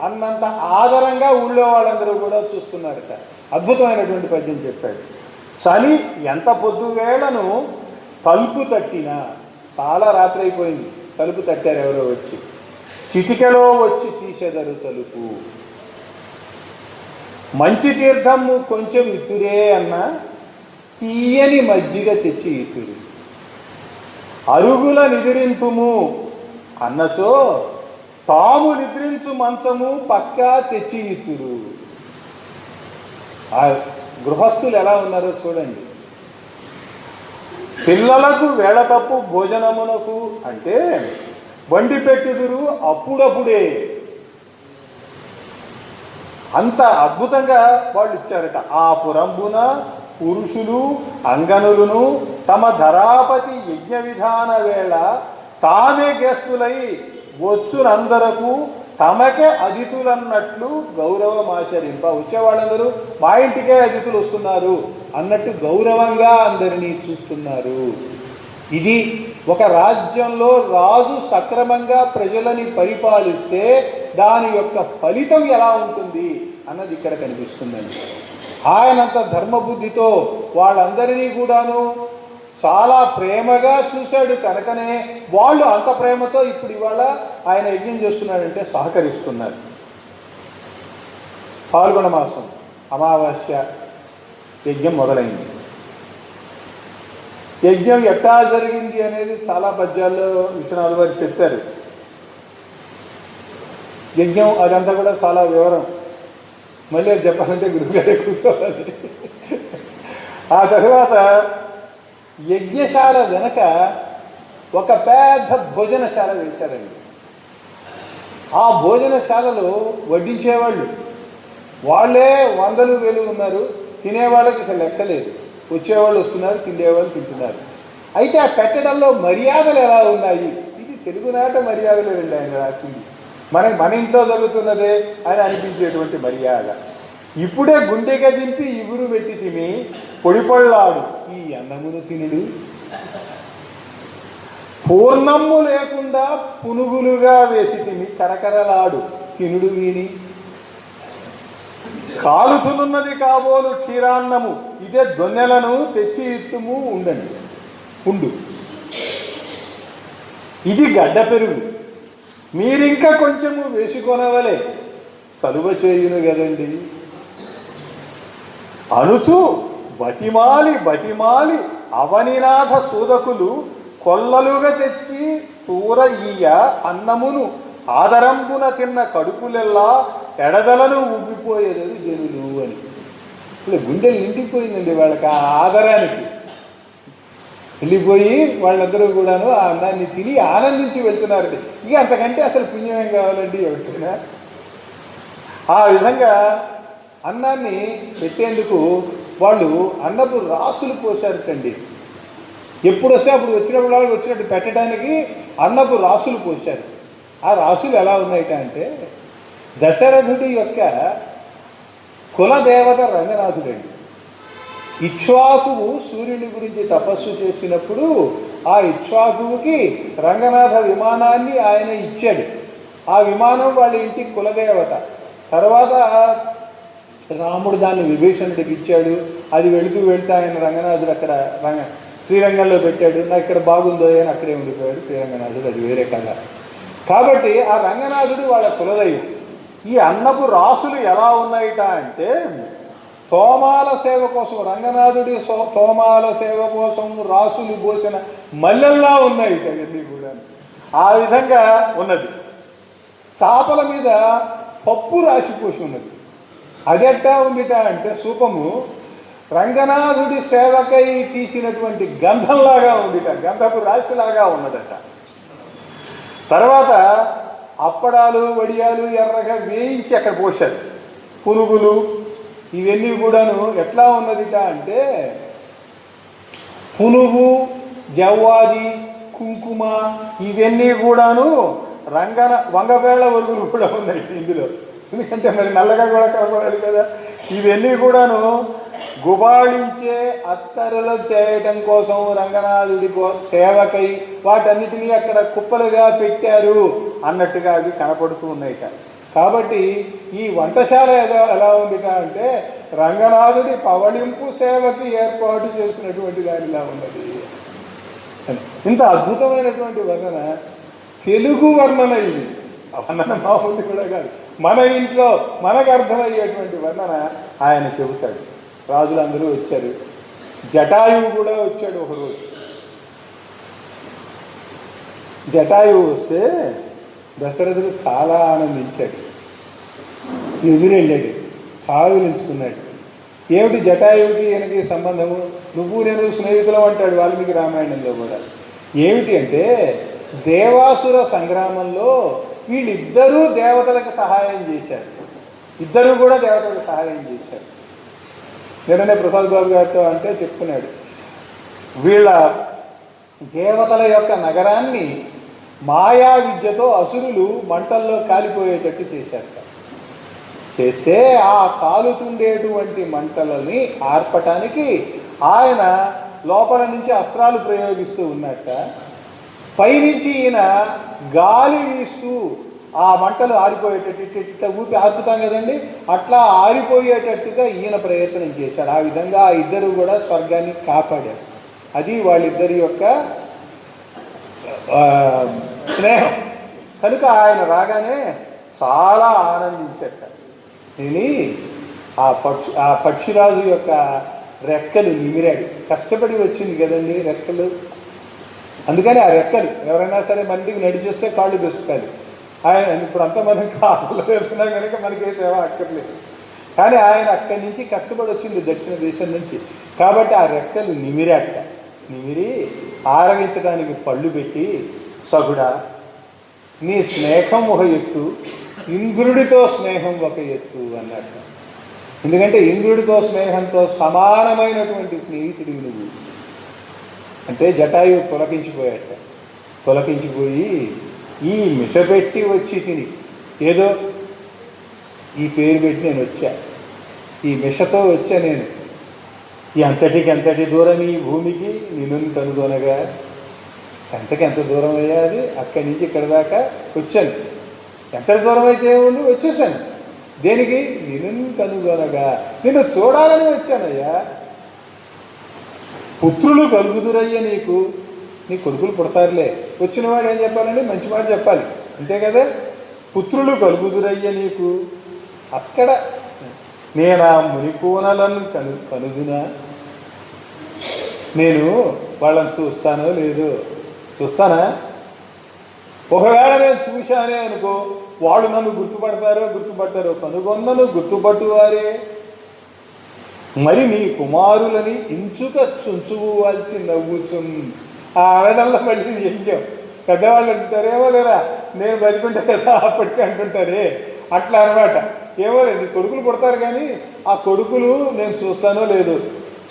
అన్నంత ఆదరంగా ఊళ్ళో వాళ్ళందరూ కూడా చూస్తున్నారట. అద్భుతమైనటువంటి పద్యం చెప్పాడు. చలి ఎంత పొద్దువేళను తలుపు తట్టినా, చాలా రాత్రి అయిపోయింది, తలుపు తట్టారు ఎవరో వచ్చి, చిటికెలో వచ్చి తీసేదరు తలుపు. మంచి తీర్థము కొంచెం ఇతురే అన్న తీయని మజ్జిగ తెచ్చి ఇతురు. అరుగుల నిద్రింతుము అన్నచో తాము నిద్రించు మంచము పక్కా తెచ్చి ఇతురు. ఆ గృహస్థులు ఎలా ఉన్నారో చూడండి. పిల్లలకు వేళతప్పు భోజనమునకు అంటే వండి పెట్టుదురు అప్పుడప్పుడే. అంత అద్భుతంగా వాళ్ళు ఇచ్చారట. ఆ పురంబున పురుషులు అంగనులను తమ ధరాపతి యజ్ఞ విధాన వేళ తామే గెస్తులై వచ్చునందరకు తమకే అతిథులన్నట్లు గౌరవం ఆచరింప. వచ్చేవాళ్ళందరూ మా ఇంటికే అతిథులు వస్తున్నారు అన్నట్టు గౌరవంగా అందరినీ చూస్తున్నారు. ఇది ఒక రాజ్యంలో రాజు సక్రమంగా ప్రజలని పరిపాలిస్తే దాని యొక్క ఫలితం ఎలా ఉంటుంది అన్నది ఇక్కడ కనిపిస్తుందండి. ఆయనంత ధర్మబుద్ధితో వాళ్ళందరినీ కూడాను చాలా ప్రేమగా చూశాడు కనుకనే వాళ్ళు అంత ప్రేమతో ఇప్పుడు ఇవాళ ఆయన యజ్ఞం చేస్తున్నాడంటే సహకరిస్తున్నారు. పాల్గొన మాసం అమావాస్య యజ్ఞం మొదలైంది. యజ్ఞం ఎట్టా జరిగింది అనేది చాలా పద్యాల్లో విశ్వనాథ్ వారు చెప్పారు. యజ్ఞం అదంతా కూడా చాలా వివరం, మళ్ళీ చెప్పాలంటే గురువుగారే కూర్చోవాలి. ఆ తర్వాత యజ్ఞశాల వెనక ఒక పెద్ద భోజనశాల వేశారండి. ఆ భోజనశాలలో వడ్డించేవాళ్ళు వాళ్ళే వందలు వేలు ఉన్నారు, తినేవాళ్ళకి అసలు లెక్కలేదు. వచ్చేవాళ్ళు వస్తున్నారు, తినేవాళ్ళు తింటున్నారు. అయితే ఆ పెట్టడంలో మర్యాదలు ఎలా ఉన్నాయి, ఇది తెలుగునాట మర్యాదలు రండి ఆయన రాసింది. మన ఇంట్లో జరుగుతున్నదే అని అనిపించేటువంటి మర్యాద. ఇప్పుడే గుండెగా దింపి ఇగురు పెట్టి తిని పొడిపళ్ళాడు ఈ అన్నమును తినుడు, పూర్ణమ్ము లేకుండా పునుగులుగా వేసి తిని కరకరలాడు తినుడు వీని, కాలుతునున్నది కాబోలు క్షీరాన్నము ఇదే దొన్నెలను తెచ్చి ఇత్తుము ఉండు, ఇది గడ్డ పెరుగు మీరింకా కొంచెము వేసుకొనవలే సలువ చేయును కదండి అనుచు బతిమాలి అవనినాథ సూదకులు కొల్లలుగా తెచ్చి చూర ఈయ అన్నమును ఆదరంబున తిన్న కడుపులెల్లా ఎడదలను ఉబ్బిపోయేది జనులు అని. ఇప్పుడు గుండెలు నిండిపోయిందండి వాళ్ళకి ఆ ఆదరానికి. వెళ్ళిపోయి వాళ్ళందరూ కూడాను ఆ అన్నాన్ని తిని ఆనందించి వెళ్తున్నారండి. ఇక అంతకంటే అసలు పుణ్యం ఏం కావాలండి ఎవరికైనా. ఆ విధంగా అన్నాన్ని పెట్టేందుకు వాళ్ళు అన్నపు రాసులు పోశారటండి. ఎప్పుడు వస్తే అప్పుడు వచ్చినప్పుడు వాళ్ళు వచ్చినట్టు పెట్టడానికి అన్నపు రాసులు పోశారు. ఆ రాసులు ఎలా ఉన్నాయిట అంటే దశరథుడి యొక్క కులదేవత రంగనాథుడండి. ఇక్ష్వాకువు సూర్యుని గురించి తపస్సు చేసినప్పుడు ఆ ఇక్ష్వాకువుకి రంగనాథ విమానాన్ని ఆయన ఇచ్చాడు. ఆ విమానం వాళ్ళ ఇంటికి కులదేవత. తర్వాత రాముడు దాన్ని విభీషణుడికి ఇచ్చాడు. అది వెళుతూ ఆయన రంగనాథుడు అక్కడ శ్రీరంగంలో పెట్టాడు. నాకు ఇక్కడ బాగుందో అని అక్కడే ఉండిపోయాడు శ్రీరంగనాథుడు. అది వేరే కథ. కాబట్టి ఆ రంగనాథుడు వాళ్ళ కులదైవం. ఈ అన్నపు రాసులు ఎలా ఉన్నాయిట అంటే తోమాల సేవ కోసం, రంగనాథుడి తోమాల సేవ కోసం రాసులు పోసిన మల్లెల్లా ఉన్నాయి ఇవన్నీ కూడా. ఆ విధంగా ఉన్నది. చాపల మీద పప్పు రాసిపోసి ఉన్నది. అదెట్టా ఉందిట అంటే సూపము రంగనాథుడి సేవకై తీసినటువంటి గంధంలాగా ఉందిట, గంధపు రాశిలాగా ఉన్నదట. తర్వాత అప్పడాలు వడియాలు ఎర్రగా వేయించి అక్కడ పోశారు. పునుగులు ఇవన్నీ కూడాను ఎట్లా ఉన్నదిట అంటే పునుగు, జవ్వాది, కుంకుమ ఇవన్నీ కూడాను వంగపేళ్ల ఒరుగులు కూడా ఉన్నాయి ఇందులో. ఎందుకంటే మరి నల్లగా కూడా కనపడాలి కదా. ఇవన్నీ కూడాను గుబాళించే అత్తరులు చేయటం కోసం రంగనాథుడి సేవకై వాటన్నిటినీ అక్కడ కుప్పలుగా పెట్టారు అన్నట్టుగా అవి కనపడుతూ ఉన్నాయి. కాబట్టి ఈ వంటశాల ఎలా ఉంది అంటే రంగనాథుడి పవళింపు సేవకి ఏర్పాటు చేసినటువంటి దానిలా ఉన్నది. ఇంత అద్భుతమైనటువంటి వర్ణన, తెలుగు వర్ణన ఇది. వర్ణన మామూలు కూడా కాదు, మన ఇంట్లో మనకు అర్థమయ్యేటువంటి వర్ణన ఆయన చెబుతాడు. రాజులందరూ వచ్చారు. జటాయువు కూడా వచ్చాడు ఒకరోజు. జటాయువు వస్తే దశరథుడు చాలా ఆనందించాడు. ఎదురెళ్ళాడు, కావిలించుకున్నాడు. ఏమిటి జటాయువుకి ఈయనకి సంబంధము? నువ్వు నేను స్నేహితులం అంటాడు వాల్మీకి రామాయణంలో కూడా. ఏమిటి అంటే దేవాసుర సంగ్రామంలో వీళ్ళిద్దరూ దేవతలకు సహాయం చేశారు. ఇద్దరు కూడా దేవతలకు సహాయం చేశారు. నిన్ననే ప్రసాద్ బాబు గారితో అంటే చెప్పుకున్నాడు, వీళ్ళ దేవతల యొక్క నగరాన్ని మాయా విద్యతో అసురులు మంటల్లో కాలిపోయేటట్టు చేశారు. చేస్తే ఆ కాలుతుండేటువంటి మంటలని ఆర్పటానికి ఆయన లోపల నుంచి అస్త్రాలు ప్రయోగిస్తూ ఉన్నట్ట. పైనుంచి ఈయన గాలి వీస్తూ ఆ మంటలు ఆరిపోయేటట్టు ఊపి ఆర్పుతాం కదండి, అట్లా ఆరిపోయేటట్టుగా ఈయన ప్రయత్నం చేశాడు. ఆ విధంగా ఆ ఇద్దరు కూడా స్వర్గాన్ని కాపాడారు. అది వాళ్ళిద్దరి యొక్క స్నేహం. కనుక ఆయన రాగానే చాలా ఆనందించట. నేను ఆ పక్షిరాజు యొక్క రెక్కలు నిమిరాడు. కష్టపడి వచ్చింది కదండి రెక్కలు. అందుకని ఆ రెక్కలు ఎవరైనా సరే మందికి నడిచేస్తే కాళ్ళు బెసుకాలి. ఆయన ఇప్పుడు అంతమంది కాళ్ళు వెళ్తున్నా కనుక మనకే సేవ అక్కర్లేదు. కానీ ఆయన అక్కడి నుంచి కష్టపడి వచ్చింది దక్షిణ దేశం నుంచి. కాబట్టి ఆ రెక్కలు నిమిరాట. నిమిరి ఆరగించడానికి పళ్ళు పెట్టి, సగుడా నీ స్నేహం ఒక ఎత్తు, ఇంద్రుడితో స్నేహం ఒక ఎత్తు అన్నట్టు. ఎందుకంటే ఇంద్రుడితో స్నేహంతో సమానమైనటువంటి స్నేహితుడివి నువ్వు అంటే జటాయువు తొలకించిపోయాట. తొలకించిపోయి ఈ మిష పెట్టి వచ్చి తిని ఏదో ఈ పేరు పెట్టి నేను వచ్చా, ఈ మిషతో వచ్చా నేను, ఈ ఎంతటి దూరం ఈ భూమికి నిన్ను కనుగొనగా. ఎంత దూరం అయ్యాది, అక్కడి నుంచి ఇక్కడ దాకా వచ్చాను. ఎంత దూరం అయితే ఏముంది, వచ్చేసాను. దేనికి? నిన్ను కనుగొనగా, నిన్ను చూడాలని వచ్చానయ్యా. పుత్రులు కలుగుదురయ్య నీకు, నీ కొడుకులు పుడతారులే. వచ్చిన వాడు ఏం చెప్పాలండి? మంచి మాట చెప్పాలి, అంతే కదా. పుత్రులు కలుగుదురయ్య నీకు. అక్కడ నేనా మునికోనలను కనుగునా, నేను వాళ్ళని చూస్తానో లేదో. చూస్తానా? ఒకవేళ నేను చూశానే అనుకో, వాళ్ళు నన్ను గుర్తుపడతారో కనుగొన్నను గుర్తుపట్టువారే. మరి నీ కుమారులని ఇంచుక చుంచుకోవాల్సి నవ్వుచున్. ఆ ఆడల్లో మళ్ళీ ఎంజాం పెద్దవాళ్ళు అంటారేమో లేరా, నేను బతికుంటే కదా అప్పటికే అంటుంటారే, అట్లా అనమాట. ఏమో లేదు, కొడుకులు పుడతారు కానీ ఆ కొడుకులు నేను చూస్తానో లేదు.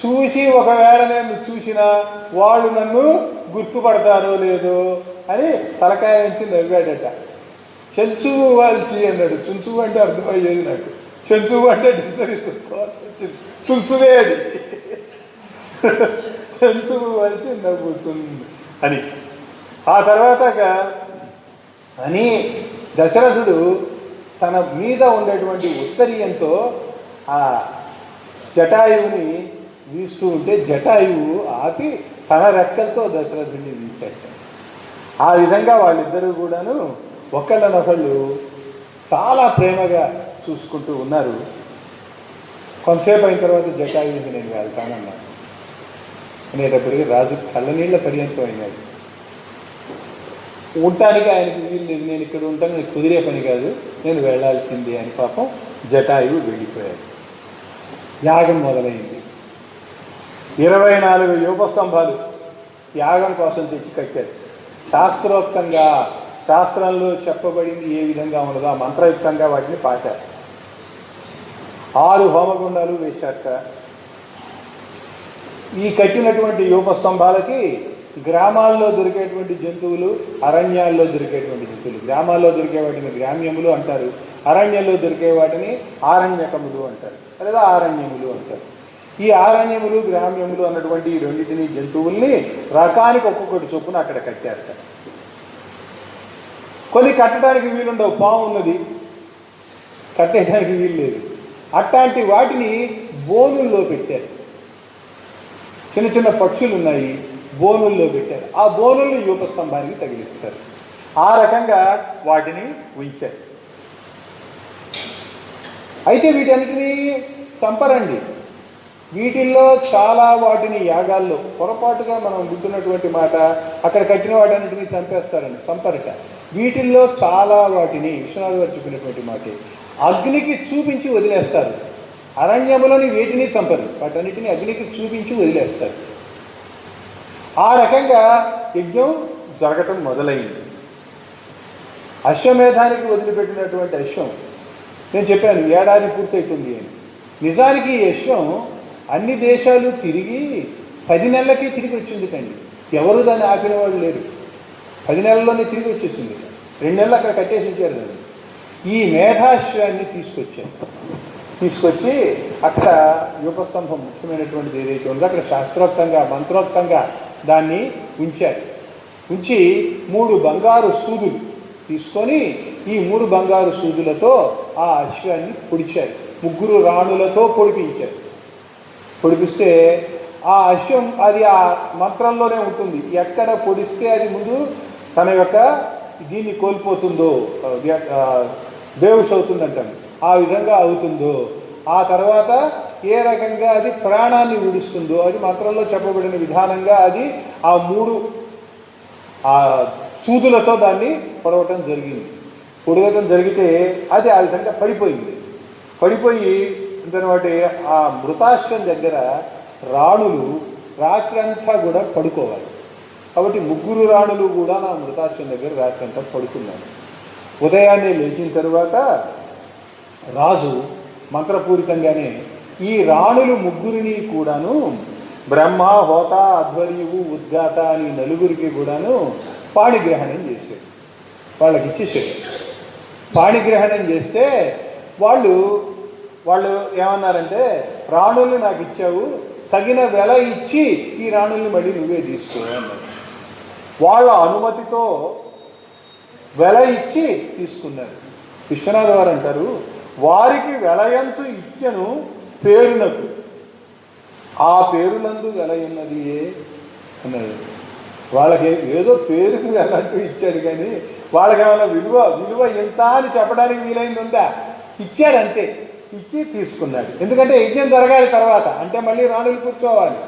చూసి ఒకవేళ నేను చూసినా వాళ్ళు నన్ను గుర్తుపడతారో లేదో అని తలకాయ నుంచి నవ్వాడట. చెంచువాల్సి అన్నాడు. చుంచువు అంటే అర్థమయ్యేది నాకు. చెంచువు అంటే డిక్షనరీ చూసుకోవాల్సి వచ్చింది. చుంచువే అది. చెంచువాల్సి నవ్వుతుంది. అని. ఆ తర్వాత అని దశరథుడు తన మీద ఉండేటువంటి ఉత్తరీయంతో ఆ జటాయువుని వీస్తూ ఉంటే జటాయువు ఆపి తన రెక్కలతో దశరథుడిని వీచాడు. ఆ విధంగా వాళ్ళిద్దరూ కూడాను ఒకళ్ళనొకళ్ళు చాలా ప్రేమగా చూసుకుంటూ ఉన్నారు. కొంతసేపు అయిన తర్వాత జటాయువుని నేను వెళ్తానన్నాను అనేటప్పటికీ రాజు కళ్ళనీళ్ళ పర్యంతం అయినాడు. ఉండటానికి ఆయనకి వీలు లేదు, నేను ఇక్కడ ఉంటాను, నాకు కుదిరే పని కాదు, నేను వెళ్ళాల్సింది అని పాపం జటాయువు వెళ్ళిపోయాడు. యాగం మొదలైంది. 24 యూపస్తంభాలు యాగం కోసం తెచ్చి కట్టారు. శాస్త్రోక్తంగా, శాస్త్రంలో చెప్పబడింది ఏ విధంగా ఉన్నదో ఆ మంత్రయుక్తంగా వాటిని పాటారు. 6 హోమగుండాలు వేశాక ఈ కట్టినటువంటి యూపస్తంభాలకి గ్రామాల్లో దొరికేటువంటి జంతువులు, అరణ్యాల్లో దొరికేటువంటి జంతువులు, గ్రామాల్లో దొరికే వాటిని గ్రామ్యములు అంటారు, అరణ్యంలో దొరికే వాటిని ఆరణ్యకములు అంటారు, లేదా ఆరణ్యములు అంటారు. ఈ ఆరణ్యములు, గ్రామ్యములు అన్నటువంటి ఈ రెండింటిని జంతువుల్ని రకానికి ఒక్కొక్కటి చొప్పున అక్కడ కట్టారు. కొన్ని కట్టడానికి వీలుండవు, పాము ఉన్నది, కట్టేయడానికి వీలు లేదు. అట్లాంటి వాటిని బోనుల్లో పెట్టారు. చిన్న చిన్న పక్షులు ఉన్నాయి, బోనుల్లో పెట్టారు. ఆ బోనుల్ని యూపస్తంభానికి తగిలిస్తారు. ఆ రకంగా వాటిని ఉంచారు. అయితే వీటన్నిటినీ చంపరండి. వీటిల్లో చాలా వాటిని యాగాల్లో పొరపాటుగా మనం గుర్తున్నటువంటి మాట, అక్కడ కట్టిన వాటన్నిటినీ చంపేస్తారండి, చంపరట. వీటిల్లో చాలా వాటిని విశ్వనాథ్ గారు చెప్పినటువంటి మాట అగ్నికి చూపించి వదిలేస్తారు. అరణ్యములని వేటిని చంపరు, వాటన్నిటిని అగ్నికి చూపించి వదిలేస్తారు. ఆ రకంగా యజ్ఞం జరగటం మొదలైంది. అశ్వమేధానికి వదిలిపెట్టినటువంటి అశ్వం నేను చెప్పాను ఏడాది పూర్తవుతుంది అని. నిజానికి ఈ అశ్వం అన్ని దేశాలు తిరిగి 10 నెలలకి తిరిగి వచ్చింది కండి. ఎవరు దాన్ని ఆపిన వాళ్ళు లేరు. 10 నెలల్లోనే తిరిగి వచ్చేసింది. 2 నెలలు అక్కడ కట్టేసి ఉంచారు దాన్ని. ఈ మేధాశ్వాన్ని తీసుకొచ్చి అక్కడ యూపస్తంభం ముఖ్యమైనటువంటిది ఏదైతే ఉందో అక్కడ శాస్త్రోక్తంగా, మంత్రోక్తంగా దాన్ని ఉంచారు. ఉంచి 3 బంగారు సూదులు తీసుకొని ఈ 3 బంగారు సూదులతో ఆ అశ్వాన్ని పొడిచారు. 3 రాణులతో పొడిపించారు. పొడిపిస్తే ఆ అశ్వం అది ఆ మంత్రంలోనే ఉంటుంది. ఎక్కడ పొడిస్తే అది ముందు తన యొక్క దీన్ని కోల్పోతుందో, బేవుష్ అవుతుందంటాను, ఆ విధంగా అవుతుందో, ఆ తర్వాత ఏ రకంగా అది ప్రాణాన్ని విడుస్తుందో అది మంత్రంలో చెప్పబడిన విధానంగా అది ఆ 3 సూదులతో దాన్ని పొడవటం జరిగింది. పొడవటం జరిగితే అది ఆ విధంగా పడిపోయి దాని ఆ మృతాశ్వం దగ్గర రాణులు రాత్రంతా కూడా పడుకోవాలి. కాబట్టి 3 రాణులు కూడా నా మృతాశ్వం దగ్గర రాత్రంతా పడుకున్నారు. ఉదయాన్నే లేచిన తరువాత రాజు మంత్రపూరితంగానే ఈ రాణులు 3ని కూడాను బ్రహ్మ, హోత, అధ్వర్యువు, ఉద్గాత అని 4గురికి కూడాను పాణిగ్రహణం చేశాడు. వాళ్ళకి ఇచ్చేసాడు. పాణిగ్రహణం చేస్తే వాళ్ళు ఏమన్నారంటే, రాణుల్ని నాకు ఇచ్చావు, తగిన వెల ఇచ్చి ఈ రాణుల్ని మళ్ళీ నువ్వే తీసుకో అన్నారు. వాళ్ళ అనుమతితో వెల ఇచ్చి తీసుకున్నారు. విశ్వనాథ్ వారు అంటారు, వారికి వెలయంచు ఇచ్చను పేరునకు, ఆ పేరులందు వెలయున్నది అన్నారు. వాళ్ళకి ఏదో పేరుకు వెలంటూ ఇచ్చాడు, కానీ వాళ్ళకి ఏమైనా విలువ ఎంత అని చెప్పడానికి వీలైంది ఉందా? ఇచ్చాడంతే. ఇచ్చి తీసుకున్నాడు. ఎందుకంటే యజ్ఞం జరగాలి తర్వాత, అంటే మళ్ళీ రాణులు కూర్చోవాలి.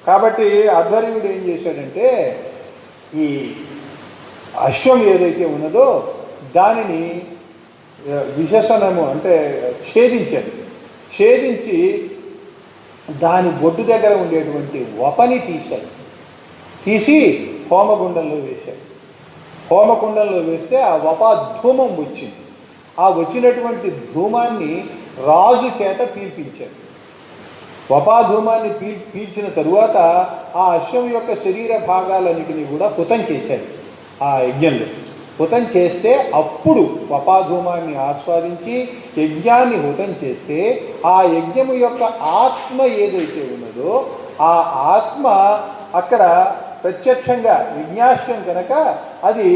కాబట్టి అధ్వర్యుడు ఏం చేశాడంటే ఈ అశ్వం ఏదైతే ఉన్నదో దానిని విశేషణము అంటే ఛేదించి దాని బొడ్డు దగ్గర ఉండేటువంటి వపని తీసి హోమగుండంలో వేశాడు. హోమకుండంలో వేస్తే ఆ వపాధూమం వచ్చింది. ఆ వచ్చినటువంటి ధూమాన్ని రాజు చేత పీల్పించాడు. వపాధూమాన్ని పీల్చిన తరువాత ఆ అశ్వం యొక్క శరీర భాగాలన్నిటినీ కూడా హుతం చేశాడు. ఆ యజ్ఞంలో హుతం చేస్తే అప్పుడు వపాధూమాన్ని ఆస్వాదించి యజ్ఞాన్ని హుతం చేస్తే ఆ యజ్ఞము యొక్క ఆత్మ ఏదైతే ఉన్నదో ఆ ఆత్మ అక్కడ ప్రత్యక్షంగా విజ్ఞాస్యం కనుక అది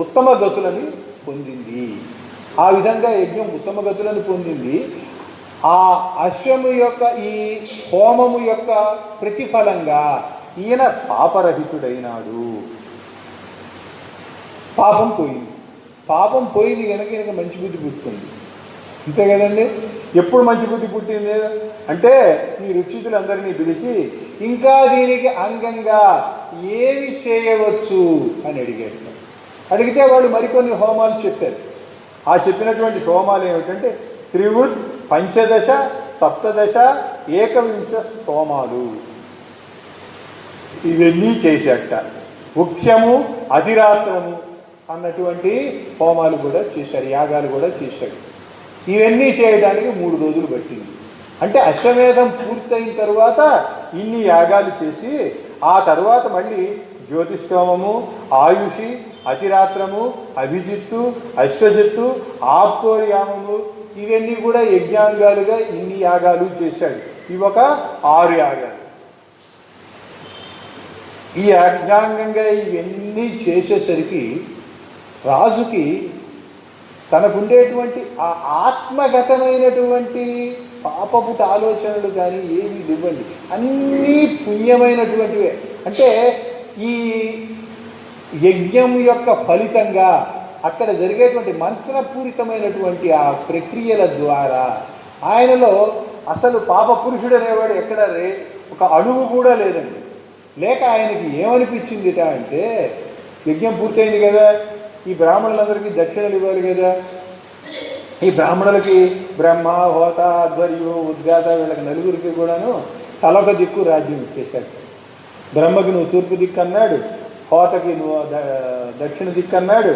ఉత్తమ గతులని పొందింది. ఆ విధంగా యజ్ఞం ఉత్తమ గతులను పొందింది. ఆ అశ్వము యొక్క ఈ హోమము యొక్క ప్రతిఫలంగా ఈయన పాపరహితుడైనాడు. పాపం పోయింది. పాపం పోయింది కనుక ఈయనకి మంచి బుద్ధి పుట్టింది. అంతే కదండి. ఎప్పుడు మంచి బుద్ధి పుట్టింది అంటే ఈ రుచితులందరినీ పిలిచి ఇంకా దీనికి అంగంగా ఏమి చేయవచ్చు అని అడిగాడు. అడిగితే వాళ్ళు మరికొన్ని హోమాలు చెప్పారు. ఆ చెప్పినటువంటి హోమాలు ఏమిటంటే త్రివుడ్, పంచదశ, సప్తదశ, ఏకవింశ హోమాలు. ఇవన్నీ చేశాట. వృక్షము, అధిరాత్రము అన్నటువంటి హోమాలు కూడా చేశారు, యాగాలు కూడా చేశాడు. ఇవన్నీ చేయడానికి 3 రోజులు పట్టింది. అంటే అశ్వమేధం పూర్తయిన తర్వాత ఇన్ని యాగాలు చేసి ఆ తర్వాత మళ్ళీ జ్యోతిష్ఠోమము, ఆయుషి, అతిరాత్రము, అభిజిత్తు, అశ్వజిత్తు, ఆప్తోర్యామము ఇవన్నీ కూడా యజ్ఞాంగాలుగా ఇన్ని యాగాలు చేశాడు. ఇవి ఒక 6 యాగాలు. ఈ యజ్ఞాంగంగా ఇవన్నీ చేసేసరికి రాజుకి తనకుండేటువంటి ఆ ఆత్మగతమైనటువంటి పాపపుట ఆలోచనలు కానీ ఏమి ఇవ్వండి, అన్నీ పుణ్యమైనటువంటివే. అంటే ఈ యజ్ఞం యొక్క ఫలితంగా అక్కడ జరిగేటువంటి మంత్రపూరితమైనటువంటి ఆ ప్రక్రియల ద్వారా ఆయనలో అసలు పాప పురుషుడు అనేవాడు ఎక్కడ ఒక అణువు కూడా లేదండి. లేక ఆయనకి ఏమనిపించింది అంటే యజ్ఞం పూర్తయింది కదా, ఈ బ్రాహ్మణులందరికీ దక్షిణలు ఇవ్వాలి కదా, ఈ బ్రాహ్మణులకి బ్రహ్మ, హోత, అధ్వర్యం, ఉద్గాత వీళ్ళకి నలుగురికి కూడాను తలొక దిక్కు రాజ్యం ఇచ్చేశాడు. బ్రహ్మకి నువ్వు తూర్పు దిక్కు అన్నాడు, హోతకి నువ్వు దక్షిణ దిక్కు అన్నాడు,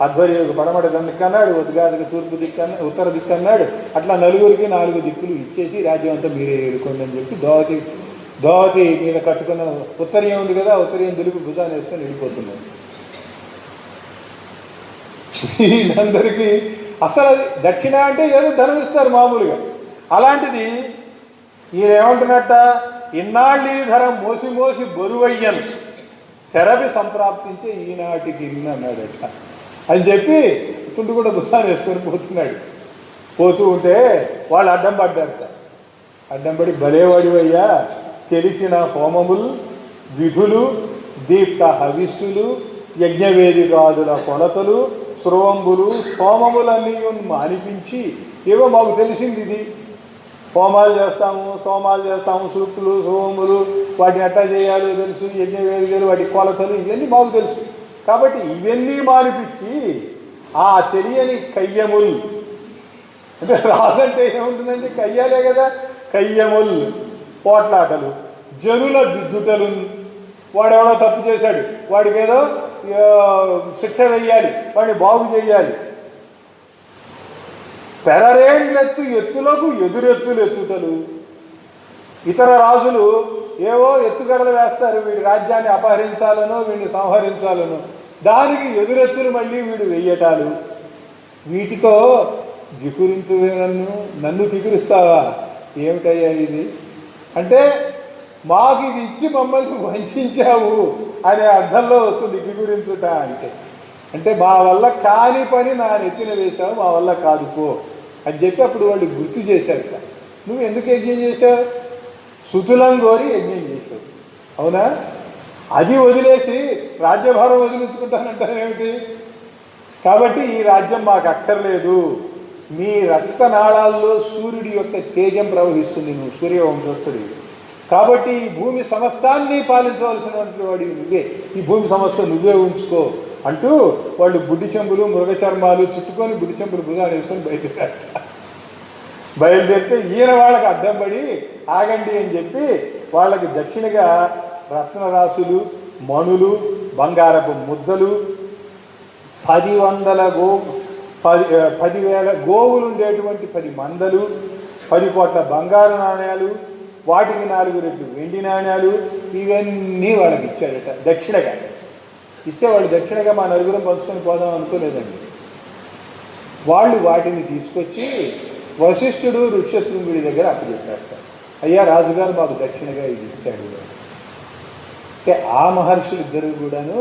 అధ్వర్యులకు పడమట దిక్కు అన్నాడు, ఉద్గాతకి తూర్పు దిక్కు అన్నాడు, ఉత్తర దిక్కు అన్నాడు. అట్లా నలుగురికి 4 దిక్కులు ఇచ్చేసి రాజ్యం అంతా మీరే ఏలుకోండి అని చెప్పి దోవతి మీద కట్టుకున్న ఉత్తరీయం ఉంది కదా, ఉత్తరీయం దులుపు భుజాన్ని వేసుకొని వెళ్ళిపోతున్నాడు. వీళ్ళందరికీ అసలు దక్షిణ అంటే ఏదో ధనం ఇస్తారు మామూలుగా. అలాంటిది ఈయన ఏమంటున్నట్ట, ఇన్నాళ్ళు ఈ ధరం మోసి మోసి బరువయ్యను తెరపి సంప్రాప్తించే ఈనాటికి ఇన్ని అన్నాడట అని చెప్పి తుండు కూడా భుజాన్ని వేసుకొని పోతున్నాడు. పోతూ ఉంటే వాళ్ళు అడ్డం పడ్డారట. అడ్డం పడి భలేవాడివయ్యా, తెలిసిన హోమములు, విధులు, దీప్త హవిస్సులు, యజ్ఞవేదికాదుల కొలతలు, స్రోంబులు, హోమములన్నీ మానిపించి ఏవో మాకు తెలిసింది, ఇది హోమాలు చేస్తాము, సోమాలు చేస్తాము, సూక్తులు, సోములు వాటిని ఎట్లా చేయాలో తెలుసు, యజ్ఞవేదికలు వాటి కొలతలు ఇవన్నీ మాకు తెలుసు. కాబట్టి ఇవన్నీ మానిపించి ఆ తెలియని కయ్యములు అంటే రాజంటే ఏముంటుందండి, కయ్యాలే కదా, కయ్యములు పోట్లాటలు, జనుల దిద్దుటలు, వాడెవడో తప్పు చేశాడు వాడికి ఏదో శిక్ష వేయాలి, వాడిని బాగు చేయాలి. పెరరేండ్లెత్తు ఎత్తులకు ఎదురెత్తులు ఎత్తుటలు. ఇతర రాజులు ఏవో ఎత్తుగడలు వేస్తారు, వీడి రాజ్యాన్ని అపహరించాలనో వీడిని సంహరించాలనో, దానికి ఎదురెత్తులు మళ్ళీ వీడు వెయ్యటాలు. వీటితో జికురింతు నన్ను కికురిస్తావా, ఏమిటయ్యా ఇది అంటే మాకు ఇది ఇచ్చి మమ్మల్ని వంచావు అనే అర్థంలో వస్తుంది కిగురించుట అంటే. అంటే మా వల్ల కాని పని నా నెత్తిన వేశావు, మా వల్ల కాదు పో అని చెప్పి అప్పుడు వాళ్ళు గుర్తు చేశారు. నువ్వు ఎందుకు యజ్ఞం చేశావు, శృతులం కోరి యజ్ఞం చేశావు, అవునా? అది వదిలేసి రాజ్యభారం వదిలించుకుంటానంటానేమిటి? కాబట్టి ఈ రాజ్యం మాకు అక్కర్లేదు, మీ రక్తనాళాల్లో సూర్యుడి యొక్క తేజం ప్రవహిస్తుంది, నువ్వు సూర్యవంశస్థుడి, కాబట్టి ఈ భూమి సమస్తాన్ని పాలించవలసినటువంటి వాడి నువ్వే, ఈ భూమి సమస్త నువ్వే ఉంచుకో అంటూ వాళ్ళు బుడ్డి చెంబులు, మృగ చర్మాలు చుట్టుకొని బుడ్డి చెంబులు భుజాలు వేసుకొని బయలుదేరితే ఈయన వాళ్ళకి అడ్డం పడి ఆగండి అని చెప్పి వాళ్ళకి దక్షిణగా రత్నరాసులు, మణులు, బంగారపు ముద్దలు, 10,000 గోవులు ఉండేటువంటి 10 మందలు, 10 కోట్ల బంగారు నాణ్యాలు, వాటికి 4 రెట్లు వెండి నాణ్యాలు, ఇవన్నీ వాళ్ళకి ఇచ్చాడట దక్షిణగా. ఇస్తే వాళ్ళు దక్షిణగా మా నలుగురం పంచుకొని పోదాం అనుకోలేదండి. వాళ్ళు వాటిని తీసుకొచ్చి వశిష్ఠుడు ఋష్యశృంగుడి దగ్గర అప్పచెప్పారు. అయ్యా రాజుగారు మాకు దక్షిణగా ఇది ఇచ్చాడు. అంటే ఆ మహర్షులు ఇద్దరు కూడాను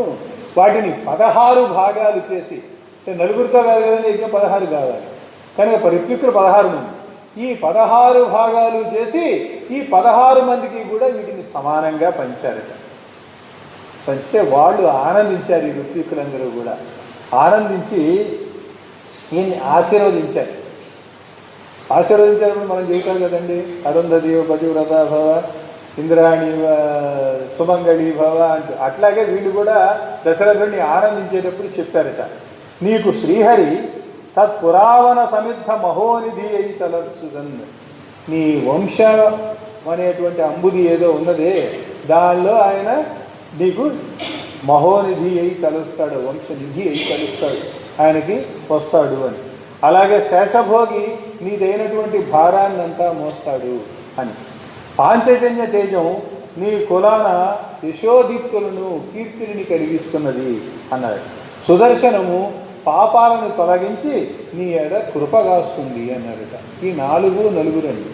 వాటిని 16 భాగాలు చేసి, అంటే నలుగురితో కాదు కదండి యజ్ఞం 16 కావాలి కనుక ఋత్విక్కులు 16 మంది, ఈ 16 భాగాలు చేసి ఈ 16 మందికి కూడా వీటిని సమానంగా పంచారట. పంచితే వాళ్ళు ఆనందించారు, ఈ ఋత్విక్కులందరూ కూడా ఆనందించి ఈయన్ని ఆశీర్వదించారు. ఆశీర్వదించినప్పుడు మనం చెబుతాం కదండి, అరుంధదేవ పతివ్రత భవ, ఇంద్రాణి సుమంగళి భవ అంటూ. అట్లాగే వీళ్ళు కూడా దశరథుడిని ఆనందించేటప్పుడు చెప్పారట, నీకు శ్రీహరి తత్పురావన సమిద్ధ మహోనిధి అయి తలర్చుదన్, నీ వంశం అనేటువంటి అంబుది ఏదో ఉన్నదే దానిలో ఆయన నీకు మహోనిధి అయి కలుస్తాడు, వంశనిధి అయి కలుస్తాడు, ఆయనకి వస్తాడు అని. అలాగే శేషభోగి నీదైనటువంటి భారాన్నంతా మోస్తాడు అని. పాంచజన్య తేజం నీ కులాన యశోదీప్తులను కీర్తిని కలిగిస్తున్నది అన్నాడు. సుదర్శనము పాపాలను తొలగించి నీ ఎడ కృపగాస్తుంది అన్నాడట. ఈ నలుగురండి.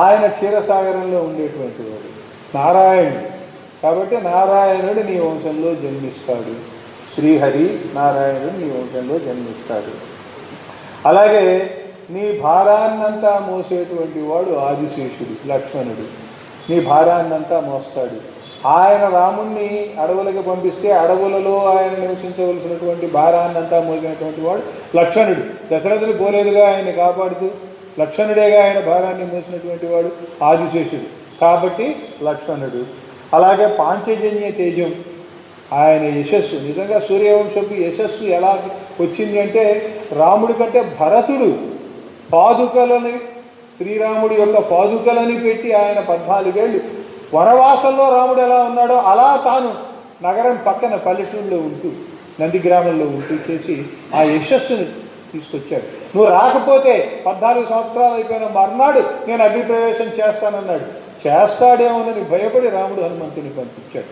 ఆయన క్షీరసాగరంలో ఉండేటువంటి వాడు నారాయణుడు కాబట్టి నారాయణుడు నీ వంశంలో జన్మిస్తాడు, శ్రీహరి నారాయణుడు నీ వంశంలో జన్మిస్తాడు. అలాగే నీ భారాన్నంతా మోసేటువంటి వాడు ఆదిశేషుడు లక్ష్మణుడు, నీ భారాన్నంతా మోస్తాడు. ఆయన రాముణ్ణి అడవులకు పంపిస్తే అడవులలో ఆయన నివసించవలసినటువంటి భారాన్నంతా మోసినటువంటి వాడు లక్ష్మణుడు. దశరథుడు పోలేదుగా ఆయన్ని కాపాడుతూ లక్ష్మణుడేగా ఆయన భారాన్ని మోసినటువంటి వాడు ఆదిశేషుడు కాబట్టి లక్ష్మణుడు. అలాగే పాంచజన్య తేజం ఆయన యశస్సు, నిజంగా సూర్యవంశపు యశస్సు ఎలా వచ్చింది అంటే రాముడి కంటే భరతుడు పాదుకలని, శ్రీరాముడి యొక్క పాదుకలని పెట్టి ఆయన 14 ఏళ్ళు వనవాసంలో రాముడు ఎలా ఉన్నాడో అలా తాను నగరం పక్కన పల్లెటూరులో ఉంటూ నందిగ్రామంలో ఉంటూ చేసి ఆ యశస్సును తీసుకొచ్చాడు. నువ్వు రాకపోతే 14 సంవత్సరాలు అయిపోయిన మర్నాడు నేను అగ్నిప్రవేశం చేస్తానన్నాడు. చేస్తాడేమోనని భయపడి రాముడు హనుమంతుని పంపించాడు.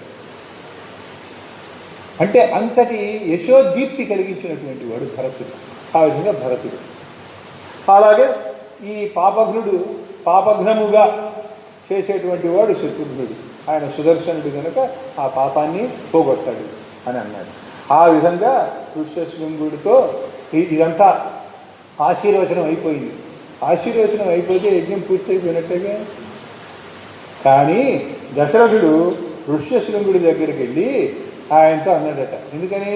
అంటే అంతటి యశోదీప్తి కలిగించినటువంటి వాడు భరతుడు. ఆ విధంగా భరతుడు. అలాగే ఈ పాపఘ్నముగా చేసేటువంటి వాడు శత్రుఘ్నుడు. ఆయన సుదర్శనుడు కనుక ఆ పాపాన్ని పోగొట్టాడు అని అన్నాడు. ఆ విధంగా ఋష్యశృంగుడితో ఇదంతా ఆశీర్వచనం అయిపోయింది. ఆశీర్వచనం అయిపోతే యజ్ఞం పూర్తయిపోయినట్టుగా. కానీ దశరథుడు ఋష్యశృంగుడి దగ్గరికి వెళ్ళి ఆయనతో అన్నాడట. ఎందుకని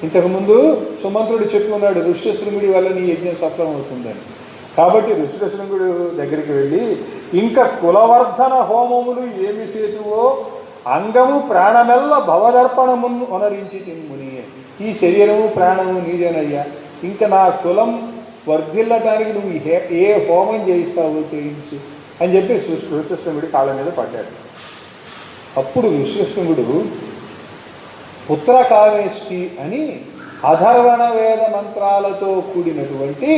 ఇంతకుముందు సుమంత్రుడు చెప్పుకున్నాడు ఋష్యశృంగుడి వల్ల నీ యజ్ఞం సఫలం అవుతుందని. కాబట్టి ఋష్యశృంగుడు దగ్గరికి వెళ్ళి ఇంకా కులవర్ధన హోమములు ఏమి చేతువో అంగము ప్రాణమెల్ల భవదర్పణమును ఒనరించి తిమ్ముని, ఈ శరీరము ప్రాణము నీదేనయ్యా, ఇంకా నా కులం వర్ధిల్లడానికి నువ్వు ఏ హోమం చేయిస్తావో చేయించు అని చెప్పి ఋష్యశృంగుడి కాళ్ళ మీద పడ్డాడు. అప్పుడు ఋష్యశృంగుడు పుత్రకామేష్టి అని అధర్వణ వేద మంత్రాలతో కూడినటువంటి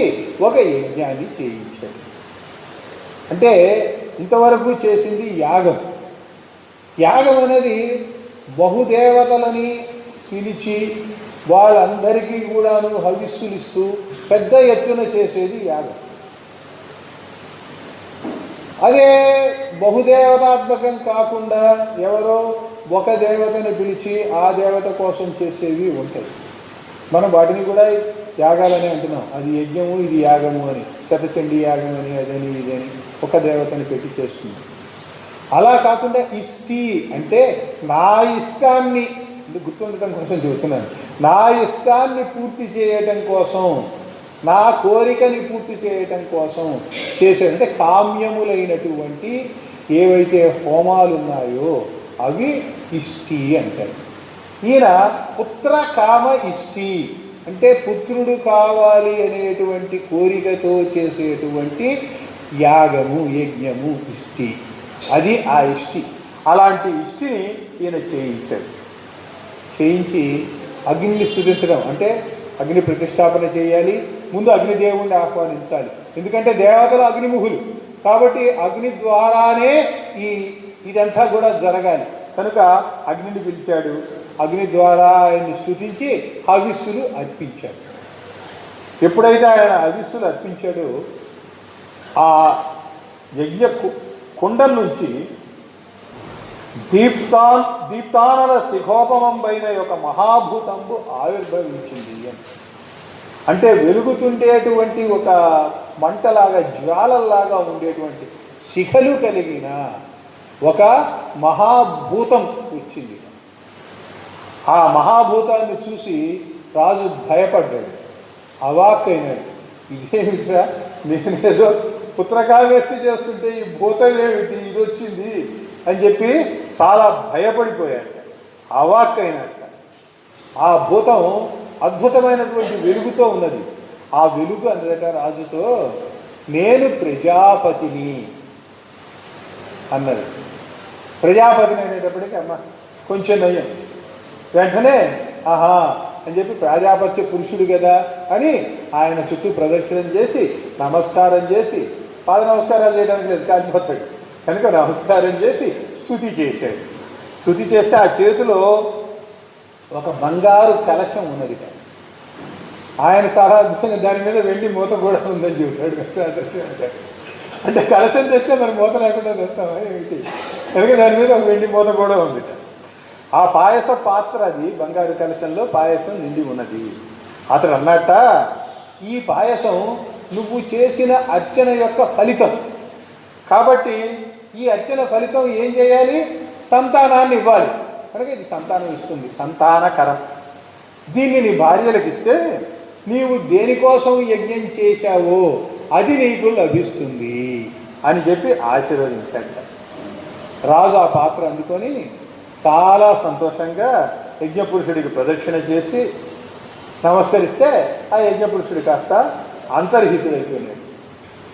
ఒక యజ్ఞాన్ని చేయించాడు. అంటే ఇంతవరకు చేసింది యాగం. యాగం అనేది బహుదేవతలని పిలిచి వాళ్ళందరికీ కూడాను హవిస్సులిస్తూ పెద్ద ఎత్తున చేసేది యాగం. అదే బహుదేవతాత్మకం కాకుండా ఎవరో ఒక దేవతని పిలిచి ఆ దేవత కోసం చేసేవి ఉంటాయి. మనం వాటిని కూడా యాగాలని అంటున్నాం. అది యజ్ఞము ఇది యాగము అని, శతచండీ యాగం అని అదని ఇదని ఒక దేవతని పెట్టి చేస్తుంది. అలా కాకుండా ఇష్టి అంటే నా ఇష్టాన్ని గుర్తుండటం కోసం చెబుతున్నాను, నా ఇష్టాన్ని పూర్తి చేయటం కోసం, నా కోరికని పూర్తి చేయటం కోసం చేసే అంటే కామ్యములైనటువంటి ఏవైతే హోమాలు ఉన్నాయో అవి ఇష్టి అంటారు. ఈయన పుత్ర కామ ఇష్టి అంటే పుత్రుడు కావాలి అనేటువంటి కోరికతో చేసేటువంటి యాగము యజ్ఞము ఇష్టి, అది ఆ ఇష్టి. అలాంటి ఇష్టిని ఈయన చేయించాడు. చేయించి అగ్నిని స్తుతించడం అంటే అగ్ని ప్రతిష్టాపన చేయాలి. ముందు అగ్నిదేవుణ్ణి ఆహ్వానించాలి. ఎందుకంటే దేవతలు అగ్నిముఖులు కాబట్టి అగ్ని ద్వారానే ఇదంతా కూడా జరగాలి. కనుక అగ్నిని పిలిచాడు. అగ్ని ద్వారా ఆయన్ని స్తుతించి హవిస్సులు అర్పించాడు. ఎప్పుడైతే ఆయన హవిస్సులు అర్పించాడో ఆ యజ్ఞ కుండం నుంచి దీప్తానల శిఖోపమంపైన ఒక మహాభూతంబు ఆవిర్భవించింది అని. అంటే వెలుగుతుండేటువంటి ఒక మంటలాగా జ్వాలల్లాగా ఉండేటువంటి శిఖలు కలిగిన ఒక మహాభూతం వచ్చింది. ఆ మహాభూతాన్ని చూసి రాజు భయపడ్డాడు, అవాక్కైనాడు. ఇదేమిట్రా, నేనేదో పుత్రకావ్యస్తి చేస్తుంటే ఈ భూతం ఏమిటి, ఇది వచ్చింది అని చెప్పి చాలా భయపడిపోయాడు, అవాక్కైనట్ట. ఆ భూతం అద్భుతమైనటువంటి వెలుగుతో ఉన్నది. ఆ వెలుగు అందట రాజుతో, నేను ప్రజాపతిని అన్నది. ప్రజాపతిని అనేటప్పటికీ అమ్మ కొంచెం నయ్యం. వెంటనే ఆహా అని చెప్పి ప్రజాపత్య పురుషుడు కదా అని ఆయన చుట్టూ ప్రదక్షిణం చేసి నమస్కారం చేసి, పాద నమస్కారాలు చేయడానికి లేదు కాలిపోతాడు కనుక నమస్కారం చేసి స్తుతి చేశాడు. స్తుతి చేస్తే ఆ చేతిలో ఒక బంగారు కలశం ఉన్నది. ఆయన చాలా అద్భుతంగా దాని మీద వెండి మూత కూడా ఉందని చెబుతాడు. అంటే కలశం తెస్తే మరి మూత లేకుండా తెస్తామా ఏమిటి, ఎందుకంటే దాని మీద ఒక వెండి మూత కూడా ఉంది. ఆ పాయస పాత్ర, అది బంగారు కలశంలో పాయసం నిండి ఉన్నది. అతడు అన్నట్ట, ఈ పాయసం నువ్వు చేసిన అర్చన యొక్క ఫలితం కాబట్టి ఈ అర్చన ఫలితం ఏం చేయాలి, సంతానాన్ని ఇవ్వాలి కనుక ఇది సంతానం ఇస్తుంది, సంతానకరం. దీన్ని నీ భార్యలకు ఇస్తే నీవు దేనికోసం యజ్ఞం చేశావో అది నీకు లభిస్తుంది అని చెప్పి ఆశీర్వదించాడు. రాజు ఆ పాత్ర అందుకొని చాలా సంతోషంగా యజ్ఞపురుషుడికి ప్రదక్షిణ చేసి నమస్కరిస్తే ఆ యజ్ఞపురుషుడు కాస్త అంతర్హితుడైపోయినాడు,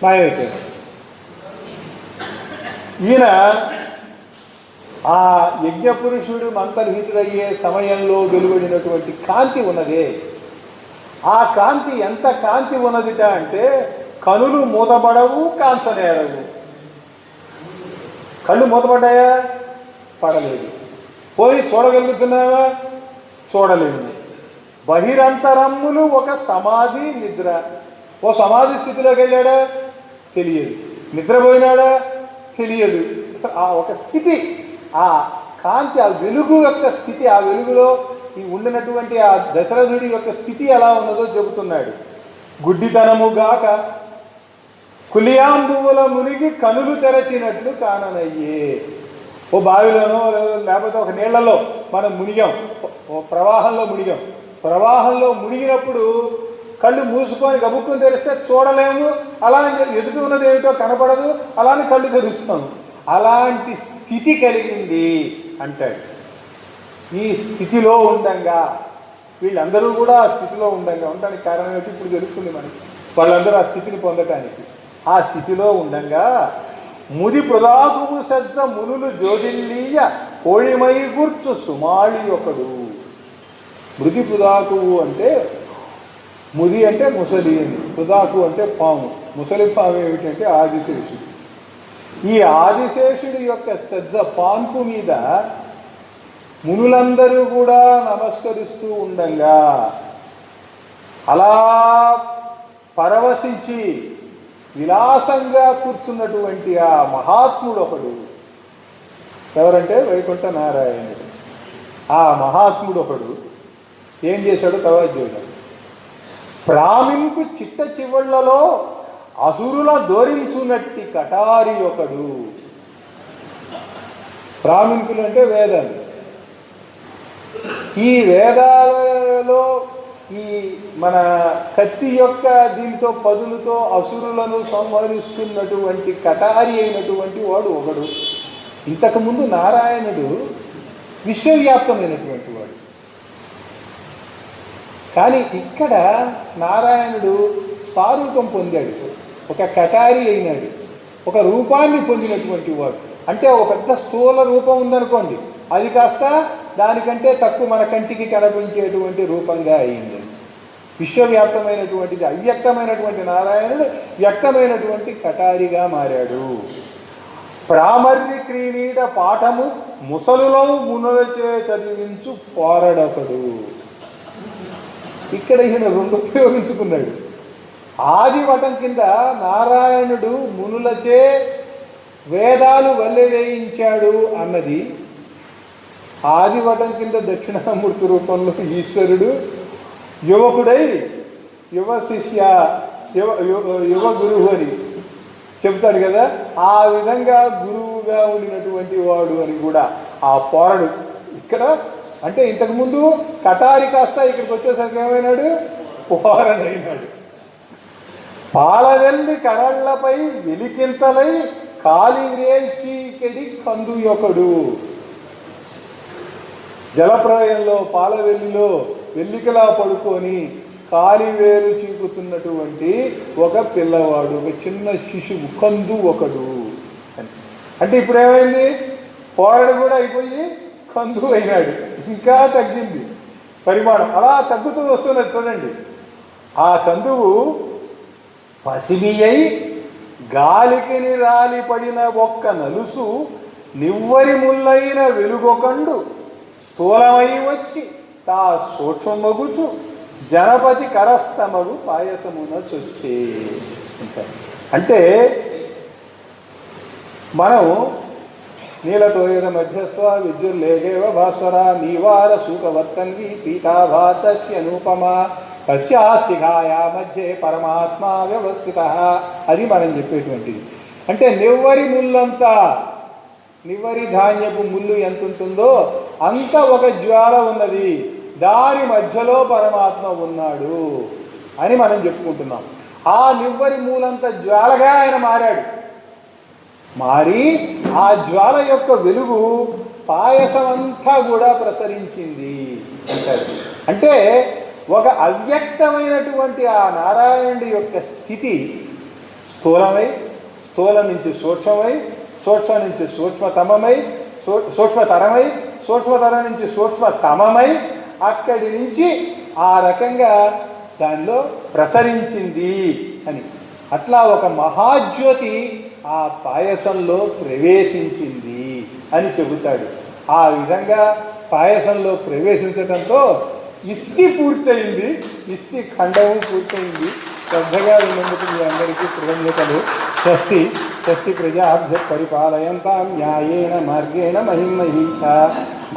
మాయమైపోయాడు. ఈయన ఆ యజ్ఞపురుషుడు అంతర్హితుడయ్యే సమయంలో వెలువడినటువంటి కాంతి ఉన్నదే, ఆ కాంతి ఎంత కాంతి ఉన్నదిట అంటే కనులు మూతపడవు, కాంచనేరవు. కళ్ళు మూతపడ్డాయా, పడలేదు. పోయి చూడగలుగుతున్నావా, చూడలేదు. బహిరంతరమ్ములు ఒక సమాధి నిద్ర. ఓ సమాధి స్థితిలోకి వెళ్ళాడా, తెలియదు. నిద్రపోయినాడా, తెలియదు. ఆ ఒక స్థితి, ఆ కాంతి, ఆ వెలుగు యొక్క స్థితి, ఆ వెలుగులో ఈ ఉండినటువంటి ఆ దశరథుడి యొక్క స్థితి ఎలా ఉన్నదో చెబుతున్నాడు. గుడ్డితనముగాక కులియాంబువుల మునిగి కనులు తెరచినట్లు కాననయ్యే. ఓ బావిలోనో లేకపోతే ఒక నీళ్లలో మనం మునిగాం, ఓ ప్రవాహంలో మునిగాం. ప్రవాహంలో మునిగినప్పుడు కళ్ళు మూసుకొని గబుక్కుని తెరిస్తే చూడలేము, అలా ఎదుటి ఉన్నది ఏమిటో కనపడదు, అలానే కళ్ళు తెరుస్తాము. అలాంటి స్థితి కలిగింది అంటాడు. ఈ స్థితిలో ఉండంగా, వీళ్ళందరూ కూడా ఆ స్థితిలో ఉండంగా, ఉండడానికి కారణం ఏంటి ఇప్పుడు తెలుస్తుంది మనకి. వాళ్ళందరూ ఆ స్థితిని పొందటానికి ఆ స్థితిలో ఉండంగా ముది ప్రదాకువు సజ్జ మునులు జ్యోతిల్లీయ కోళిమై గుర్చు సుమాళి ఒకడు. మృది పుదాకువు అంటే ముది అంటే ముసలి అని, పుదాకు అంటే పాము. ముసలి పాము ఏమిటంటే ఆదిశేషుడు. ఈ ఆదిశేషుడి యొక్క సజ్జ పాన్పు మీద మునులందరూ కూడా నమస్కరిస్తూ ఉండంగా అలా పరవశించి విలాసంగా కూర్చున్నటువంటి ఆ మహాత్ముడు ఒకడు. ఎవరంటే వైకుంఠ నారాయణుడు. ఆ మహాత్ముడు ఒకడు ఏం చేశాడు తర్వాత చూడాలి. ప్రామింకు చిట్ట చివళ్లలో అసురుల దోరించునట్టి కటారి ఒకడు. ప్రామింకులు అంటే వేదాలు. ఈ వేదాలలో ఈ మన కత్తి యొక్క దీంతో పదులతో అసురులను సంహరిస్తున్నటువంటి కటారి అయినటువంటి వాడు ఒకడు. ఇంతకుముందు నారాయణుడు విశ్వవ్యాప్తమైనటువంటి వాడు, కానీ ఇక్కడ నారాయణుడు సారూపం పొందాడు, ఒక కటారి అయినాడు, ఒక రూపాన్ని పొందినటువంటి వాడు. అంటే ఒక పెద్ద స్థూల రూపం ఉందనుకోండి, అది కాస్త దానికంటే తక్కువ మన కంటికి కనిపించేటువంటి రూపంగా అయింది. విశ్వవ్యాప్తమైనటువంటిది అవ్యక్తమైనటువంటి నారాయణుడు వ్యక్తమైనటువంటి కటారిగా మారాడు. ప్రామర్రి క్రీనీడ పాఠము ముసలులో మునులచే చదివించు పోరడొకడు. ఇక్కడ ఈయన రెండు ఉపయోగించుకున్నాడు. ఆదివటం కింద నారాయణుడు మునులచే వేదాలు వల్లె వేయించాడు అన్నది ఆదివటం కింద దక్షిణామూర్తి రూపంలో ఈశ్వరుడు యువకుడై యువ శిష్య యువ గురువు అని చెప్తాడు కదా, ఆ విధంగా గురువుగా ఉండినటువంటి వాడు అని కూడా ఆ పోరడు ఇక్కడ అంటే ఇంతకుముందు కటారి కాస్త ఇక్కడికి వచ్చేసరికి ఏమైనాడు, పోరడైనాడు. పాలవెల్లి కరళ్లపై వెలికింతలై కాలిరేల్చీకెడి కందు యొకడు. జలప్రలయంలో పాలవెల్లిలో వెల్లికలా పడుకొని కాలివేలు చీకుతున్నటువంటి ఒక పిల్లవాడు, ఒక చిన్న శిశువు, కందు ఒకడు. అంటే ఇప్పుడు ఏమైంది, పోరడు కూడా అయిపోయి కందు అయినాడు. ఇంకా తగ్గింది పరిమాణం, అలా తగ్గుతూ వస్తున్నది చూడండి. ఆ కందువు పసిమి అయి గాలికిని రాలి పడిన ఒక్క నలుసు నివ్వరి ముల్లైన వెలుగొకండు స్థూలమై వచ్చి తా సూక్ష్మమగుచు జనపతి కరస్తమగు పాయసమున చొచ్చే. అంటే మనం నీలతోయద మధ్యస్థ విద్యుల్లేగేవ భాస్వర నీవార సూకవర్తన్వి పీఠాభాతస్య అనుపమా పశ్యాస్తిఘాయా మధ్యే పరమాత్మ వ్యవస్థిత. అది మనం చెప్పేటువంటిది. అంటే నివ్వరి ముల్లంతా, నివ్వరి ధాన్యపు ముళ్ళు ఎంత ఉంటుందో అంత ఒక జ్వాల ఉన్నది, దాని మధ్యలో పరమాత్మ ఉన్నాడు అని మనం చెప్పుకుంటున్నాం. ఆ నివ్వరి మూలంత జ్వాలగా ఆయన మారాడు. మారి ఆ జ్వాల యొక్క వెలుగు పాయసం అంతా కూడా ప్రసరించింది అంటారు. అంటే ఒక అవ్యక్తమైనటువంటి ఆ నారాయణుడి యొక్క స్థితి స్థూలమై, స్థూలం నుంచి సూక్ష్మమై, సూక్ష్మ నుంచి సూక్ష్మతమమై, సూక్ష్మతరమై, సూక్ష్మతరం నుంచి సూక్ష్మతమమై, అక్కడి నుంచి ఆ రకంగా దానిలో ప్రసరించింది అని. అట్లా ఒక మహాజ్యోతి ఆ పాయసంలో ప్రవేశించింది అని చెబుతాడు. ఆ విధంగా పాయసంలో ప్రవేశించడంతో ఇస్తి పూర్తయింది, ఇస్తి ఖండవం పూర్తయింది. శ్రద్ధగా ఉన్నందుకు మీ అందరికీ కృతజ్ఞతలు. స్వస్తి స్వస్తి ప్రజాభ్య పరిపాలయంతాం న్యాయేన మార్గేణ మహిమహీష.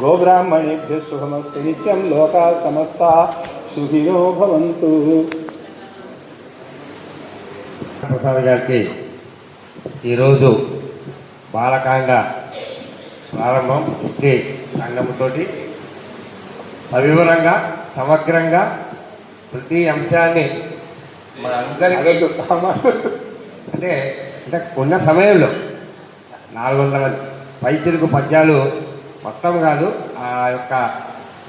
గోబ్రాహ్మణేభ్య శుభమస్తు నిత్యం. లోకా సమస్తా సుఖినో భవంతు. ప్రసాద్ గారికి ఈరోజు బాలకాండ ప్రారంభం ఇస్తే కాండముతో సవివరంగా సమగ్రంగా ప్రతి అంశాన్ని మన అందరికీ అంటే అంటే ఉన్న సమయంలో 400 పైచిలుకు పద్యాలు మొత్తం కాదు, ఆ యొక్క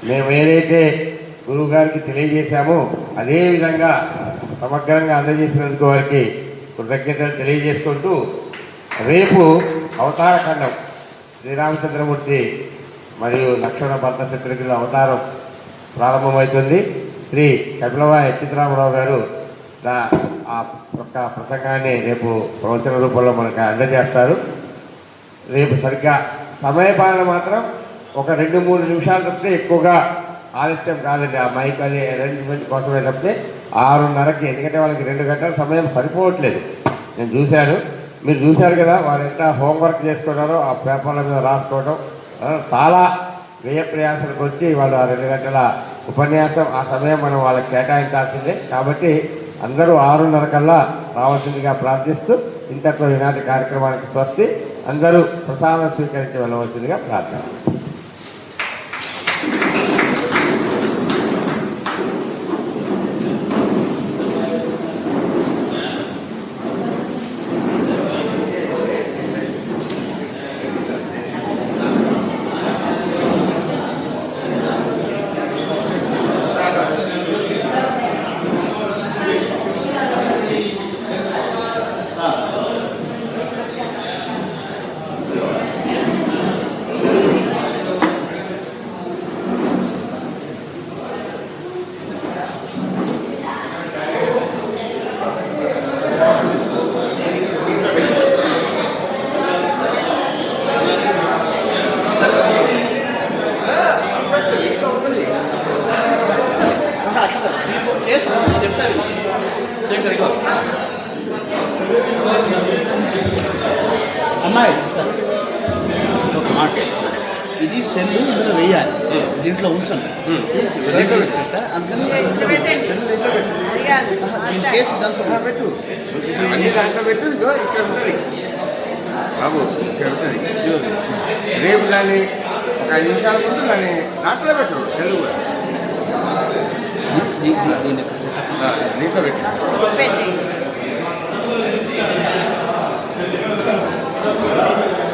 మేము ఏదైతే గురువు గారికి తెలియజేశామో అదేవిధంగా సమగ్రంగా అందజేసినందుకు వారికి కృతజ్ఞతలు తెలియజేసుకుంటూ, రేపు అవతారఖండం శ్రీరామచంద్రమూర్తి మరియు లక్ష్మణ భర్త శత్రుఘ్నుల అవతారం ప్రారంభమవుతుంది. శ్రీ కపిలవాయ చిత్రామరావు గారు ఆ యొక్క ప్రసంగాన్ని రేపు ప్రవచన రూపంలో మనకు అందజేస్తారు. రేపు సరిగ్గా సమయపాలన మాత్రం ఒక 2-3 నిమిషాలు తప్పితే ఎక్కువగా ఆలస్యం కాదండి. ఆ మైక్ అది అరేంజ్మెంట్ కోసమే తప్పితే 6:30కి, ఎందుకంటే వాళ్ళకి 2 గంటల సమయం సరిపోవట్లేదు. నేను చూశాను, మీరు చూశారు కదా, వారు ఎంత హోంవర్క్ చేసుకున్నారో ఆ పేపర్ల మీద రాసుకోవడం, చాలా వ్యయ ప్రయాసాలకు వచ్చి వాళ్ళు ఆ 2 గంటల ఉపన్యాసం ఆ సమయం మనం వాళ్ళకి కేటాయించాల్సిందే. కాబట్టి అందరూ 6:30 కల్లా రావాల్సిందిగా ప్రార్థిస్తూ ఇంతట్లో ఈనాటి కార్యక్రమానికి స్వస్తి. అందరూ ప్రసాదం స్వీకరించి వెళ్ళవలసిందిగా ప్రార్థన. అమ్మాయి సెల్ ఇందులో వేయాలి, దీంట్లో ఉంచండి. అందుకని కేసు దాంట్లో పెట్టు అన్ని దాంట్లో పెట్టు. ఇదిగో ఇక్కడ ఉంటుంది బాబు, ఇక్కడ ఉంటుంది. రేపు దాన్ని ఒక 5 నిమిషాల ముందు దాన్ని దాంట్లో పెట్టు. సెల్ కూడా దీని యొక్క సెటప్ దీంట్లో పెట్టు. Perfect.